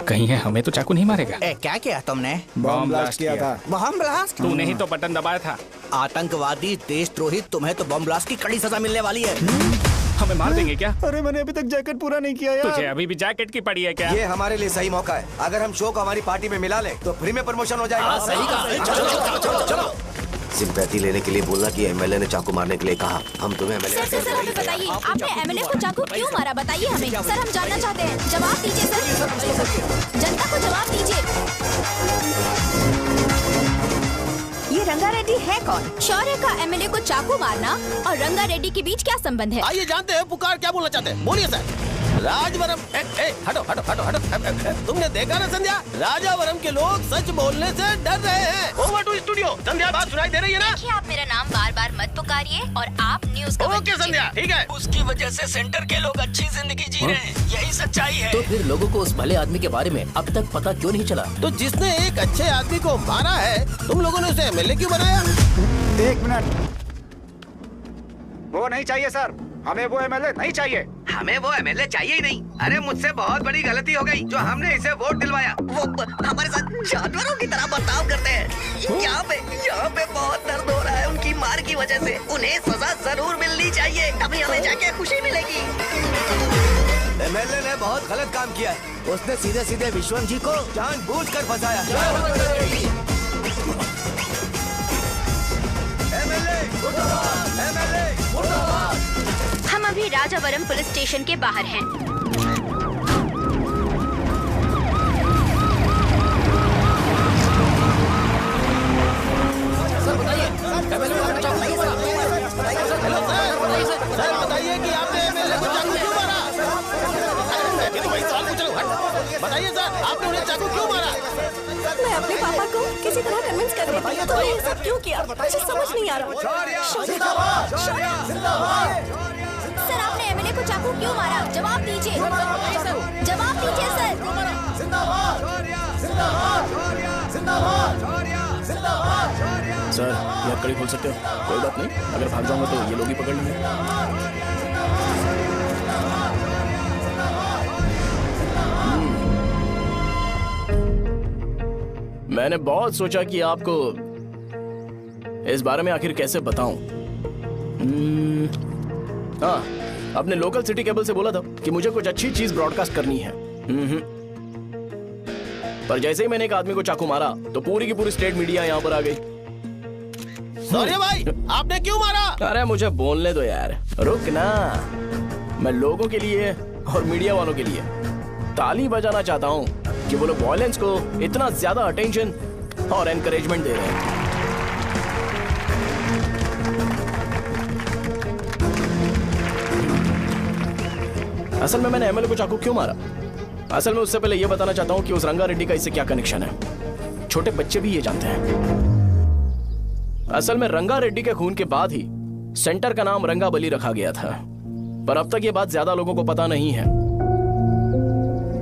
कहीं है हमें तो चाकू नहीं मारेगा। क्या किया तुमने? बम ब्लास्ट किया था। Bomb blast? तूने ही तो बटन दबाया था। आतंकवादी, देशद्रोही, तुम्हें तो बम ब्लास्ट की कड़ी सजा मिलने वाली है। हमें मार देंगे क्या? अरे मैंने अभी तक जैकेट पूरा नहीं किया यार। तुझे अभी भी जैकेट की पड़ी है क्या? ये हमारे लिए सही मौका है। अगर हम शो को हमारी पार्टी में मिला लें तो फ्री में प्रमोशन हो जाएगा। सही कहा। चलो सिंपैथी लेने के लिए बोला कि एमएलए ने चाकू मारने के लिए कहा। हम तुम्हें एमएलए सर हमें बताइए, आपने एमएलए को चाकू क्यों मारा? बताइए हमें। सर हम जानना चाहते हैं, जवाब दीजिए सर। जनता को जवाब दीजिए। ये रंगा रेड्डी है कौन? शौर्य का एमएलए को चाकू मारना और रंगा रेड्डी के बीच क्या संबंध है? आइए जानते हैं पुकार क्या बोलना चाहते हैं। बोलिए सर। राजवरम हटो हटो हटो हटो। तुमने देखा ना संध्या, राजावरम के लोग सच बोलने से डर रहे हैं। Over to studio. संध्या बात सुनाई दे रही है ना? देखिए आप मेरा नाम बार बार मत पुकारिए और आप न्यूज़ का ओके संध्या, ठीक है। उसकी वजह से सेंटर के लोग अच्छी जिंदगी जी रहे हैं, यही सच्चाई है। तो फिर लोगों को उस भले आदमी के बारे में अब तक पता क्यों नहीं चला? तो जिसने एक अच्छे आदमी को मारा है, तुम लोगों ने उसे एमएलए क्यों बनाया? 1 मिनट, वो नहीं चाहिए सर, हमें वो एमएलए नहीं चाहिए। हमें वो एमएलए चाहिए ही नहीं। अरे मुझसे बहुत बड़ी गलती हो गई जो हमने इसे वोट दिलवाया। वो हमारे साथ जानवरों की तरह बर्ताव करते हैं। यहाँ पे बहुत दर्द हो रहा है उनकी मार की वजह से। उन्हें सजा जरूर मिलनी चाहिए, तभी हमें जाके खुशी मिलेगी। एमएलए ने बहुत गलत काम किया। उसने सीधे सीधे विश्वम जी को जानबूझकर फंसाया। हम अभी राजावरम पुलिस स्टेशन के बाहर हैं। सर बताइए, सर बताइए कि आपने एमएलए को चाकू क्यों मारा? ये तो वही सवाल पूछ रहा हूँ। बताइए सर, आपने उन्हें चाकू क्यों मारा? मैं अपने पापा को किसी तरह कन्विंस कर रही थी, तो ये सब क्यों किया मुझे समझ नहीं आ रहा। सर आपने एमएलए को चाकू क्यों मारा? जवाब दीजिए। जवाब दीजिए सर। सर ये कड़ी खोल सकते हो? कोई बात नहीं, अगर भाग जाऊंगा तो ये लोग ही पकड़ लेंगे। मैंने बहुत सोचा कि आपको इस बारे में आखिर कैसे बताऊं। हाँ, अपने लोकल सिटी केबल से बोला था कि मुझे कुछ अच्छी चीज ब्रॉडकास्ट करनी है। पर जैसे ही मैंने एक आदमी को चाकू मारा तो पूरी की पूरी स्टेट मीडिया यहाँ पर आ गई। सॉरी भाई, आपने क्यों मारा? अरे मुझे बोलने दो यार, रुक ना। मैं लोगों के लिए और मीडिया वालों के लिए ताली बजाना चाहता हूँ कि वो लोग वायलेंस को इतना ज्यादा अटेंशन और एनकरेजमेंट दे रहे हैं। असल में मैंने एमएलए को चाकू क्यों मारा? असल में उससे पहले यह बताना चाहता हूं कि उस रंगा रेड्डी का इससे क्या कनेक्शन है। छोटे बच्चे भी ये जानते हैं। असल में रंगा रेड्डी के खून के बाद ही सेंटर का नाम रंगाबली रखा गया था, पर अब तक ये बात ज्यादा लोगों को पता नहीं है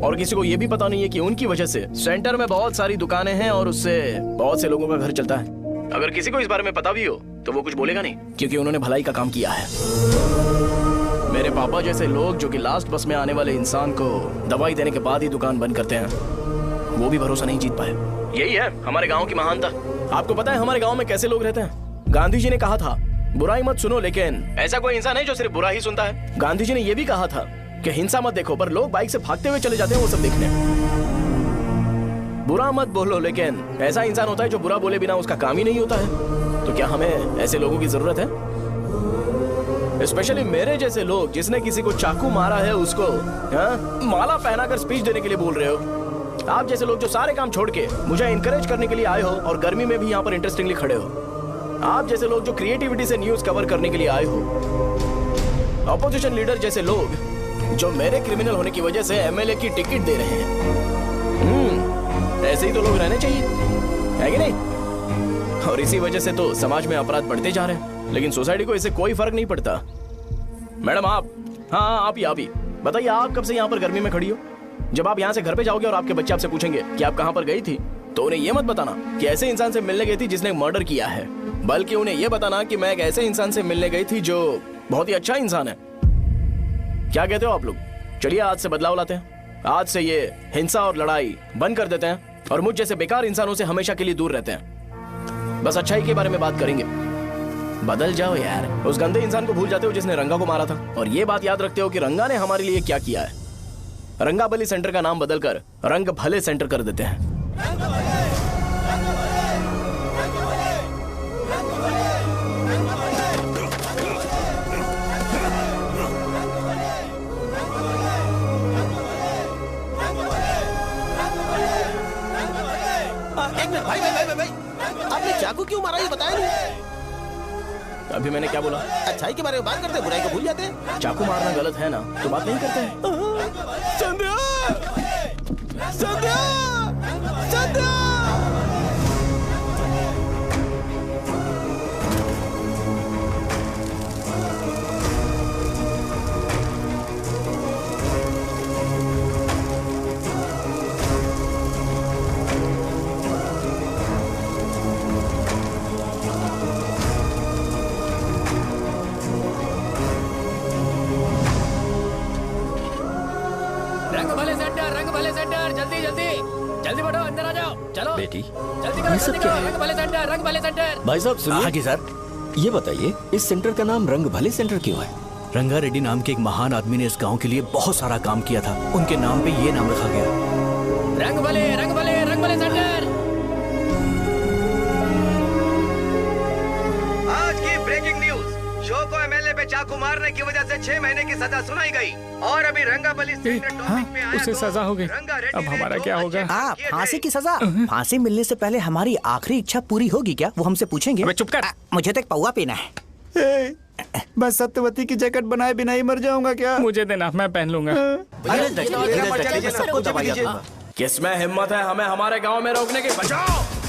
और किसी को यह भी पता नहीं है कि उनकी वजह से सेंटर में बहुत सारी दुकानें हैं और उससे बहुत से लोगों का घर चलता है। अगर किसी को इस बारे में पता भी हो तो वो कुछ बोलेगा नहीं, क्योंकि उन्होंने भलाई का काम किया है। मेरे पापा जैसे लोग जो कि लास्ट बस में आने वाले इंसान को दवाई देने के बाद ही दुकान बंद करते हैं, वो भी भरोसा नहीं जीत पाए। यही है हमारे गांव की महानता। आपको पता है हमारे गांव में कैसे लोग रहते हैं? गांधी जी ने कहा था बुराई मत सुनो, लेकिन ऐसा कोई इंसान है जो सिर्फ बुरा ही सुनता है। गांधी जी ने यह भी कहा था कि हिंसा मत देखो, पर लोग बाइक से भागते हुए चले जाते हैं वो सब देखने। बुरा मत बोलो, लेकिन ऐसा इंसान होता है जो बुरा बोले बिना उसका काम ही नहीं होता है। तो क्या हमें ऐसे लोगों की जरूरत है? स्पेशली मेरे जैसे लोग जिसने किसी को चाकू मारा है उसको माला पहनाकर स्पीच देने के लिए बोल रहे हो। आप जैसे लोग जो सारे काम छोड़ के मुझे इनकरेज करने के लिए आए हो और गर्मी में भी यहाँ पर इंटरेस्टिंगली खड़े हो। आप जैसे लोग जो क्रिएटिविटी से न्यूज कवर करने के लिए आए हो। ऑपोजिशन लीडर जैसे लोग जो मेरे क्रिमिनल होने की वजह से एमएलए की टिकट दे रहे हैं। ऐसे ही तो लोग रहने चाहिए, है कि नहीं? और इसी वजह से तो समाज में अपराध बढ़ते जा रहे हैं, लेकिन सोसाइटी को इससे कोई फर्क नहीं पड़ता। मैडम आप, हाँ आप ही बताइए, आप कब से यहाँ पर गर्मी में खड़ी हो? जब आप यहाँ से घर पे जाओगे और आपके बच्चे आपसे पूछेंगे कि आप कहाँ पर गई थी, तो उन्हें यह मत बताना कि ऐसे इंसान से मिलने गई थी जिसने मर्डर किया है, बल्कि उन्हें यह बताना कि मैं एक ऐसे इंसान से मिलने गई थी जो बहुत ही अच्छा इंसान है। क्या कहते हो आप लोग? चलिए आज से बदलाव लाते हैं। आज से ये हिंसा और लड़ाई बंद कर देते हैं और मुझ जैसे बेकार इंसानों से हमेशा के लिए दूर रहते हैं। बस अच्छाई के बारे में बात करेंगे। बदल जाओ यार, उस गंदे इंसान को भूल जाते हो जिसने रंगा को मारा था, और ये बात याद रखते हो कि रंगा ने हमारे लिए क्या किया है। रंगाबली सेंटर का नाम बदलकर रंग भले सेंटर कर देते हैं। भाई आपने चाकू क्यों मारा ये बताया नहीं। अभी मैंने क्या बोला? अच्छाई के बारे में बात करते हैं, बुराई को भूल जाते हैं। चाकू मारना गलत है ना, तो बात नहीं करते हैं। संध्या! संध्या! संध्या! जल्दी जल्दी जल्दी बढ़ो, अंदर आ जाओ। चलो बेटी, जल्दी करो, जल्दी करो। रंग भले सेंटर, रंग भले सेंटर। भाई साहब सुनिए। हाँ जी सर। ये बताइए इस सेंटर का नाम रंग भले सेंटर क्यों है? रंगा रेड्डी नाम के एक महान आदमी ने इस गांव के लिए बहुत सारा काम किया था, उनके नाम पे ये नाम रखा गया। रंग भले सेंटर। आज की ब्रेकिंग न्यूज, शो को एमएलए पे चाकू मारने की वजह से 6 महीने की सजा सुनाई गई और अभी रंगाबली उसे सजा हो गई। अब हमारा क्या होगा? फांसी की सजा? फांसी मिलने से पहले हमारी आखिरी इच्छा पूरी होगी क्या, वो हमसे पूछेंगे। चुप कर। मुझे तो एक पौवा पीना है। मैं सत्यवती की जैकेट बनाए बिना ही मर जाऊंगा क्या? मुझे देना, मैं पहन लूंगा। किसमें हिम्मत है हमें हमारे गांव में रोकने की? बचाओ।